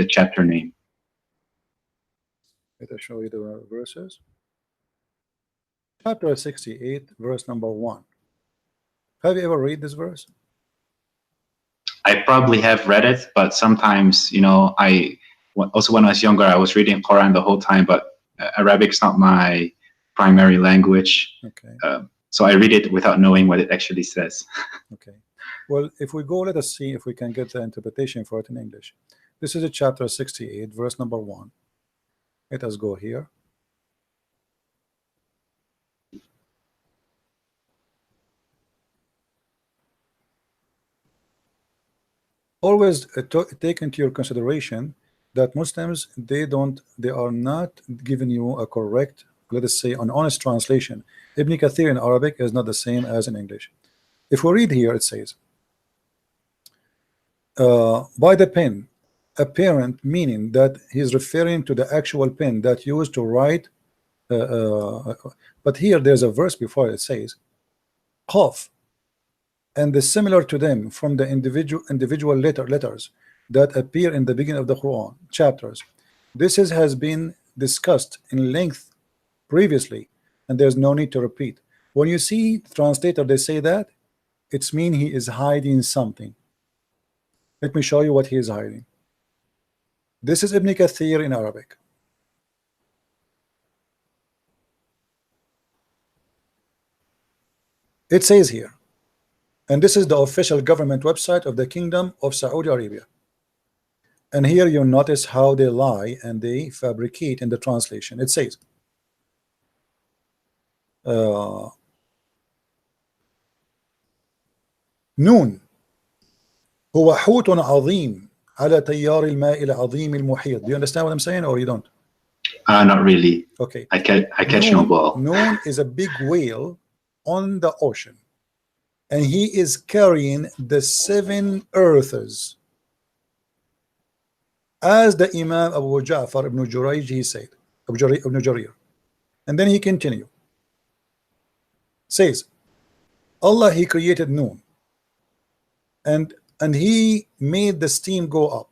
chapter name. Let me show you the verses. Chapter 68, verse number 1. Have you ever read this verse? I probably have read it, but sometimes, also when I was younger, I was reading Quran the whole time, but Arabic's not my primary language. Okay. So I read it without knowing what it actually says. Okay. Well, if we go, let us see if we can get the interpretation for it in English. This is a chapter 68, verse number 1. Let us go here. Always take into your consideration that Muslims, they are not giving you a correct, let us say, an honest translation. Ibn Kathir in Arabic is not the same as in English. If we read here, it says, by the pen, apparent, meaning that he's referring to the actual pen that used to write. But here there's a verse before it says, Qaf, and the similar to them from the individual letters that appear in the beginning of the Quran chapters. This has been discussed in length previously, and there's no need to repeat. When you see the translator, they say that it's mean he is hiding something. Let me show you what he is hiding. This is Ibn Kathir in Arabic. It says here, and this is the official government website of the Kingdom of Saudi Arabia. And here you notice how they lie and they fabricate in the translation. It says, نون هو حوت عظيم على تيار الماء العظيم المحيط. Do you understand what I'm saying, or you don't? Not really. Okay. I catch no ball. Noon is a big whale on the ocean, and he is carrying the 7 earths, as the Imam Abu Ja'far ibn Jurayj, he said, ibn Jarir. And then he continued, says, Allah, he created Noon, and he made the steam go up,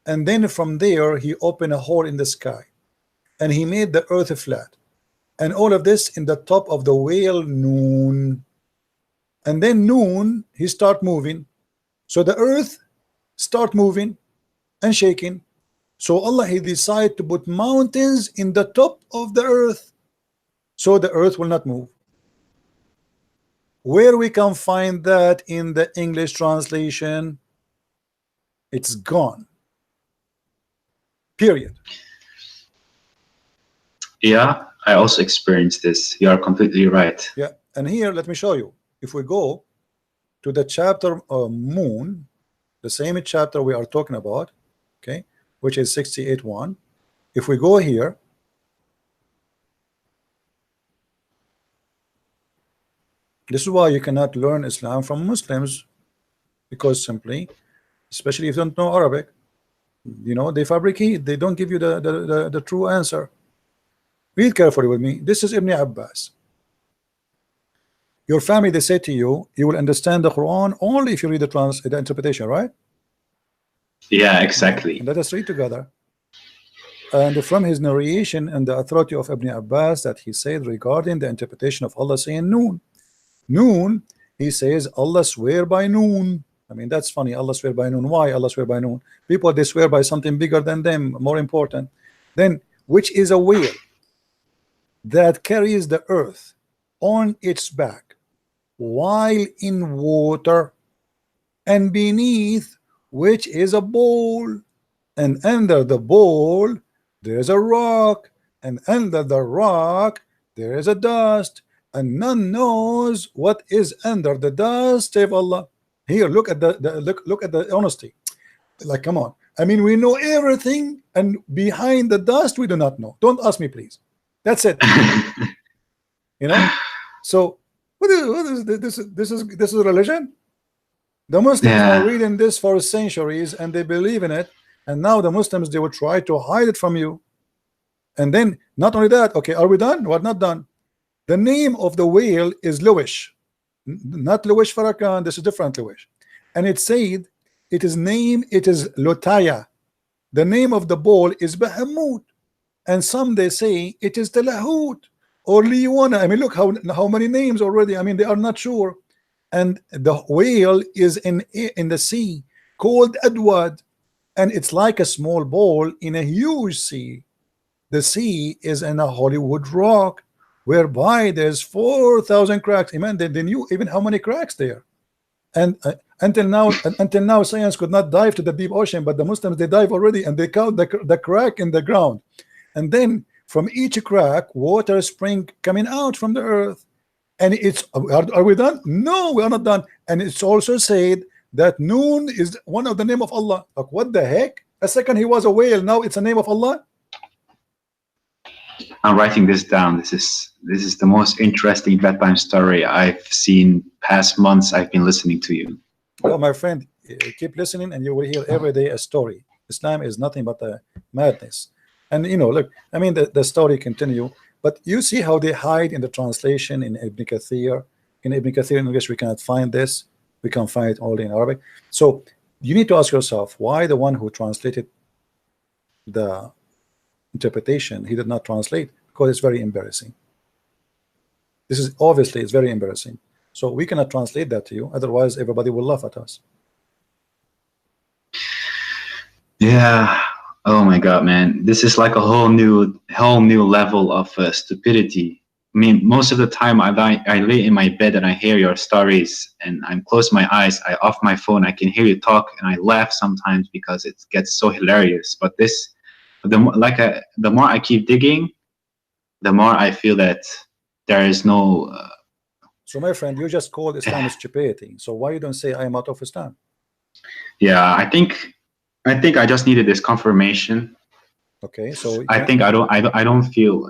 and then from there he opened a hole in the sky, and he made the earth flat, and all of this in the top of the whale Noon. And then Noon, he start moving, so the earth start moving and shaking. So Allah, he decided to put mountains in the top of the earth, so the earth will not move. Where we can find that in the English translation? It's gone. Period. Yeah, I also experienced this. You are completely right. Yeah, and here let me show you. If we go to the chapter Moon, the same chapter we are talking about, okay, which is 68:1. If we go here, this is why you cannot learn Islam from Muslims, because simply, especially if you don't know Arabic, you know, they fabricate, they don't give you the true answer. Read carefully with me. This is Ibn Abbas. Your family, they say to you, you will understand the Quran only if you read the interpretation, right? Yeah, exactly. And let us read together. And from his narration and the authority of Ibn Abbas, that he said regarding the interpretation of Allah saying Noon. Noon, he says Allah swear by Noon. I mean, that's funny. Allah swear by Noon. Why Allah swear by Noon? People, they swear by something bigger than them, more important. Then, which is a whale that carries the earth on its back while in water, and beneath which is a bowl, and under the bowl there's a rock, and under the rock there is a dust, and none knows what is under the dust of Allah. Here, look at look at the honesty. Like, come on. I mean, we know everything, and behind the dust we do not know. Don't ask me, please. That's it. You know. So what is this? This is religion. The Muslims are reading this for centuries, and they believe in it. And now the Muslims, they will try to hide it from you. And then not only that, okay, are we done? We're not done. The name of the whale is Luwish, not Luwish Farrakhan. This is different Luwish, and it said it is Lotaya. The name of the bull is Bahamut, and some they say it is Talahut or Liwana. I mean, look how many names already. I mean, they are not sure. And the whale is in the sea called Adwad, and it's like a small ball in a huge sea. The sea is in a Hollywood rock whereby there's 4,000 cracks. Amen. They knew even how many cracks there. And until now, science could not dive to the deep ocean, but the Muslims, they dive already, and they count the crack in the ground. And then from each crack, water spring coming out from the earth. And it's, are we done? No, we are not done. And it's also said that Noon is one of the name of Allah. Like, what the heck? A second he was a whale, now it's a name of Allah. I'm writing this down. This is the most interesting bedtime story I've seen past months. I've been listening to you. Well, my friend, keep listening, and you will hear every day a story. Islam is nothing but a madness. And you know, look, I mean, the story continue, but you see how they hide in the translation in Ibn Kathir. In Ibn Kathir in English, we cannot find this. We can find it only in Arabic. So you need to ask yourself, why the one who translated the interpretation, he did not translate? Because it's very embarrassing. This is obviously, it's very embarrassing. So we cannot translate that to you, otherwise everybody will laugh at us. Yeah. Oh my God, man, this is like a whole new level of stupidity. I mean, most of the time I lay in my bed and I hear your stories, and I'm close my eyes, I off my phone, I can hear you talk, and I laugh sometimes because it gets so hilarious. But this, the more I keep digging, the more I feel that there is no. So my friend, you just called Islam stupidity. So why you don't say I am out of Islam? Yeah, I think I just needed this confirmation. Okay, so I think I don't feel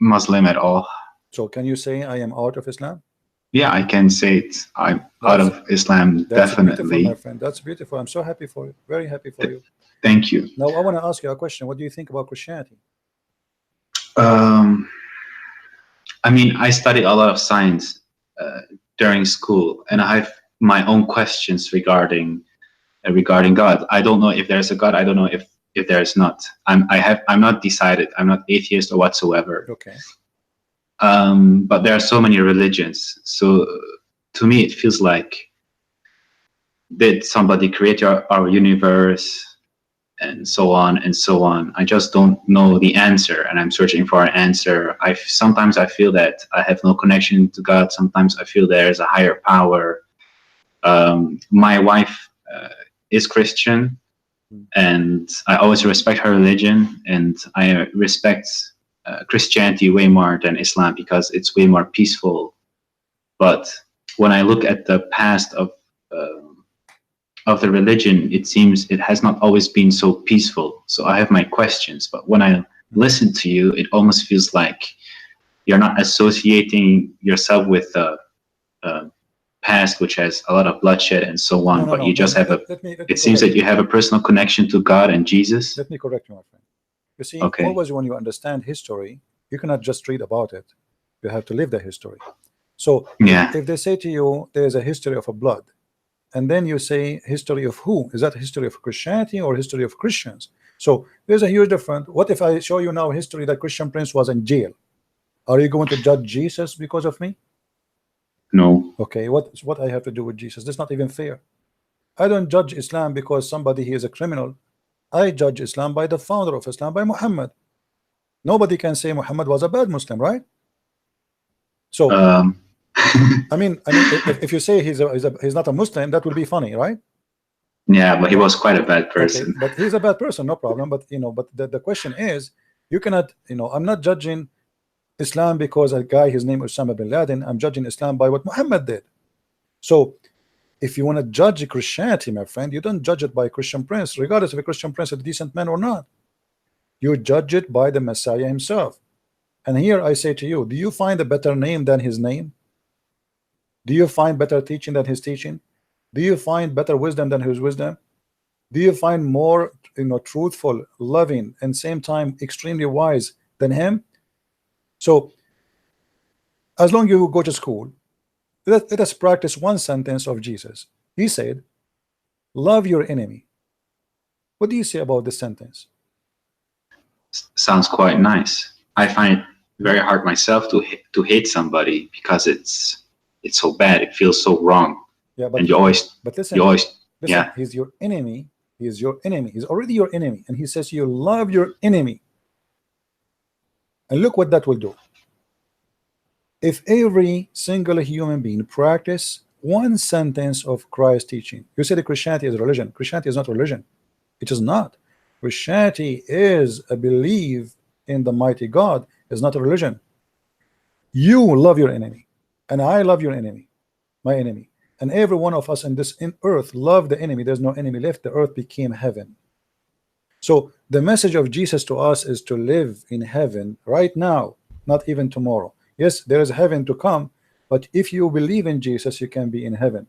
Muslim at all. So can you say I am out of Islam? Yeah, I can say it. I'm out of Islam, that's definitely. Beautiful, my friend. That's beautiful. I'm so happy for you. Very happy for you. Thank you. Now I want to ask you a question. What do you think about Christianity? I mean, I studied a lot of science during school, and I have my own questions regarding God. I don't know if there's a God. I don't know if there's not. I'm not decided. I'm not atheist or whatsoever. Okay. But there are so many religions. So to me, it feels like, did somebody create our universe, and so on and so on. I just don't know the answer, and I'm searching for an answer. Sometimes I feel that I have no connection to God. Sometimes I feel there's a higher power. My wife is Christian, and I always respect her religion, and I respect Christianity way more than Islam because it's way more peaceful. But when I look at the past of the religion, it seems it has not always been so peaceful. So I have my questions, but when I listen to you, it almost feels like you're not associating yourself with the past, which has a lot of bloodshed and so on, but you just have it seems that you have a personal connection to God and Jesus. Let me correct you, my friend. You see, Okay. always when you understand history, you cannot just read about it. You have to live the history. So Yeah. if they say to you, there's a history of a blood, and then you say history of who? Is that history of Christianity or history of Christians? So there's a huge difference. What if I show you now history that Christian Prince was in jail? Are you going to judge Jesus because of me? No. Okay, what I have to do with Jesus? That's not even fair. I don't judge Islam because somebody he is a criminal. I judge Islam by the founder of Islam, by Muhammad. Nobody can say Muhammad was a bad Muslim, right? So I mean, if you say he's not a Muslim, that would be funny, right? Yeah, but he was quite a bad person. Okay, but he's a bad person, no problem. But you know, but the question is, you cannot, you know, I'm not judging Islam because a guy, his name is Osama bin Laden. I'm judging Islam by what Muhammad did. So if you want to judge Christianity, my friend, you don't judge it by Christian Prince, regardless if a Christian Prince is a decent man or not. You judge it by the Messiah himself. And here I say to you, do you find a better name than his name? Do you find better teaching than his teaching? Do you find better wisdom than his wisdom? Do you find more, you know, truthful, loving, and same time extremely wise than him? So as long as you go to school, let us practice one sentence of Jesus. He said, love your enemy. What do you say about this sentence? Sounds quite nice. I find it very hard myself to hate somebody because it's so bad. It feels so wrong. Yeah, but and you always listen, yeah. He's your enemy. He is your enemy. He's already your enemy, and he says you love your enemy. And look what that will do. If every single human being practice one sentence of Christ's teaching, you say that Christianity is religion. Christianity is not religion. It is not. Christianity is a belief in the mighty God. It's not a religion. You love your enemy, and I love your enemy, my enemy, and every one of us in this earth love the enemy. There's no enemy left. The earth became heaven. So the message of Jesus to us is to live in heaven right now, not even tomorrow. Yes, there is heaven to come, but if you believe in Jesus, you can be in heaven.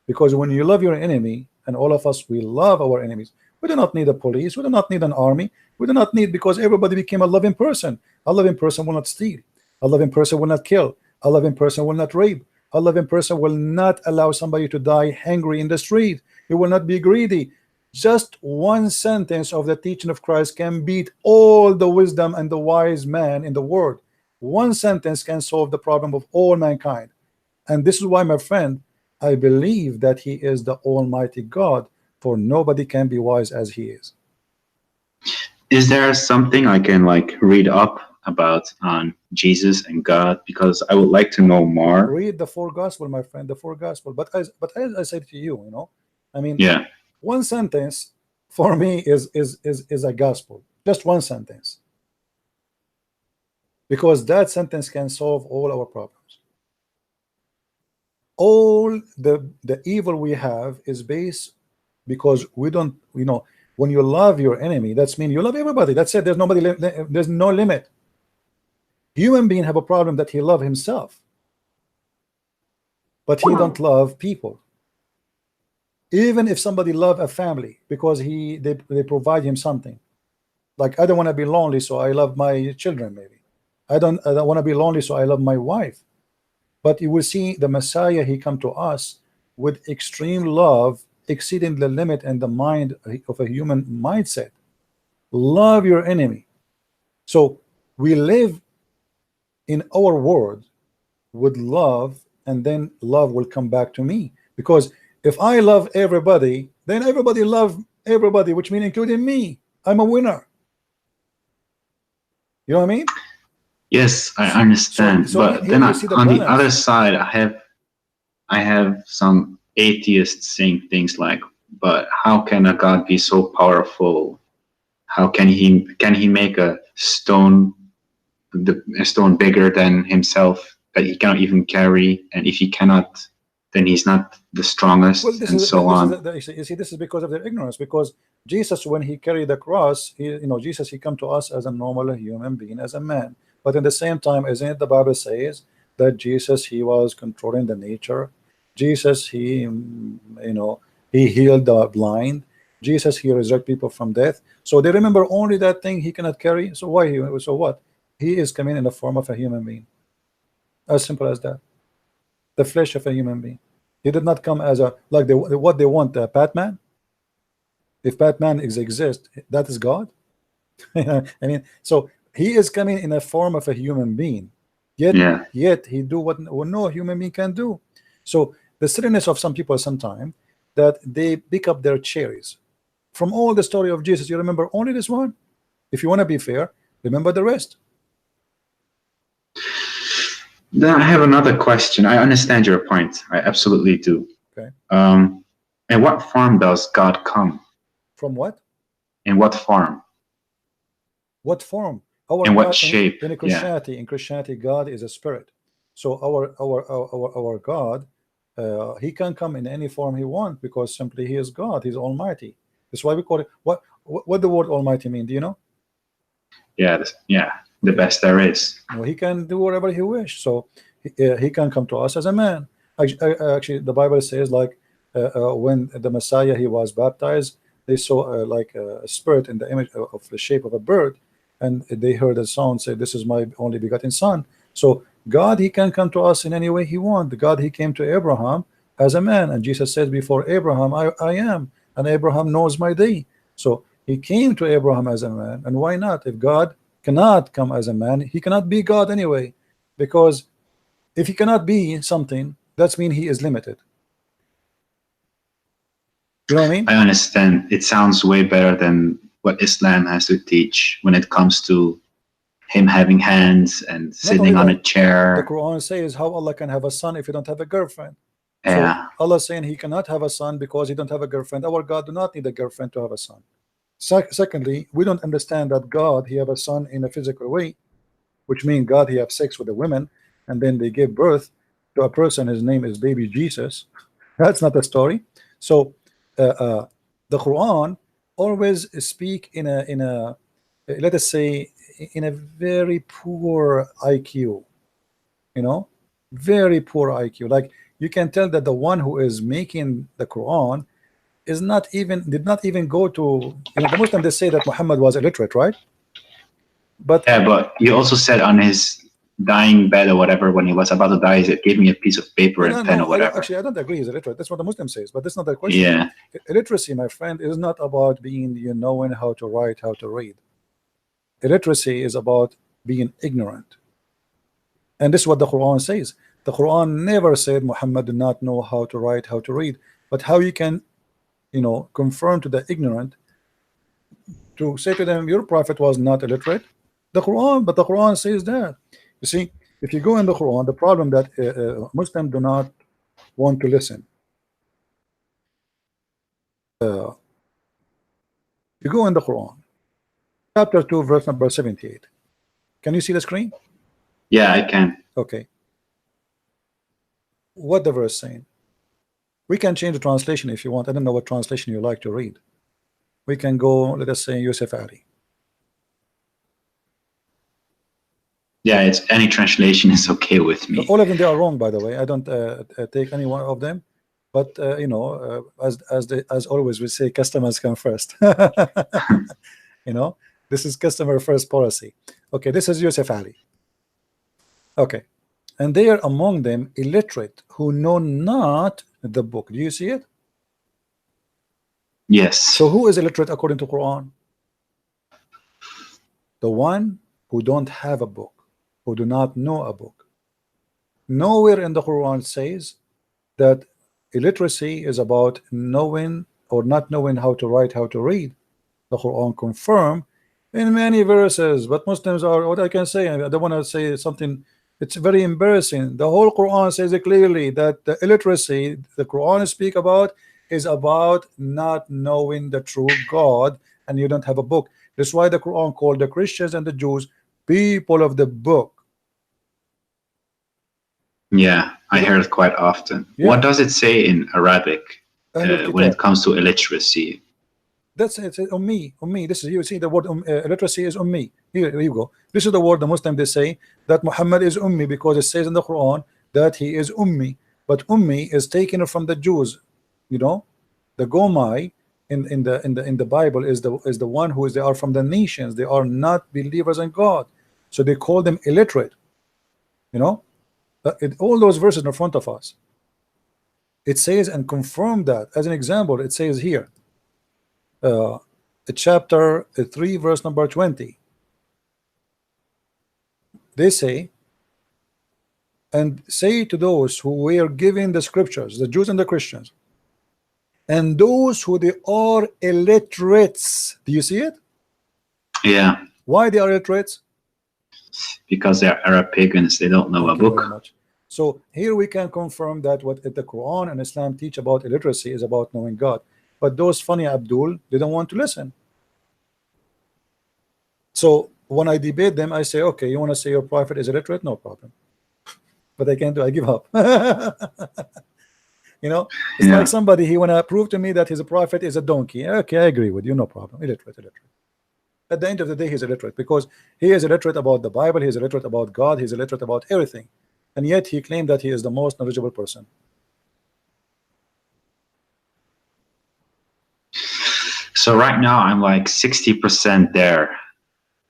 Because when you love your enemy, and all of us, we love our enemies, we do not need a police, we do not need an army, we do not need, because everybody became a loving person. A loving person will not steal, a loving person will not kill, a loving person will not rape, a loving person will not allow somebody to die hungry in the street, he will not be greedy. Just one sentence of the teaching of Christ can beat all the wisdom and the wise man in the world. One sentence can solve the problem of all mankind. And this is why, my friend, I believe that he is the Almighty God, for nobody can be wise as he is. Is there something I can like read up about on Jesus and God? Because I would like to know more. Read the four gospel, my friend, the four gospel. But as I said to you, I mean, Yeah. one sentence for me is a gospel. Just one sentence. Because that sentence can solve all our problems. All the evil we have is based because we don't, when you love your enemy, that's mean you love everybody. That's it. There's nobody, there's no limit. Human being have a problem that he love himself, but he don't love people. Even if somebody love a family because they provide him something, like I don't want to be lonely, so I love my children. Maybe I don't want to be lonely, so I love my wife. But you will see the Messiah, he come to us with extreme love, exceeding the limit and the mind of a human mindset. Love your enemy. So we live in our world with love, and then love will come back to me. Because if I love everybody, then everybody love everybody, which means including me. I'm a winner. You know what I mean? Yes, I understand. But then on the other side, I have some atheists saying things like, "But how can a God be so powerful? How can he make a stone bigger than himself that he cannot even carry? And if he cannot, then he's not the strongest," and so on. You see, this is because of their ignorance. Because Jesus, when he carried the cross, Jesus, he come to us as a normal human being, as a man. But in the same time, isn't it the Bible says that Jesus, he was controlling the nature. Jesus, he healed the blind. Jesus, he resurrected people from death. So they remember only that thing he cannot carry. So why so what? He is coming in the form of a human being. As simple as that. The flesh of a human being. He did not come as a what they want, Batman. If Batman exists, that is God. I mean, so he is coming in a form of a human being, yet he do what no human being can do. So the silliness of some people sometimes that they pick up their cherries from all the story of Jesus. You remember only this one. If you want to be fair, remember the rest. Then I have another question. I understand your point. I absolutely do. Okay. In what form does God come? From what? In what form? What form? In what shape? In Christianity, God is a spirit. So our God, he can come in any form he wants, because simply he is God. He's Almighty. That's why we call it. What the word Almighty mean? Do you know? Yeah. The best there is. No, he can do whatever he wishes. So he can come to us as a man. Actually, the Bible says, like when the Messiah, he was baptized, they saw like a spirit in the image of the shape of a bird, and they heard a sound say, "This is my only begotten son." So God, he can come to us in any way he wants. God, he came to Abraham as a man, and Jesus said, "Before Abraham, I am, and Abraham knows my day." So he came to Abraham as a man, and why not? If God cannot come as a man, he cannot be God anyway, because if he cannot be something, that means he is limited. You know what I mean? I understand. It sounds way better than what Islam has to teach when it comes to him having hands and sitting on a The chair. Quran says how Allah can have a son if you don't have a girlfriend. Yeah. So Allah saying he cannot have a son because he don't have a girlfriend. Our God do not need a girlfriend to have a son. Secondly, we don't understand that God he have a son in a physical way, which means God he have sex with the women and then they give birth to a person. His name is baby Jesus. That's not a story. So the Quran always speak in a let us say in a very poor IQ, you know, very poor IQ. Like you can tell that the one who is making the Quran is not even did not even go to, you know, the Muslims they say that Muhammad was illiterate, right? But Yeah, but you also said on his dying bed or whatever, when he was about to die, he said, give me a piece of paper and pen or whatever. Actually, I don't agree he's illiterate. That's what the Muslim says, but that's not the question. Yeah. Illiteracy, my friend, is not about being, you knowing how to write, how to read. Illiteracy is about being ignorant. And this is what the Quran says. The Quran never said Muhammad did not know how to write, how to read, but how you can, you know, confirm to the ignorant to say to them your prophet was not illiterate. The Quran, but the Quran says that. You see, if you go in the Quran, the problem that Muslims do not want to listen. You go in the Quran, chapter 2, verse number 78. Can you see the screen? Yeah, I can. Okay. What the verse saying? We can change the translation if you want. I don't know what translation you like to read. We can go, let us say, Yusuf Ali. Yeah, it's any translation is okay with me. All of them they are wrong, by the way. I don't take any one of them, but you know, as always we say, customers come first. You know, this is customer first policy. Okay, this is Yusuf Ali. Okay, and they are among them illiterate who know not the book. Do you see it? Yes. So who is illiterate according to Quran? The one who don't have a book, who do not know a book. Nowhere in the Quran says that illiteracy is about knowing or not knowing how to write, how to read. The Quran confirm in many verses, but Muslims are, what I can say, I don't want to say something, it's very embarrassing. The whole Quran says it clearly that the illiteracy the Quran speak about is about not knowing the true God, and you don't have a book. That's why the Quran called the Christians and the Jews people of the book. Yeah, I hear it quite often. Yeah. What does it say in Arabic when it comes to illiteracy? That's it. Ummi. This is, you see the word illiteracy is ummi. Here you go. This is the word the Muslim they say that Muhammad is ummi because it says in the Quran that he is ummi. But ummi is taken from the Jews. You know, the Gomai in the Bible is the one who is, they are from the nations. They are not believers in God, so they call them illiterate. You know, all those verses in front of us. It says and confirm that. As an example, it says here. Chapter 3 verse number 20, they say, and say to those who were given the scriptures, the Jews and the Christians, and those who they are illiterates. Do you see it? Yeah. Why they are illiterates? Because they're Arab pagans, they don't know a Thank you book. very much. So here we can confirm that what the Quran and Islam teach about illiteracy is about knowing God. But those funny Abdul, they don't want to listen. So when I debate them, I say, okay, you want to say your prophet is illiterate? No problem. But I can't do, I give up. You know, it's like somebody, he want to prove to me that his prophet is a donkey. Okay, I agree with you, no problem. Illiterate. At the end of the day, he's illiterate because he is illiterate about the Bible, he is illiterate about God, he's illiterate about everything. And yet he claimed that he is the most knowledgeable person. So right now I'm like 60% there.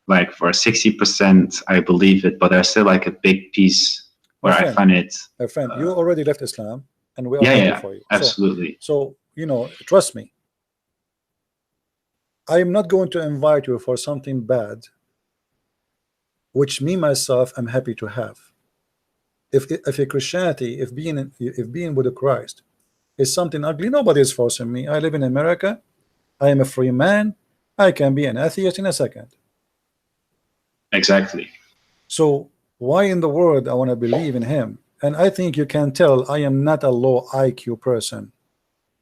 Like for 60%, I believe it, but there's still like a big piece where I find it. My friend, you already left Islam, and we are happy for you. Absolutely. So you know, trust me. I am not going to invite you for something bad, which me myself am happy to have. If a Christianity, if being with a Christ is something ugly, nobody is forcing me. I live in America. I am a free man. I can be an atheist in a second. Exactly. So why in the world I want to believe in him? And I think you can tell I am not a low IQ person.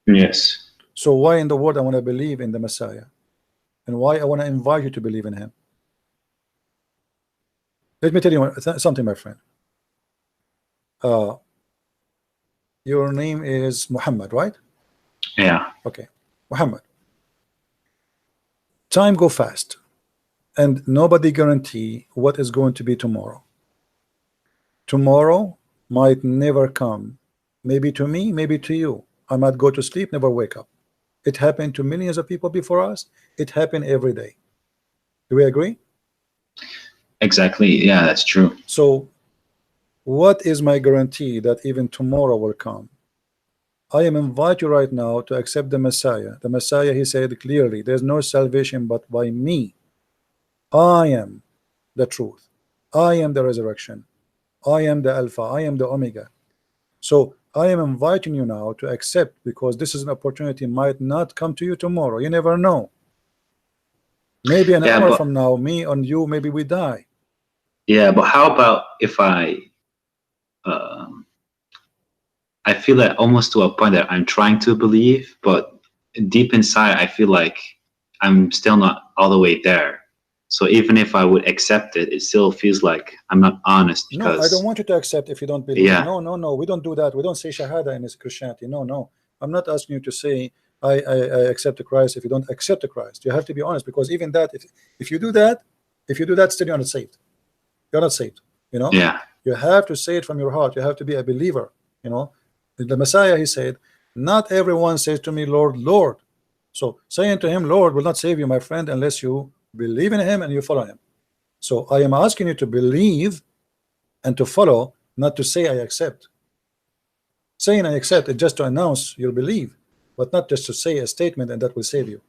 Yes. So why in the world I want to believe in the Messiah? And why I want to invite you to believe in him? Let me tell you something, my friend. Your name is Muhammad, right? Yeah. Okay, Muhammad. Time go fast, and nobody guarantee what is going to be tomorrow. Tomorrow might never come. Maybe to me, maybe to you. I might go to sleep, never wake up. It happened to millions of people before us. It happened every day. Do we agree? Exactly. Yeah, that's true. So what is my guarantee that even tomorrow will come? I am invite you right now to accept the Messiah. The Messiah, he said clearly, there's no salvation but by me. I am the truth. I am the resurrection. I am the Alpha. I am the Omega. So I am inviting you now to accept, because this is an opportunity might not come to you tomorrow. You never know. Maybe an Yeah, hour but from now, me and you, maybe we die. how about if I feel that almost to a point that I'm trying to believe, but deep inside I feel like I'm still not all the way there. So even if I would accept it, it still feels like I'm not honest, No, I don't because want you to accept if you don't believe. yeah, No, no, no. We don't do that. We don't say Shahada in Christianity. No, no. I'm not asking you to say I accept the Christ if you don't accept the Christ. You have to be honest, because even that, if you do that, still you're not saved. You're not saved. You know, yeah, you have to say it from your heart. You have to be a believer. You know, the Messiah, he said, not everyone says to me, Lord, Lord. So saying to him, Lord, will not save you, my friend, unless you believe in him and you follow him. So I am asking you to believe and to follow, not to say I accept. Saying I accept is just to announce your belief, but not just to say a statement and that will save you.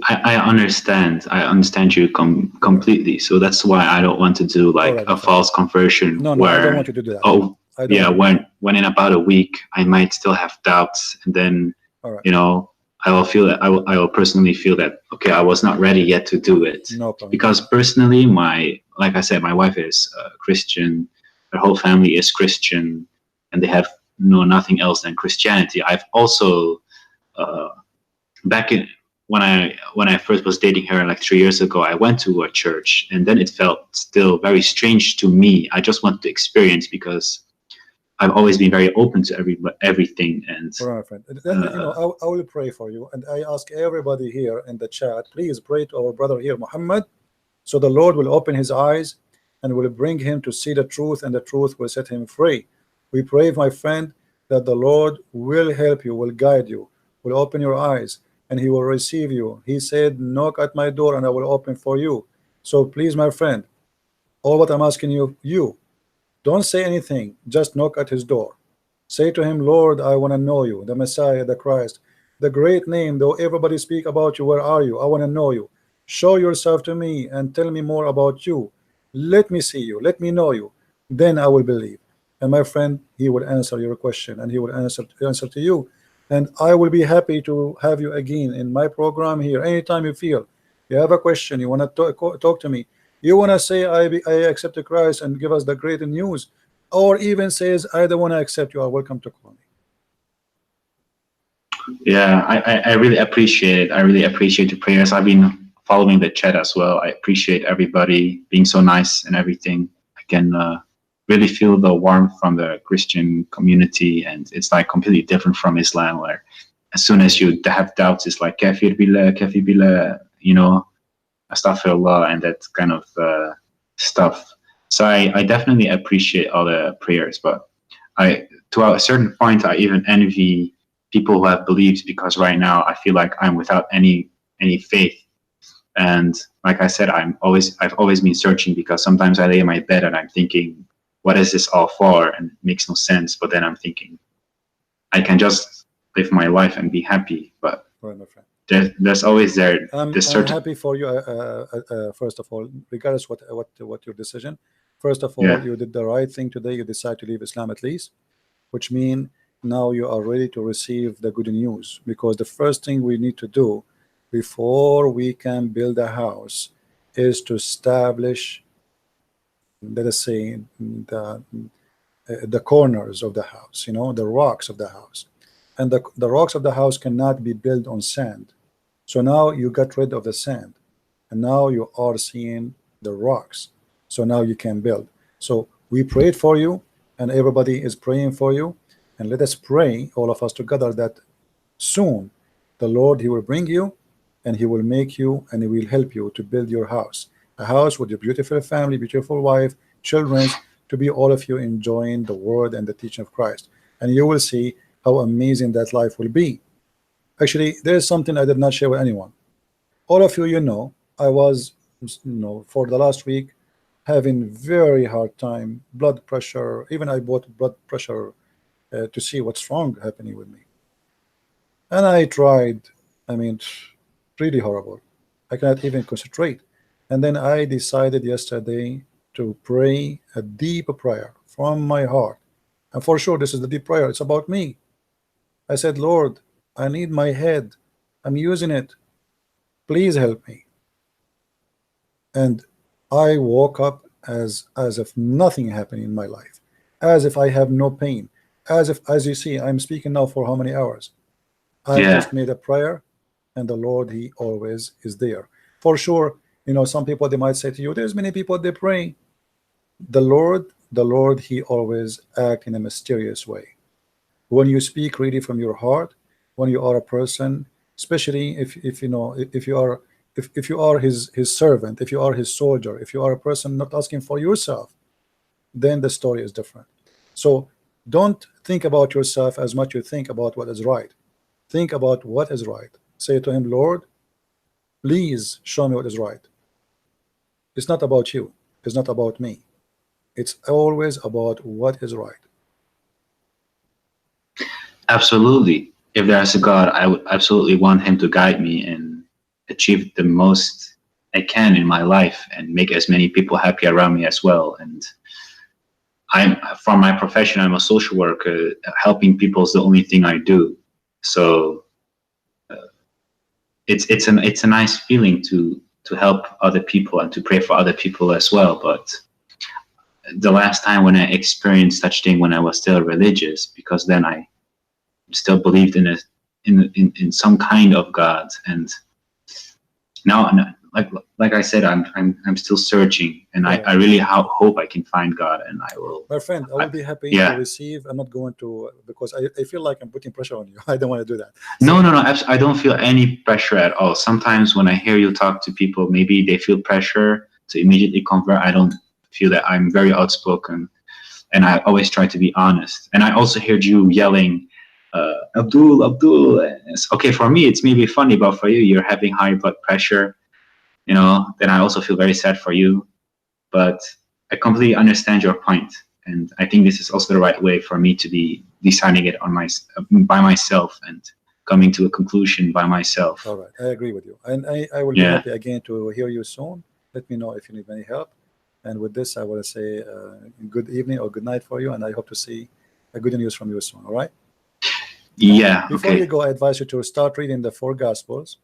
I understand. I understand you completely. So that's why I don't want to do like Alright, a false conversion no, I don't where, want you to do that. oh I don't yeah, want when in about a week I might still have doubts, and then Alright, you know I will feel that I will personally feel that, okay, I was not ready yet to do it, no problem. because personally, like I said, my wife is Christian, her whole family is Christian, and they have nothing else than Christianity. I've also back in when I first was dating her like 3 years ago, I went to a church, and then it felt still very strange to me. I just wanted to experience, because I've always been very open to everything. And Alright, friend. You know, I will pray for you, and I ask everybody here in the chat, please pray to our brother here, Muhammad, so the Lord will open his eyes and will bring him to see the truth, and the truth will set him free. We pray, my friend, that the Lord will help you, will guide you, will open your eyes, and he will receive you. He said, knock at my door and I will open for you. So please, my friend, all what I'm asking you, don't say anything, just knock at his door. Say to him, Lord, I want to know you, the Messiah, the Christ, the great name, though everybody speak about you, where are you? I want to know you. Show yourself to me and tell me more about you. Let me see you, let me know you. Then I will believe. And my friend, he will answer your question, and he will answer to you. And I will be happy to have you again in my program here. Anytime you feel you have a question, you want to talk to me, you want to say I accept Christ and give us the great news, or even says I don't want to accept, you are welcome to call me. yeah, I really appreciate it. I really appreciate the prayers. I've been following the chat as well. I appreciate everybody being so nice and everything. I can really feel the warmth from the Christian community, and it's like completely different from Islam, where as soon as you have doubts, it's like kafir billah, astaghfirullah, and that kind of stuff. So I definitely appreciate all the prayers, but to a certain point, I even envy people who have beliefs, because right now I feel like I'm without any faith. And like I said, I've always been searching, because sometimes I lay in my bed and I'm thinking, what is this all for? And it makes no sense. But then I'm thinking, I can just live my life and be happy. But Right, my friend. there's always I'm happy for you. First of all, regardless what your decision. First of all, Yeah. you did the right thing today. You decide to leave Islam at least, which means now you are ready to receive the good news. Because the first thing we need to do before we can build a house is to establish, let us say, the corners of the house, the rocks of the house. And the rocks of the house cannot be built on sand. So now you got rid of the sand, and now you are seeing the rocks. So now you can build. So we prayed for you, and everybody is praying for you. And let us pray, all of us together, that soon the Lord, He will bring you, and He will make you, and He will help you to build your house. A house with your beautiful family, beautiful wife, children, to be all of you enjoying the word and the teaching of Christ. And you will see how amazing that life will be. Actually, there is something I did not share with anyone. All of you, I was, for the last week, having very hard time, blood pressure. Even I bought blood pressure to see what's wrong happening with me. And I tried, really horrible. I cannot even concentrate. And then I decided yesterday to pray a deep prayer from my heart. And for sure, this is the deep prayer. It's about me. I said, Lord, I need my head. I'm using it. Please help me. And I woke up as if nothing happened in my life, as if I have no pain, as if, as you see, I'm speaking now for how many hours? I just made a prayer, and the Lord, He always is there. For sure, some people, they might say to you, there's many people, they pray. The Lord, He always acts in a mysterious way. When you speak really from your heart, when you are a person, especially if you are his servant, if you are His soldier, if you are a person not asking for yourself, then the story is different. So don't think about yourself as much you think about what is right. Think about what is right. Say to Him, Lord, please show me what is right. It's not about you. It's not about me. It's always about what is right. Absolutely. If there's a God, I would absolutely want Him to guide me and achieve the most I can in my life and make as many people happy around me as well. And from my profession, I'm a social worker. Helping people is the only thing I do. So it's a nice feeling to help other people and to pray for other people as well. But the last time when I experienced such thing, when I was still religious, because then I still believed in some kind of God, and now, like I said, I'm still searching, and I really hope I can find God, and I will. My friend, I will be happy to receive. I'm not going to, because I feel like I'm putting pressure on you. I don't want to do that. So, no. I don't feel any pressure at all. Sometimes when I hear you talk to people, maybe they feel pressure to immediately convert. I don't feel that. I'm very outspoken, and I always try to be honest. And I also heard you yelling, Abdul. It's okay, for me, it's maybe funny, but for you, you're having high blood pressure. Then I also feel very sad for you. But I completely understand your point, and I think this is also the right way for me to be deciding it by myself and coming to a conclusion by myself. All right, I agree with you, and I will be happy again to hear you soon. Let me know if you need any help. And with this, I will say good evening or good night for you, and I hope to see good news from you soon. All right. Yeah. Before you go, I advise you to start reading the 4 Gospels.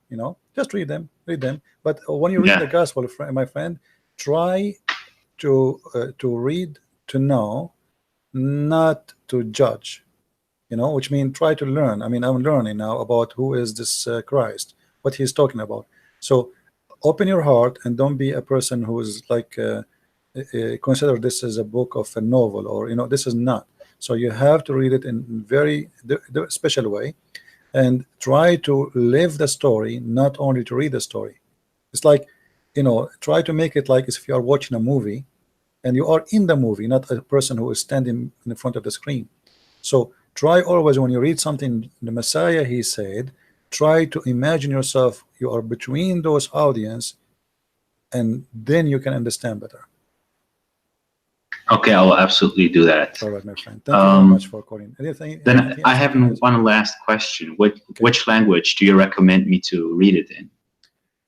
Just read them. But when you read the Gospel, my friend, try to read to know, not to judge. Which means try to learn. I'm learning now about who is this Christ, what He's talking about. So open your heart and don't be a person who is like consider this as a book of a novel, or this is not. So you have to read it in very special way, and try to live the story, not only to read the story. It's like, try to make it like as if you are watching a movie, and you are in the movie, not a person who is standing in front of the screen. So try always, when you read something, the Messiah, He said, try to imagine yourself, you are between those audience, and then you can understand better. Okay, I will absolutely do that. All right, my friend. Thank you very much for calling. Anything I have one last question. Which language do you recommend me to read it in?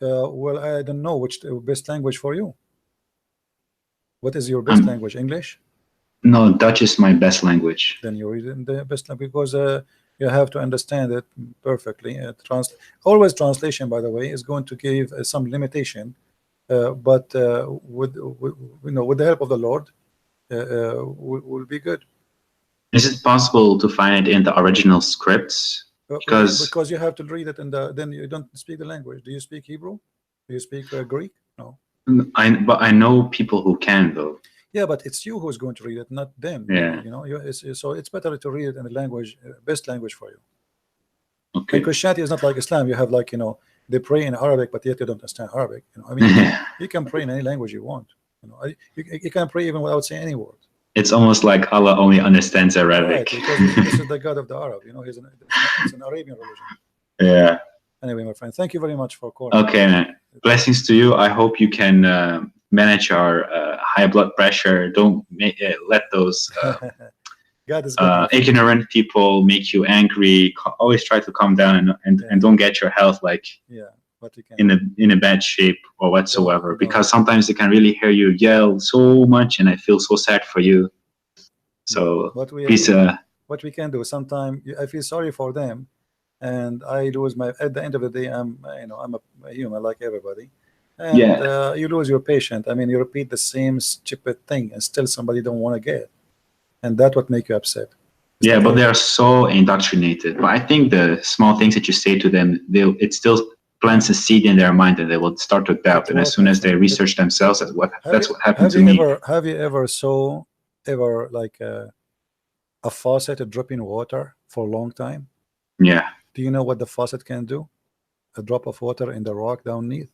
Well, I don't know which best language for you. What is your best language? English? No, Dutch is my best language. Then you read in the best language, because You have to understand it perfectly. Always translation, by the way, is going to give some limitation, but with with the help of the Lord, will be good. Is it possible to find it in the original scripts? Because you have to read it, and then you don't speak the language. Do you speak Hebrew? Do you speak Greek? No. But I know people who can, though. Yeah, but it's you who's going to read it, not them. Yeah. So it's better to read it in the language, best language for you. Okay. And Christianity is not like Islam. You have they pray in Arabic, but yet you don't understand Arabic. I mean, you can pray in any language you want. You can pray even without saying any word. It's almost like Allah only understands Arabic. Right, because this is the God of the Arab. It's an Arabian religion. Yeah. Anyway, my friend, thank you very much for calling. Okay, man. Blessings to you. I hope you can manage our high blood pressure. Don't let those God is good, ignorant people make you angry. Always try to calm down and don't get your health but you can. in a bad shape or whatsoever, because sometimes they can really hear you yell so much, and I feel so sad for you. So please, what we can do, sometimes I feel sorry for them, and I lose at the end of the day, I'm a human like everybody, and you lose your patient. I mean, you repeat the same stupid thing and still somebody don't want to get, and that's what make you upset. But they are so indoctrinated. But I think the small things that you say to them, it still plants a seed in their mind, and they will start to doubt. And as soon as they research themselves, that's what happened to me. Have you ever saw like a faucet dropping water for a long time? Yeah. Do you know what the faucet can do? A drop of water in the rock downneath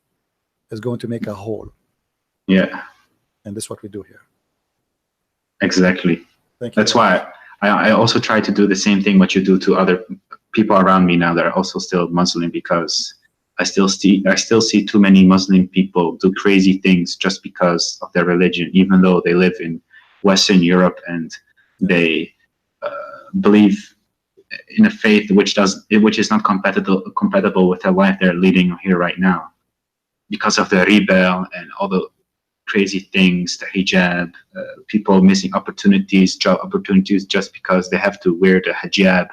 is going to make a hole. Yeah. And this is what we do here. Exactly. Thank you. That's why I also try to do the same thing what you do to other people around me now that are also still Muslim, because I still see too many Muslim people do crazy things just because of their religion, even though they live in Western Europe and they believe in a faith which is not compatible with the life they're leading here right now, because of the riba and all the crazy things, the hijab, people missing job opportunities just because they have to wear the hijab,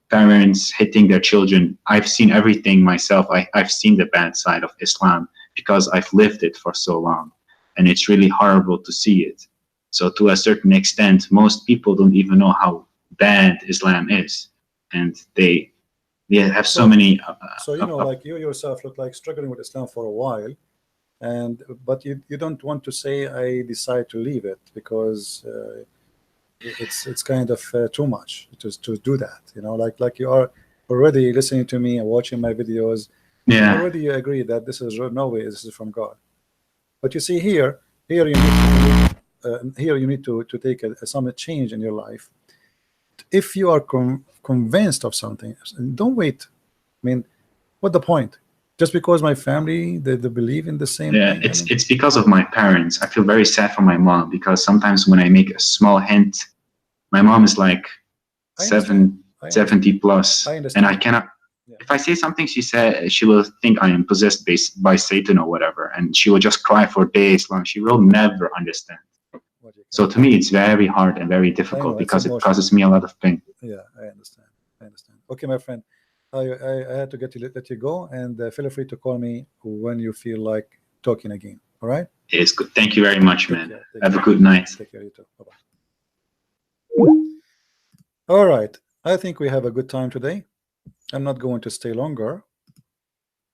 parents hitting their children. I've seen everything myself. I've seen the bad side of Islam because I've lived it for so long, and it's really horrible to see it. So to a certain extent, most people don't even know how bad Islam is, and they have so many. Like you yourself look like struggling with Islam for a while, but you don't want to say I decide to leave it because it's kind of too much to do that. Like you are already listening to me and watching my videos. Yeah. Already you agree that this is no way this is from God. But you see here you need to take some change in your life. If you are convinced of something, don't wait. I mean, what the point? Just because my family they believe in the same thing? It's because of my parents. I feel very sad for my mom, because sometimes when I make a small hint, my mom is like 70 plus, and I cannot. If I say something, she will think I am possessed by Satan or whatever, and she will just cry for days long. She will never understand. So to me, it's very hard and very difficult because it causes me a lot of pain. Yeah, I understand. Okay, my friend, I had to let you go, and feel free to call me when you feel like talking again. All right? It's good. Thank you very much, man. Have a good night. Take care, you too. Bye-bye. All right. I think we have a good time today. I'm not going to stay longer.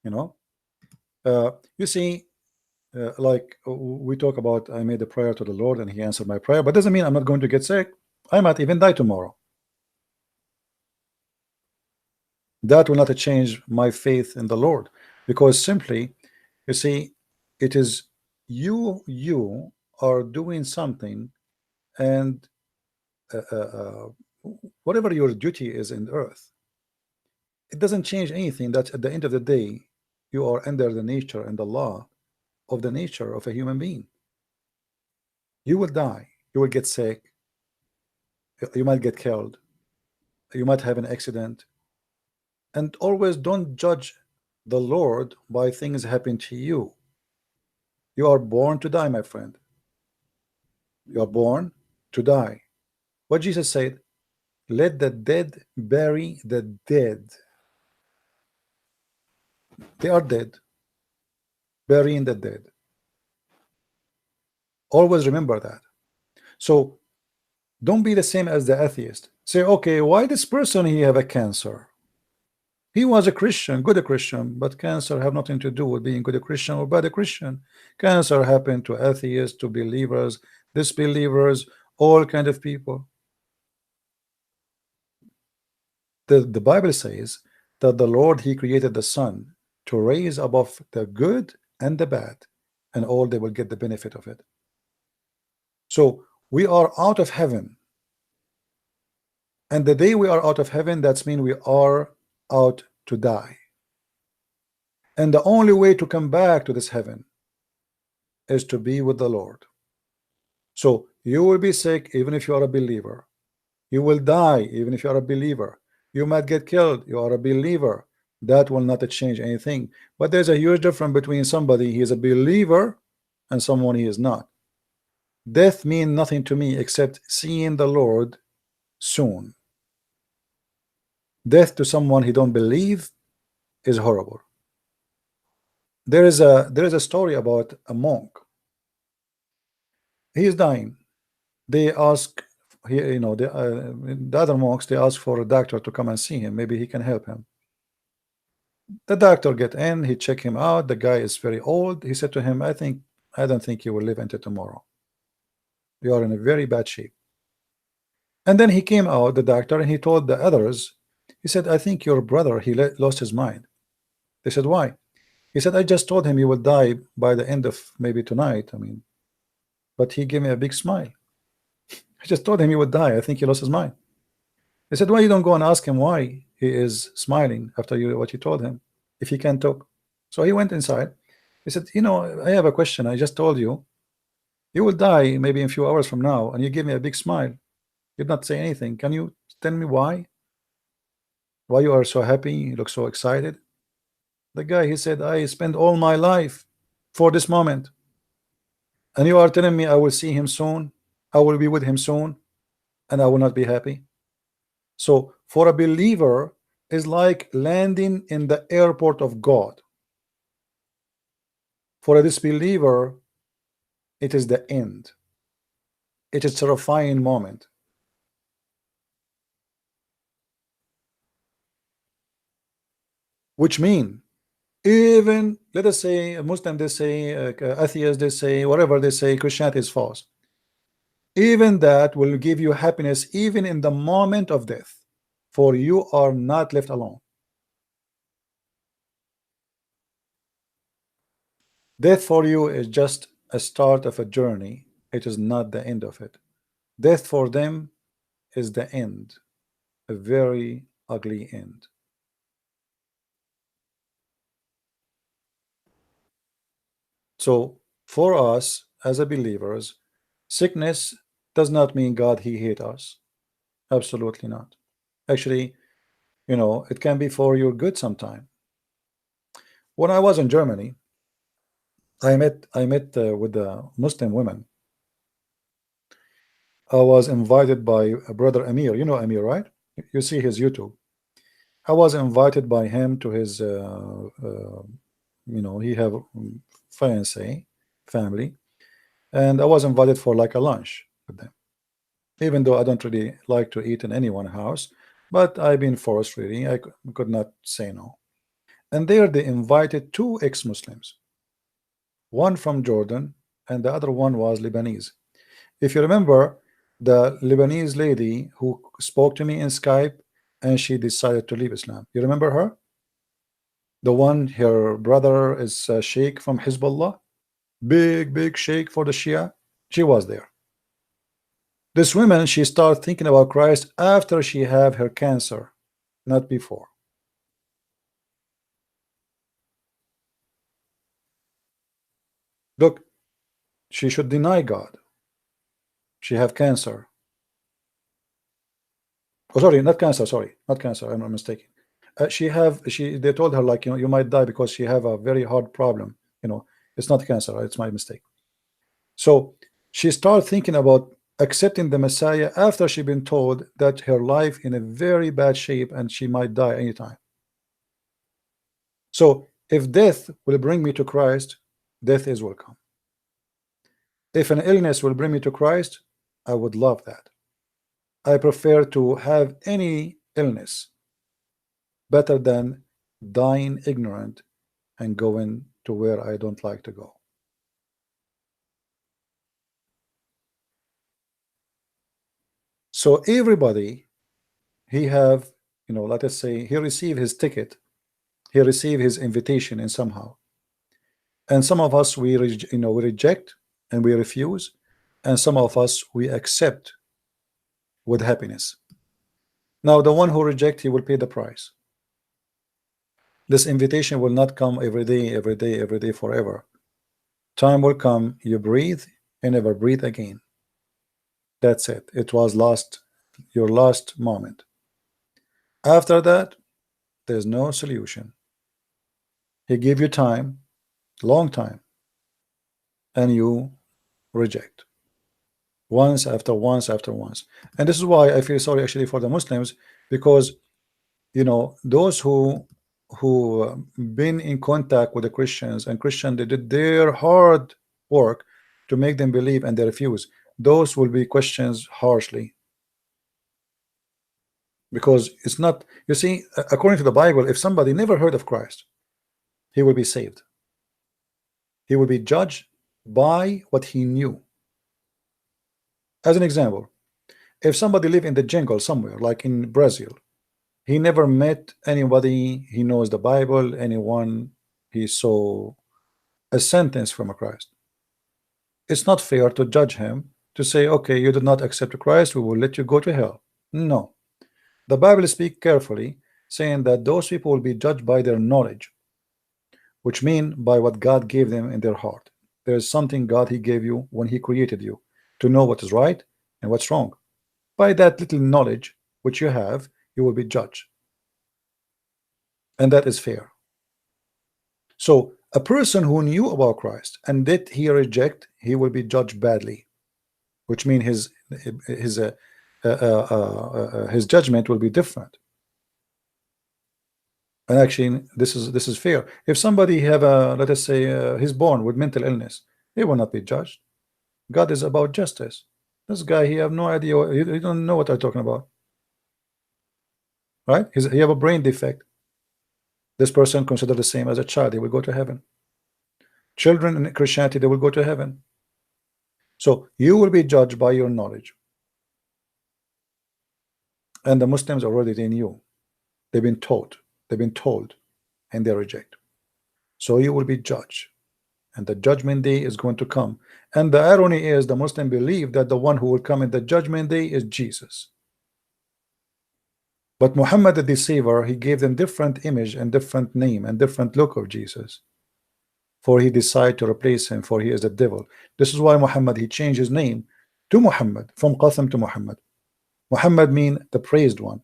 You see, like we talk about, I made a prayer to the Lord and he answered my prayer, but doesn't mean I'm not going to get sick. I might even die tomorrow. That will not change my faith in the Lord, because simply, you see, it is you are doing something, and whatever your duty is in earth, it doesn't change anything. That at the end of the day, you are under the nature and the law of the nature of a human being. You will die, you will get sick, you might get killed, you might have an accident. And always don't judge the Lord by things happen to you. You are born to die, my friend. You are born to die. What Jesus said, let the dead bury the dead. They are dead, burying the dead. Always remember that. So don't be the same as the atheist. Say, okay, why this person he have a cancer? He was a Christian, good a Christian, but cancer have nothing to do with being good a Christian or bad a Christian. Cancer happened to atheists, to believers, disbelievers, all kind of people. The Bible says that the Lord he created the sun to raise above the good and the bad, and all they will get the benefit of it. So we are out of heaven, and the day we are out of heaven, that's mean we are out to die. And the only way to come back to this heaven is to be with the Lord. So you will be sick even if you are a believer. You will die even if you are a believer. You might get killed, you are a believer. That will not change anything. But there's a huge difference between somebody he is a believer and someone he is not. Death means nothing to me except seeing the Lord soon. Death to someone he don't believe is horrible. There is a story about a monk. He is dying. They ask, the other monks, they ask for a doctor to come and see him. Maybe he can help him. The doctor get in, he check him out. The guy is very old. He said to him, I don't think you will live until tomorrow. You are in a very bad shape. And then he came out, the doctor, and he told the others, he said, I think your brother, he lost his mind. They said, why? He said, I just told him you will die by the end of maybe tonight. But he gave me a big smile. I just told him he would die. I think he lost his mind. They said, why you don't go and ask him why he is smiling after what you told him, if he can't talk? So he went inside. He said, I have a question. I just told you, you will die maybe in a few hours from now, and you give me a big smile. You did not say anything. Can you tell me why? Why you are so happy? You look so excited. The guy, he said, I spent all my life for this moment, and you are telling me I will see him soon, I will be with him soon, and I will not be happy. So for a believer is like landing in the airport of God. For a disbeliever, it is the end. It is a terrifying moment. Which mean, even let us say a Muslim, they say atheists, they say whatever they say, Christianity is false. Even that will give you happiness even in the moment of death, for you are not left alone. Death for you is just a start of a journey. It is not the end of it. Death for them is the end, a very ugly end. So for us as a believers, sickness does not mean God he hate us. Absolutely not. Actually, it can be for your good sometime. When I was in Germany, I met with the Muslim women. I was invited by a brother Amir. You know Amir, right? You see his YouTube. I was invited by him to his he have fiance family, and I was invited for like a lunch with them, even though I don't really like to eat in anyone's house, but I've been forced really. I could not say no. And there they invited two ex-Muslims, one from Jordan and the other one was Lebanese. If you remember, the Lebanese lady who spoke to me in Skype and she decided to leave Islam, you remember her? The one, her brother is a sheikh from Hezbollah, big sheikh for the Shia. She was there. This woman, she started thinking about Christ after she had her cancer, not before. Look, she should deny God. She have cancer. Oh, sorry, not cancer. Sorry, not cancer. I'm mistaken. They told her like you might die because she have a very hard problem. It's not cancer. It's my mistake. So she started thinking about accepting the Messiah after she been told that her life in a very bad shape and she might die anytime. So if death will bring me to Christ, death is welcome. If an illness will bring me to Christ, I would love that. I prefer to have any illness better than dying ignorant and going to where I don't like to go. So everybody, he have, you know, let us say he received his ticket, he received his invitation in somehow, and some of us we we reject and we refuse, and some of us we accept with happiness. Now the one who reject, he will pay the price. This invitation will not come every day forever. Time will come, you breathe and never breathe again. That's it. It was your last moment. After that, there's no solution. He gave you time, long time, and you reject once after once after once. And this is why I feel sorry actually for the Muslims, because you know those who been in contact with the Christians, and Christian they did their hard work to make them believe and they refuse, those will be questions harshly, because it's not, you see, according to the Bible, if somebody never heard of Christ, he will be saved. He will be judged by what he knew. As an example, if somebody live in the jungle somewhere like in Brazil, he never met anybody, he knows the Bible, anyone, he saw a sentence from a Christ, it's not fair to judge him, to say, okay, you did not accept Christ, we will let you go to hell. No, the Bible speaks carefully, saying that those people will be judged by their knowledge, which mean by what God gave them in their heart. There is something God he gave you when he created you, to know what is right and what's wrong. By that little knowledge which you have, you will be judged, and that is fair. So a person who knew about Christ and did he reject, he will be judged badly, which means his judgment will be different. And actually this is fair. If somebody have a, let us say he's born with mental illness, he will not be judged. God is about justice. This guy, he have no idea, he don't know what I'm talking about, right? He have a brain defect. This person considered the same as a child, he will go to heaven. Children in Christianity, they will go to heaven. So you will be judged by your knowledge, and the Muslims already, they knew, they've been taught, they've been told, and they reject. So you will be judged, and the judgment day is going to come. And the irony is the Muslim believe that the one who will come in the judgment day is Jesus. But Muhammad the deceiver, he gave them different image and different name and different look of Jesus, for he decided to replace him, for he is the devil. This is why Muhammad, he changed his name to Muhammad, from Qasim to Muhammad. Muhammad mean the praised one.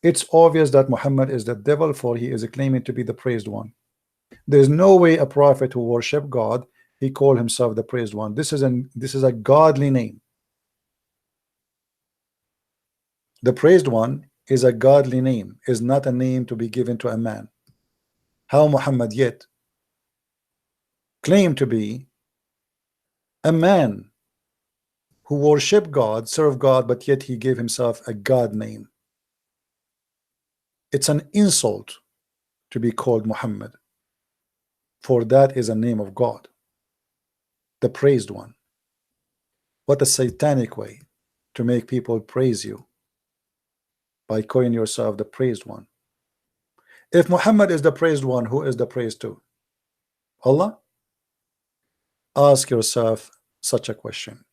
It's obvious that Muhammad is the devil, for he is claiming to be the praised one. There's no way a prophet who worship God, he called himself the praised one. This is a godly name. The praised one is a godly name, is not a name to be given to a man. How Muhammad yet claimed to be a man who worship God, serve God, but yet he gave himself a God name. It's an insult to be called Muhammad, for that is a name of God, the praised one. What a satanic way to make people praise you, by calling yourself the praised one. If Muhammad is the praised one, who is the praised to? Allah? Ask yourself such a question.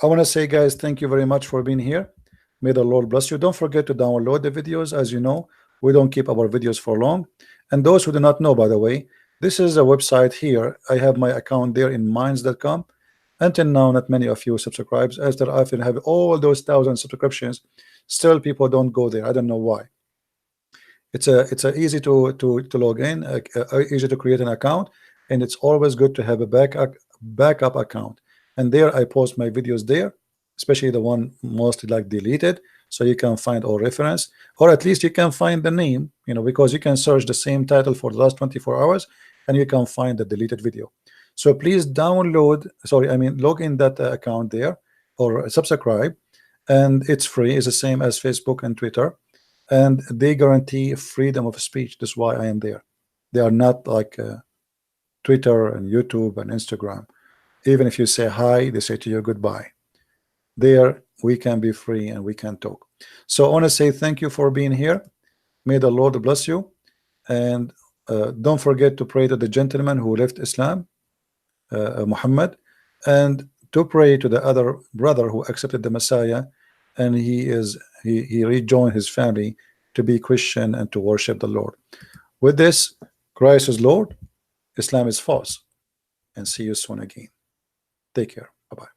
I want to say, guys, thank you very much for being here. May the Lord bless you. Don't forget to download the videos. As you know, we don't keep our videos for long. And those who do not know, by the way, this is a website here. I have my account there in minds.com. Until now, not many of you subscribe. After I have all those 1,000 subscriptions, still people don't go there. I don't know why. It's a easy to log in, easy to create an account, and it's always good to have a backup account. And there I post my videos there, especially the one mostly like deleted, so you can find all reference, or at least you can find the name, because you can search the same title for the last 24 hours and you can find the deleted video. So please download, sorry, I mean log in that account there, or subscribe, and it's free. It's the same as Facebook and Twitter, and they guarantee freedom of speech. That's why I am there. They are not like Twitter and YouTube and Instagram. Even if you say hi, they say to you goodbye. There we can be free and we can talk. So I want to say thank you for being here. May the Lord bless you, and don't forget to pray to the gentleman who left Islam, Muhammad, and to pray to the other brother who accepted the Messiah, and he rejoined his family to be Christian and to worship the Lord. With this, Christ is Lord, Islam is false, and see you soon again. Take care. Bye-bye.